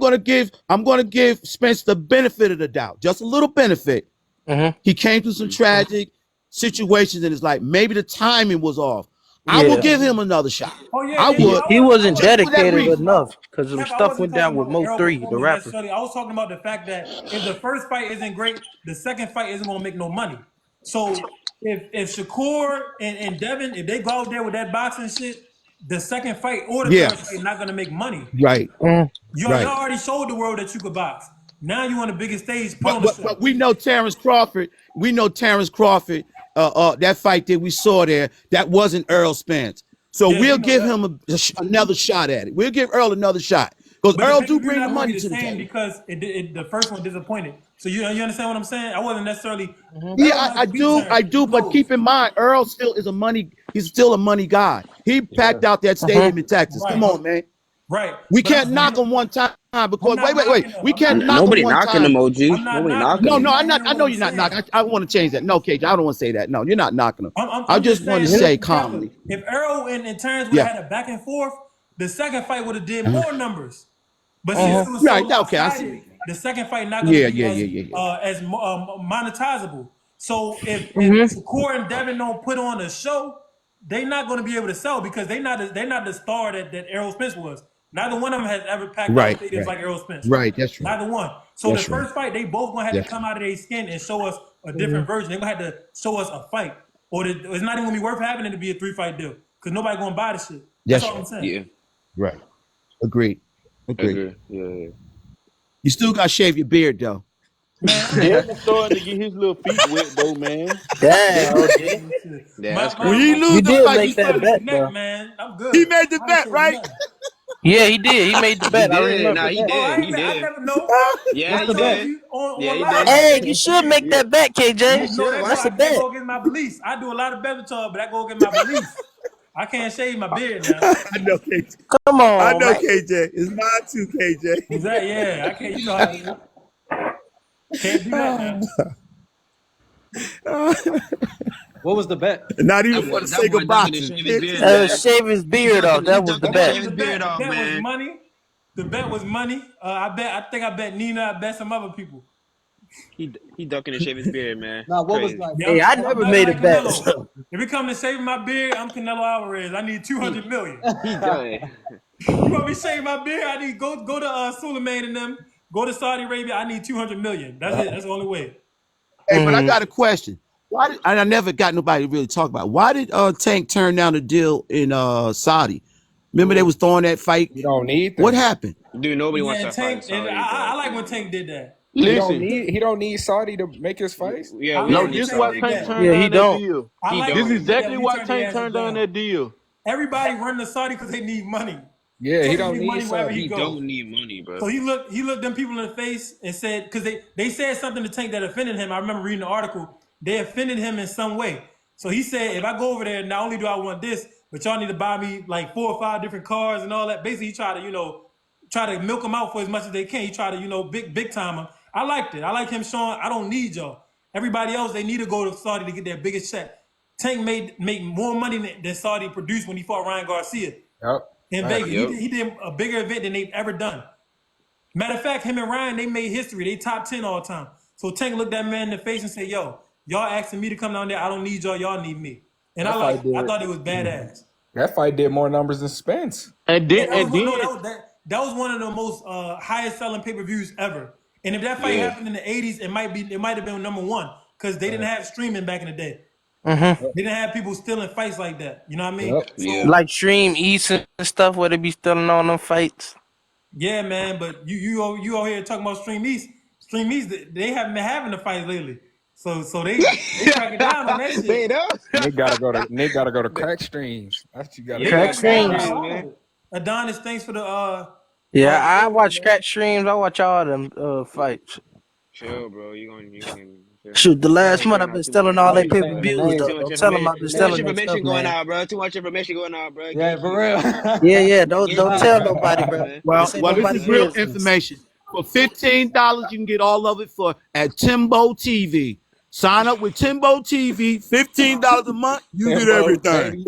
gonna give Spence the benefit of the doubt, just a little benefit. Hmm. He came through some tragic situations, and it's like maybe the timing was off. I will Yeah, give him another shot. Oh yeah, I and he would, I he wasn't. I wasn't wasn't just for that dedicated talking reason. enough about. because some Kev, I stuff wasn't went talking down with about Mo Errol 3, the performance rapper. necessarily. I was talking about the fact that if the first fight isn't great, the second fight isn't going to make no money. So if Shakur and Devin, if they go out there with that boxing shit, the second fight or the Yeah, third fight not going to make money. right, Mm. Y'all right. already showed the world that you could box. Now you on the biggest stage, put But on the but show. but we know Terrence Crawford. We know Terrence Crawford. That fight that we saw there, that wasn't Earl Spence. So Yeah, we we'll know give that. him another shot at it. We'll give Earl another shot because But the Earl pay per do view bring the not going to money be the to the same table. because the first one disappointed. So you understand what I'm saying? I wasn't necessarily Yeah, Errol I, has I to beat do, Terrence. I do. He But knows. keep in mind, Earl still is a money. He's still a money guy. He Yeah. packed out that Hmm. stadium in Texas. Come Right. on, man. Right. We But can't knock him one time I'm because not wait. knocking him. We I'm not can't knock knocking him Nobody him. one knocking him, time. OG. I'm not Nobody knocking him. knocking No, You're him. no, not I'm not. hearing I what know I'm you're not saying. knocking. I want to change that. No, KJ, I don't want to say that. No, you're not knocking him. I'm, I'm, I I'm just just want to saying, say listen, Kevin, calmly. if Errol and Terrence would Yeah. have had a back and forth, the second fight would have did more numbers. But since Uh-huh. it was so Right. Okay. I see. lopsided, the second fight not going to Yeah. be Yeah. Yeah. Yeah. Yeah. as monetizable. So if Mm-hmm. Shakur and Devin don't put on a show, they not going to be able to sell because they're not the star that Errol Spence was. Neither one of them has ever packed out Right. stadiums Right. like Errol Spence. Right. That's right. Neither one. So the That's right. first fight, they both gonna have to That's come out of their skin and show us a Mm-hmm. different version. They're gonna have to show us a fight, or it's not even gonna be worth having it to be a 3-fight deal because nobody gonna buy the shit. That's all I'm saying. Yeah. Right. Agreed. Agree. Yeah. You still got to shave your beard though. Man, Devin starting to get his little feet wet though, man. Damn, OG. Yeah, that's When you crazy. lose You the did fight, make you that start. the bet, neck, though. man. I'm good. He made the I ain't bet, shaving right? nothing. Yeah, he did. He made the He bet. I did. remember Nah, he that. Oh, did. I He did. never know. Yeah, I he told did. you Yeah, on he live. did. Hey, you should make Yeah. that bet, KJ. You No, should. that go. That's I a can't bet. go against my beliefs. I do a lot of Bellator, but that go against my beliefs. I can't shave my beard now. I know KJ. Come I on, know man. KJ. It's mine too, KJ. Who's that? Yeah, I can't. You know how it is. Can't do that now. What was the bet? Not That even boy, for the that sake boy of ducking and boxing. shave his beard, man. Shave his beard off. He That was the ducking and bet. shave his The beard bet, the off, bet was man. money. The bet was money. I think I bet Nina. I bet some other people. He ducking and shave his beard, man. Now, what was Crazy. like? Yeah, Hey, I I'm never betting made a like bet. Canelo. So. If it comes to shaving my beard, I'm Canelo Alvarez. I need 200 million. He done. You want me to shave my beard? I need go to Suleiman and them. Go to Saudi Arabia. I need 200 million. That's it. That's the only way. Hey, but I got a question. Why did and I never got nobody to really talk about it. Why did Tank turn down the deal in Saudi? Remember they was throwing that fight? You don't need What them. happened? Dude, nobody wants Yeah, that fight in Tank. And Saudi, bro. I like Come when on, Tank man. did that. Listen, He don't need Saudi to make his fights. Yeah, we I like no, don't when need this is Tank why did Saudi. Tank that. turned Yeah, he down that don't. deal. I He like This when is he don't. did that exactly when he why turned their Tank asses turned down down. that deal. Everybody run to Saudi because they need money. Yeah, So he he don't need need money wherever Saudi. he He goes. don't need money, bro. So he looked them people in the face and said, because they said something to Tank that offended him. I remember reading the article. They offended him in some way. So he said, if I go over there, not only do I want this, but y'all need to buy me like 4 or 5 different cars and all that. Basically, he tried to, try to milk him out for as much as they can. He tried to, big time him. I liked it. I like him showing, I don't need y'all. Everybody else, they need to go to Saudi to get their biggest check. Tank made more money than Saudi produced when he fought Ryan Garcia Yep. in Facts. Vegas. Yep. He did a bigger event than they've ever done. Matter of fact, him and Ryan, they made history. They top 10 all the time. So Tank looked that man in the face and said, yo, y'all asking me to come down there. I don't need y'all. Y'all need me. And That I fight did. thought it was badass. That fight did more numbers than Spence. And Yeah, then and then that was one of the most highest selling pay-per-views ever. And if that fight Yeah. happened in the 80s, it might have been number 1 because they didn't have streaming back in the day. Mm-hmm. They didn't have people stealing fights like that. You know what I mean? Yep. Yeah. So Like Stream East and stuff where they be stealing on them fights. yeah, man. But you all here talking about Stream East. Stream East, they haven't been having the fights lately. So they cracking down on that They shit. know. Nick gotta go to crack streams. That's what you gotta Yeah, do. you Crack got crack streams. streams, man. Adonis, thanks for the Yeah, all the I info, watch man. scratch streams. I watch all them fights. Chill, bro. You gonna chill. Shoot, the last Trying month to I've been too much stealing all Why their you pay information, per saying bro. the views name? though. Too much Don't tell them information. I've been Too much stealing their stuff, information going man. out, bro. Too much information going out, bro. Yeah, for Gatekeep, real. bro. Yeah. Don't tell Gatekeep, nobody, bro. man. Well, This ain't this nobody is real business. information. For $15, you can get all of it at Timbo TV. Sign up with Timbo TV, $15 a month, you get Timbo, everything. baby.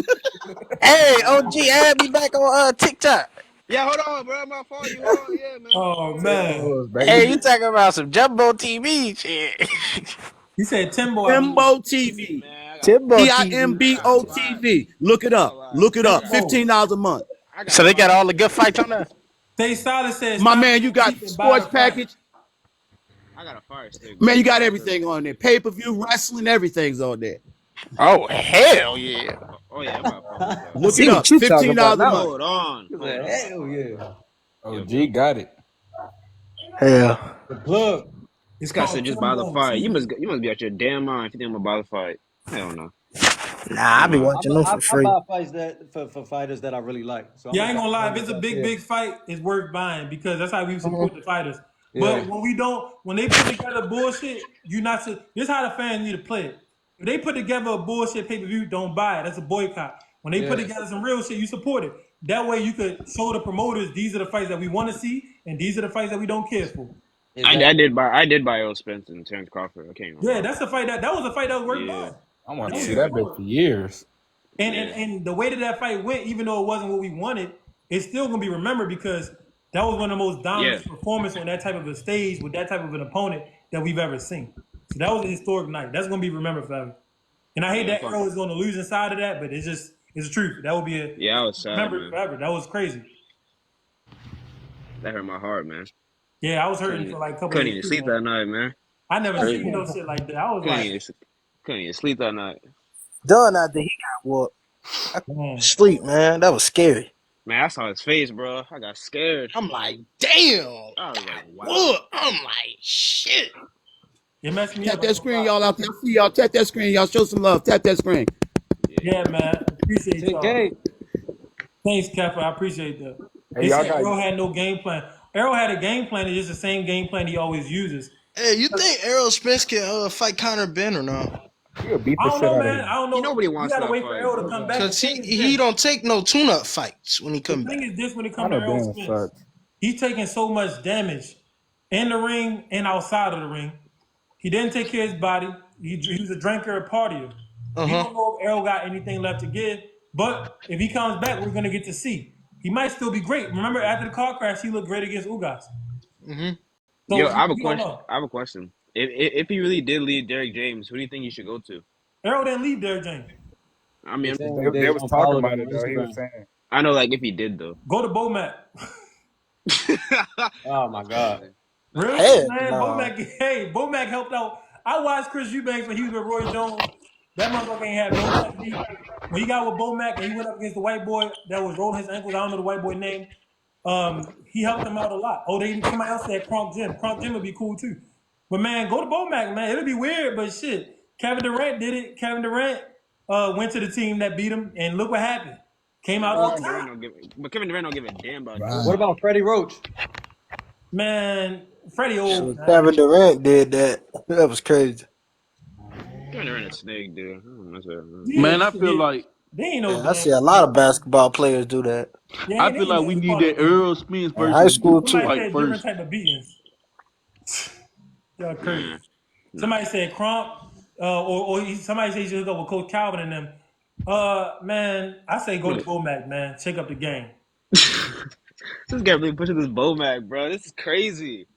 Hey, OG, add me back on TikTok. Yeah, hold on, bro. I'm not following you. Hold on, yeah, man. Oh man. Timbos, Hey, baby. you talking about some Jumbo TV shit? He said Timbo, I believe. Timbo TV. Man, I gotta Timbo find. TV. I gotta Timbo find. TV. Look it I ain't up. gonna lie. Look it up. Timbo. $15 a month. I So gotta they got find. all the good fights on there. Stay Solid said My stop man, you being got cheap and buy the sports fight. package. I got a fire stick, Man, bro. you got everything on there. Pay-per-view, wrestling, everything's on there. Oh hell yeah! Oh yeah, I'm about to follow this out. I Look it see up. what you talking about $15 a now. month. Hold on. He Hold said, on. hell yeah. OG got it. Hell, The plug. It's This guy said called just buy the Timbo fight. You TV. must be out your damn mind if you think I'm gonna buy the fight. Hell no. nah, I be Nah. watching them for I free. buy fights that for fighters that I really like. So I'm Yeah, I gonna ain't buy gonna the lie. If ones it's a that big fight, it's worth buying because that's how we Mhm. support the fighters. yeah. But when we don't, when they put together bullshit, you not to. This is how the fans need to play it. If they put together a bullshit pay per view, don't buy it. That's a boycott. When they put Yeah. together some real shit, you support it. That way, you could show the promoters these are the fights that we want to see, and these are the fights that we don't care for. I Exactly. did buy Earl Spence and Terrence Crawford. I can't even Yeah, lie. that's a fight that was a fight that was worth Yeah. buying. I want That to was see Yeah. that bit straightforward. for years. And, Yeah. and and the way that fight went, even though it wasn't what we wanted, it's still gonna be remembered because that was one of the most Yeah. dominant performances on that type of a stage with that type of an opponent that we've ever seen. So that was a historic night. That's gonna be remembered forever. And I hate Yeah, that Earl is on the losing side of that, but it's the truth. That would be I was sad, remembered man. forever. That was crazy. That hurt my heart, man. Yeah, I was hurting for like a couple Couldn't days even too, sleep man. that night, man. I never Crazy. seen no shit like that. I was Couldn't like, even couldn't even sleep that night. Done after he got whooped. I couldn't sleep, man. That was scary. Man, I saw his face, bro. I got scared. I'm like, damn. I was like, wow. Whoop. I'm like, shit. It messed me Tap up. that screen, y'all out there. I see y'all. Tap that screen, y'all. Show some love. Tap that screen. Yeah, man. Appreciate Take y'all. game. Thanks, Keffa. I appreciate that. Hey, They y'all said got Errol had no game plan. Errol had a game plan. It's just the same game plan he always uses. Hey, you think Errol Spence can fight Conor Ben or no? he'll beat I the don't shit know, out of man. him. I don't know. Nobody You wants gotta that wait for fight, Errol to bro. come back. Because he don't take no tune-up fights when he The come thing back. is this when it I comes to know Errol Ben Spence. sucks. He's taking so much damage in the ring and outside of the ring. He didn't take care of his body. He was a drinker, a partier. We don't know if Errol got anything left to give, but if he comes back, we're gonna get to see. He might still be great. Remember, after the car crash, he looked great against Ugas. Yo, So I have a we don't question. know. I have a question. If he really did leave Derrick James, who do you think he should go to? Errol didn't leave Derrick James. I They mean, saying They they was talking unfollowed about him it on though. He was Instagram. saying. I know, like, if he did though. Go to Bomac. Oh my That's God. crazy. That's Real crazy. shit, Heck man. nah. Bomac helped out. I watched Chris Eubanks when he was with Roy Jones. That motherfucker ain't have no technique. When he got with Bomac and he went up against the white boy that was rolling his ankles, I don't know the white boy name. He helped him out a lot. Oh, somebody else said Kronk Jim. Kronk Jim would be cool too. But man, go to Bomac, man. It'll be weird, but shit. Kevin Durant did it. Kevin Durant went to the team that beat him, and look what happened. Came Yeah, out but on Kevin top. Durant don't give a damn about What nobody. about Freddie Roach? Man, Freddie old, Shit, man. Kevin Durant did that. That was crazy. Kevin Durant a snake, dude. Yeah, Man, I feel shit. like They ain't no Yeah, I damn. see a lot of basketball players do that. Yeah, I they feel ain't like we nothing need part that of it. Earl Spence In high versus school Duke Somebody too. fight said different first. type of beatings. Y'all crazy. Man, nah. Somebody said Crump, somebody said you should hook up with Coach Calvin and them. Man, I say go to Bomac, man. Check up the game. This guy really pushing this Bomac, bro. This is crazy.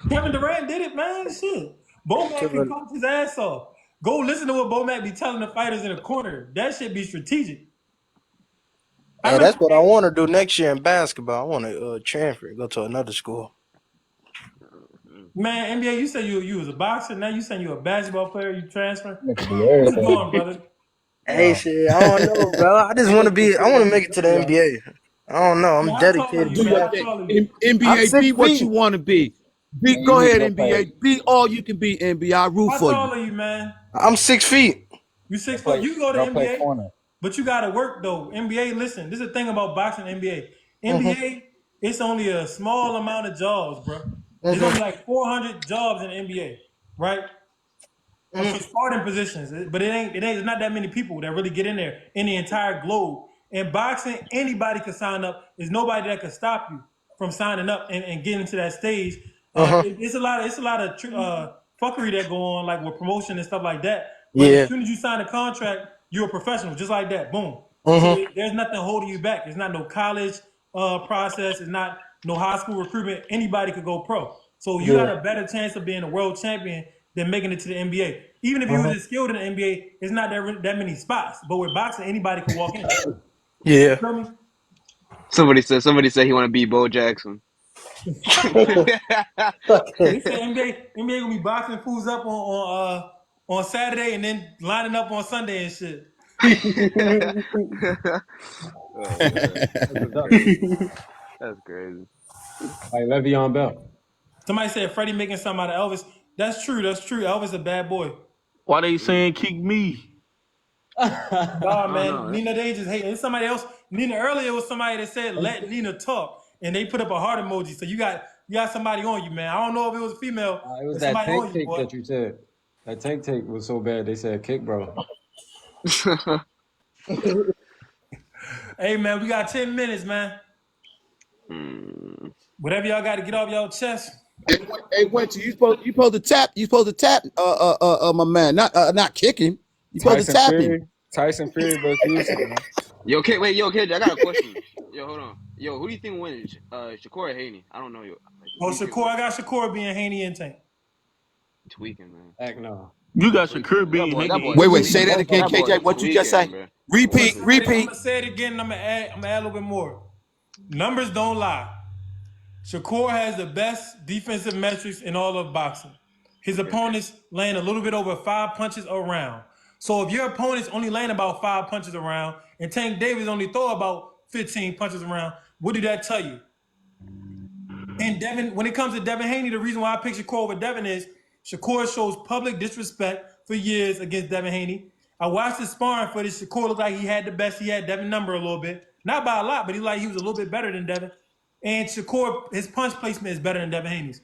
Kevin Durant did it, man. Shit. Bomac can Kevin, coach his ass off. Go listen to what Bomac be telling the fighters in the corner. That shit be strategic. I hey, remember, that's what I want to do next year in basketball. I want to transfer, go to another school. man, NBA, you said you was a boxer. Now you saying you a basketball player. You transferring. Nigga do What you everything. doing, brother? Hey, shit, I don't know, bro. I just want to be. I want to make it to the NBA. I don't know. I'm Yeah, how tall are dedicated you, to Do man? your that. How thing. tall are you? I'm NBA, be 6 what you feet. want to be. Be Man, you go need to ahead, go play. NBA. Be all you can be, NBA. I root How for you. tall are you, man? I'm 6 feet. You Go 6 foot. play. You can go to Go play NBA, corner. but you got to work though. NBA, listen, this is the thing about boxing. NBA, Mhm. NBA, it's only a small amount of jobs, bro. There's Mhm. only like 400 jobs in the NBA, right? For Mhm. starting positions, but it's not that many people that really get in there in the entire globe. In boxing, anybody can sign up. There's nobody that can stop you from signing up and getting to that stage. Uh-huh. It's a lot of fuckery that go on, like with promotion and stuff like that. But as Yeah. soon as you sign a contract, you're a professional, just like that. Boom. So Mhm. there's nothing holding you back. It's not no college process. It's not no high school recruitment. Anybody could go pro. So you got Yeah. a better chance of being a world champion than making it to the NBA. Even if you was Mhm. just skilled in the NBA, it's not that many spots. But with boxing, anybody can walk in. Yeah. You feel me? Somebody said he want to beat Bo Jackson. They say NBA gonna be boxing fools up on Saturday and then lining up on Sunday and shit. Oh man, That's what's that's up. crazy. That's crazy. Like Le'Veon Bell. Somebody said Freddie making something out of Elvis. That's true. That's true. Elvis a bad boy. Why they saying kick me? Nah, I don't man. know. Nina, they just hate. And somebody else. Nina earlier was somebody that said let Nina talk, and they put up a heart emoji. So you got somebody on you, man. I don't know if it was a female, It was but that somebody tank on you, take boy. that you said. That tank take was so bad they said kick bro. Hey, man, we got 10 minutes, man. Whatever y'all got to get off y'all chest. Hey, Winter, you supposed to tap. You supposed to tap. My man, not kick him. You supposed to Tyson tap him. Fury. Tyson Fury versus Usyk, man. Yo, KJ, I got a question. Yo, hold on. Yo, who do you think wins? Shakur or Haney? I don't know. Like, Oh, who do you think Shakur, wins? I got Shakur being Haney and Tank. Tweaking, man. Heck no. You got Tweaking. Shakur being That Haney boy and Wait, Tank. say Tweaking that both again, of That them. boy KJ. What you just say? tweaking, bro. That boy Repeat, tweaking. I'm repeat. gonna say it again. I'm gonna add a little bit more. Numbers don't lie. Shakur has the best defensive metrics in all of boxing. His Okay. opponents land a little bit over 5 punches a round. So if your opponent's only laying about 5 punches around and Tank Davis only throw about 15 punches around, what did that tell you? And Devin, when it comes to Devin Haney, the reason why I pick Shakur over Devin is Shakur shows public disrespect for years against Devin Haney. I watched the sparring footage. Shakur looked like he had the best. He had Devin number a little bit, not by a lot, but he was a little bit better than Devin. And Shakur, his punch placement is better than Devin Haney's,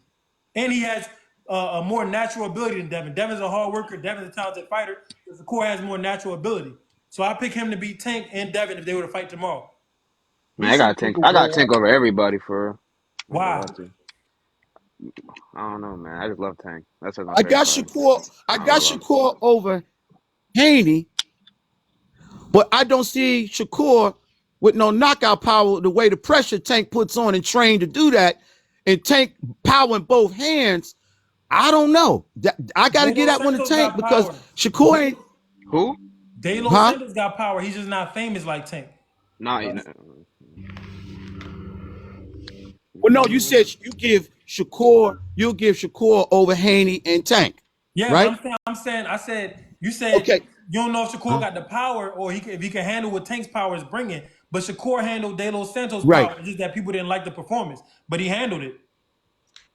and he has a more natural ability than Devin. Devin's a hard worker. Devin's a talented fighter. But Shakur has more natural ability. So I pick him to beat Tank and Devin if they were to fight tomorrow. Man, I got Tank. I got Tank over everybody for real. I ain't gonna lie Why? to you. I don't know, man. I just love Tank. That's my I favorite got fighter. Shakur. I got Shakur over Haney, but I don't see Shakur with no knockout power. The way the pressure Tank puts on and trained to do that, and Tank power in both hands. I don't know. I got to De get Los that one to Santos Tank got because power. Shakur ain't. Who? De Los Huh? Santos got power. He's just not famous like Tank. Nah, Well, no, you said you give Shakur. You'll give Shakur over Haney and Tank, Yeah, but right? I said, you said Okay. you don't know if Shakur Huh? got the power or if he can handle what Tank's power is bringing. But Shakur handled De Los Santos' Right. power. It's just that people didn't like the performance, but he handled it.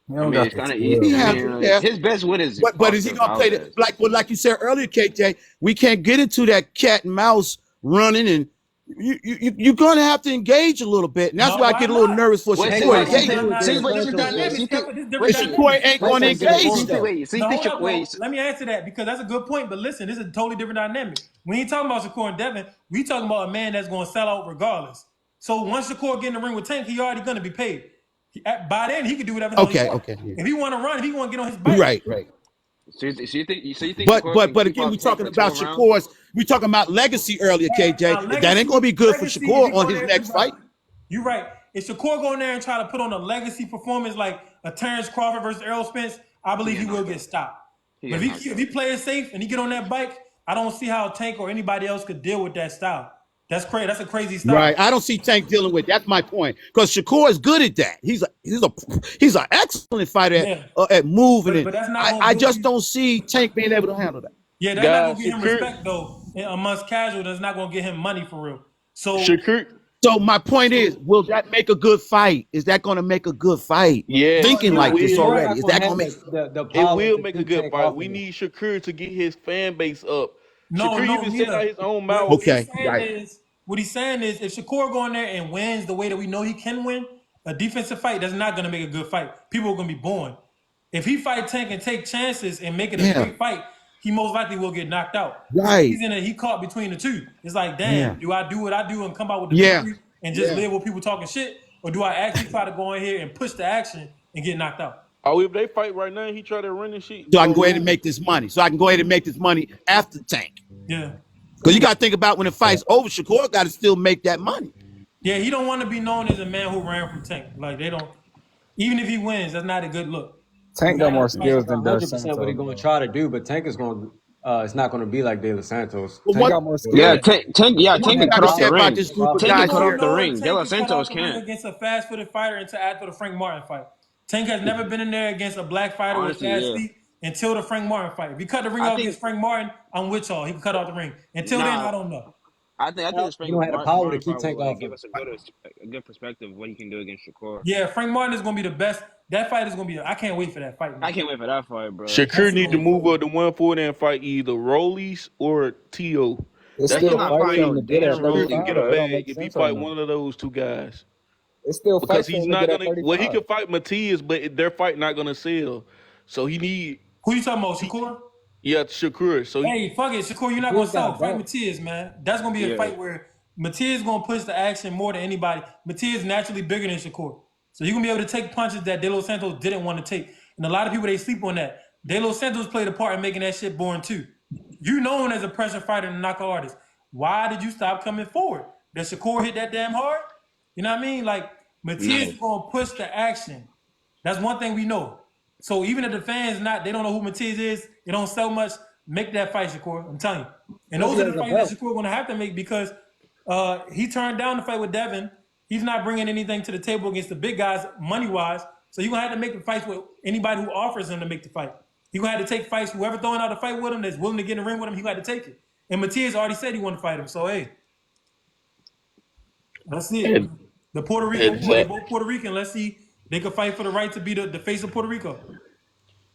He I don't mean, got it's the kind of. He skills. I handled mean, it, yeah. his best win is But is he Oscar gonna play the Valdez. like you said earlier, KJ? We can't get into that cat and mouse running, and you're gonna have to engage a little bit, and that's No, why I why get a little nervous nervous for Wait, Hey, see, Shakur wait, fuck see, it. engaging. Nah, see, this is wait, different see, dynamics. see, This is And different Shakur dynamics. ain't Tank gonna gonna get his engage own see, though. though. wait, see, No, think, hold up. wait, Let me answer that because that's a good point. But listen, this is a totally different dynamic. We ain't talking about Shakur and Devin. We talking about a man that's going to sell out regardless. So once Shakur get in the ring with Tank, he already going to be paid. By then, he can do whatever the hell he Okay, wants. okay, yeah. If he want to run, if he want to get on his bike. Right, right. so you think Shakur can But keep again, up we Tank talking for about 12 rounds? Shakur's. We talking about legacy earlier, KJ. Now, That ain't gonna be good for legacy, if Shakur you go on his there, you're next right. fight. You're right. If Shakur go in there and try to put on a legacy performance like a Terrence Crawford versus Errol Spence, I He believe he get will knocked get out. stopped. He But get if knocked he out. plays safe and he get on that bike, I don't see how Tank or anybody else could deal with that style. That's crazy. That's a crazy style. Right. I don't see Tank dealing with. That's my point. Because Shakur is good at that. He's an excellent fighter Yeah. at moving it. But that's not gonna I build just you. don't see Tank being able to handle that. Yeah, that's not gonna Guys, get him Shakur, respect though. Amongst casual, that's not gonna get him money for real. So Shakur, So my point is, will that make a good fight? Is that going to make a good fight? yes, Thinking it like this will. Shakur already, not is gonna that going have to make? the It power will to make a keep good Tank fight. off We of him. need Shakur to get his fan base up. Shakur no, even said out Nina. his own What mouth. he's Okay, saying right. is, if Shakur go in there and wins the way that we know he can win, a defensive fight that's not gonna make a good fight. People are gonna be boring. If he fight Tank and take chances and make it a Yeah, great fight, he most likely will get knocked out. So right. he caught between the two. It's like, Yeah, damn, do I do what I do and come out with the yeah, victory and just yeah. live with people talking shit, or do I actually try to go in here and push the action and get knocked out? Oh, if they fight right now, he try to run and shit, he So I can gonna go ahead and lose. make this money. So I can go ahead and make this money after Tank. Yeah, Because you got to think about when the fight's over, Shakur got to still make that money. yeah. He don't want to be known as a man who ran from Tank. Like they don't. Even if he wins, that's not a good look. Tank got Not in more a Tank skills is fight. than Dos 100% what Santos, he's gonna bro. try to do, but Tank is gonna. It's not gonna be like De Los Santos. But He Tank, one, got more Yeah, skills. one Tank thing can I cut can off say the power, about ring. this group of power. Tank can guys cut No, off here. the no, ring. De Tank Los can cut off Santos the ring can't. against a fast-footed fighter until after the Frank Martin fight. Tank has never been in there against a black fighter with Honestly, fast yeah. feet until the Frank Martin fight. If he cut the ring I off think against Frank Martin, I'm with y'all. He can cut off the ring. Until then, nah. I don't know. I think this He Frank don't have the power to Martin keep fight will Tank like off give him. us a good perspective of what he can do against Shakur. Yeah, Frank Martin is gonna be the best. That fight is gonna be. I can't wait for that fight, I man. can't wait for that fight, bro. That Shakur shit need gonna to be move crazy. up to 140 and fight either Rollies or Tio. It's That's He's the still not only fight for way him fighting to get Dan at Shakur can 35, Rolly. get a though. It don't bag make if he sense right fight now. one of those two guys. It's still Because fight for he's him to not get at gonna. Well, he 35. can fight Matias, but their fight not gonna sell. So he need. Who you talking about, Shakur? Yeah, Shakur. So he, Hey, fuck it, Shakur. You're not gonna He's sell. got Fight back. Matias, man. That's gonna be a Yeah. fight where Matias gonna push the action more than anybody. Matias is naturally bigger than Shakur, so you're gonna be able to take punches that De Los Santos didn't want to take. And a lot of people they sleep on that. De Los Santos played a part in making that shit boring too. You known as a pressure fighter and knockout artist. Why did you stop coming forward? Did Shakur hit that damn hard? You know what I mean? Like Matias is gonna push the action. That's one thing we know. So even if the fans they don't know who Matias is, it don't sell much. Make that fight, Shakur. I'm telling you. And Plus, those he are has the a fights belt. that Shakur gonna have to make because he turned down the fight with Devin. He's not bringing anything to the table against the big guys money wise. So you're gonna have to make the fights with anybody who offers him to make the fight. You're gonna have to take fights. Whoever throwing out a fight with him that's willing to get in the ring with him, he got to take it. And Matias already said he wanted to fight him. So hey, let's see it. The Puerto Rican war. They Exactly. both Puerto Rican. Let's see. They could fight for the right to be the face of Puerto Rico.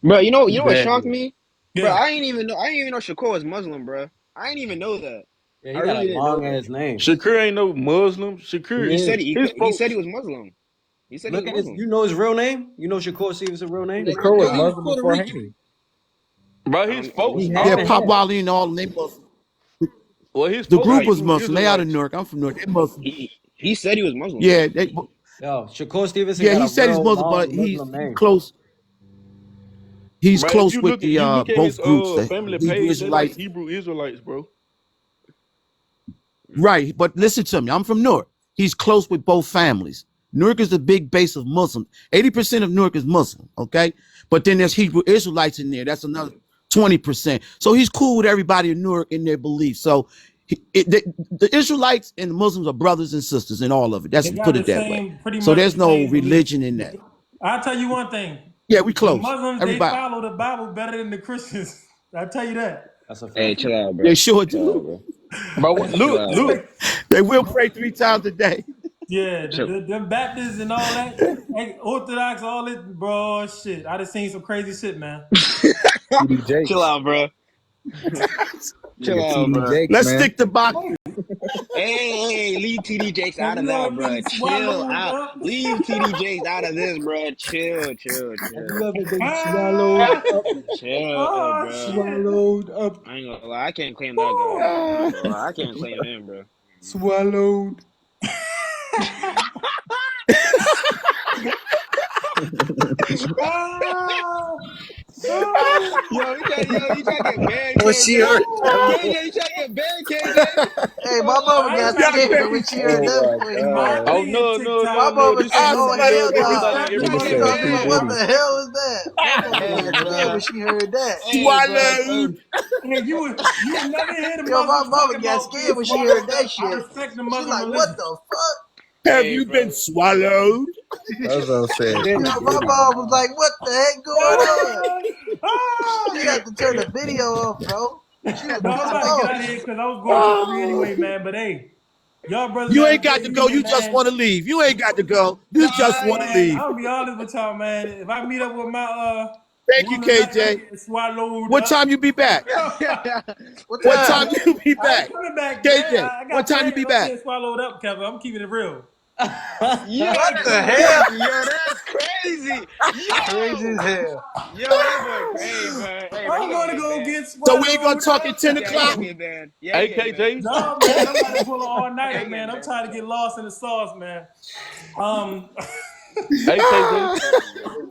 Bro, you know what shocked Exactly. me? Bro, Yeah. I didn't even know Shakur was Muslim, bro. I didn't even know that. Yeah, I he got a really didn't know long that. ass name. Shakur ain't no Muslim. He Shakur, He said is. his he said he folks, was Muslim. He said he Look was at his. Muslim. You know his real name? You know Shakur Stevenson's real name? Nigga, Shakur was no, he was Muslim Puerto before Rican. Haney. bro. I His don't folks listen, Yeah, are bro. Pop Muslim. Wally and all them, they Muslim. Well, his The folks Bro, group was Hebrew Muslim. They out of Israelites. Newark. I'm from Newark. They Muslim. he said he was Muslim. Yeah, Yo, Shakur Stevenson yeah. got He a said he's real Muslim, but long he's Muslim name. close. He's Bro, if close with the you look at his both groups, the family Hebrew page, they like Israelites. Hebrew Israelites, bro. Right, but listen to me. I'm from Newark. He's close with both families. Newark is the big base of Muslims. 80% of Newark is Muslim, okay? But then there's Hebrew Israelites in there. That's another 20%. So he's cool with everybody in Newark in their beliefs. So the Israelites and the Muslims are brothers and sisters in all of it. That's They got put the it that way. same, pretty So much there's the no same beliefs. religion in that. I'll tell you one thing. Yeah, we The close. Muslims, they Everybody. follow the Bible better than the Christians. I'll tell you that. That's a Hey, fact. chill out, bro. They sure Chill out, do. bro. Bro, Chill look, out, bro. look. They will pray 3 times a day. Yeah, Chill, them Baptists and all that, Orthodox, all it, bro, shit. I just seen some crazy shit, man. TD chill Jakes. out, bro. Chill Nigga, out, TD bro. Jakes, Let's man. stick to boxing. Hey, leave TD Jakes Have out of you that, ever bro. been Chill swallowed out. up? Leave TD Jakes out of this, bro. Chill, chill, Have chill. you ever been swallowed Ah, up? Chill, oh, bro. shit. Swallowed up. I ain't gonna lie. I can't claim that guy. I Woo. ain't gonna lie. I can't claim him, bro. Swallowed. Ah, ah. You try to get banned, When she heard KJ. that, Oh, KJ, you try to get banned, KJ. hey, my mama I ain't got trying to scared get when kicked. she heard Oh that my before he My god. Oh bought. no, no, My no, TikTok. no. mama This said, some I new "Oh swear hell blood. to Nigga nah." God. strapped the Everybody Nigga get She said talking P. about banned. what Diddy. the hell is that? My mama Hey, got scared bro. when she heard that. Hey, bro. Hey, Swallowed. Hey, you would never hear the Yo, my Muslims mama talking got about being scared when she heard swallowed that up. I shit. respect the She Muslim like, what religion. the fuck? Have hey, you been bro. swallowed? That's what And said then, P. Yo, my Diddy. mom was like, what the heck going on? Ah, ah. She had to turn the video off, bro. She was No, I'm pissed about to get off. out of here because I was going for 3 anyway, man. But hey, y'all brothers You have ain't a got great to go. evening, You just man. want to leave. You ain't got to go. You just Nah, want to man. leave. I'll be honest with y'all, man. If I meet up with my Thank you, woman, not gonna KJ. get swallowed What up. time you be back? What What time? time you be I ain't back? coming back, man. KJ, I what got time you plans be on back? getting swallowed up, Kevin. I'm keeping it real. Yo, What that's the hell? crazy. Yo, that's crazy. Crazy as Yo. hell. Yo, that boy crazy, bro. Hey, bro, he I'm gonna gonna get go banned. get So we ain't gonna swallowed talk up. at 10 Yeah, he o'clock? gonna get banned. Yeah, he getting banned. AKJ. No, man. I'm about to pull an all Yeah, nighter, he man. getting I'm banned trying for to get sure. lost in the sauce, man. Um. AKJ. Crazy, bro.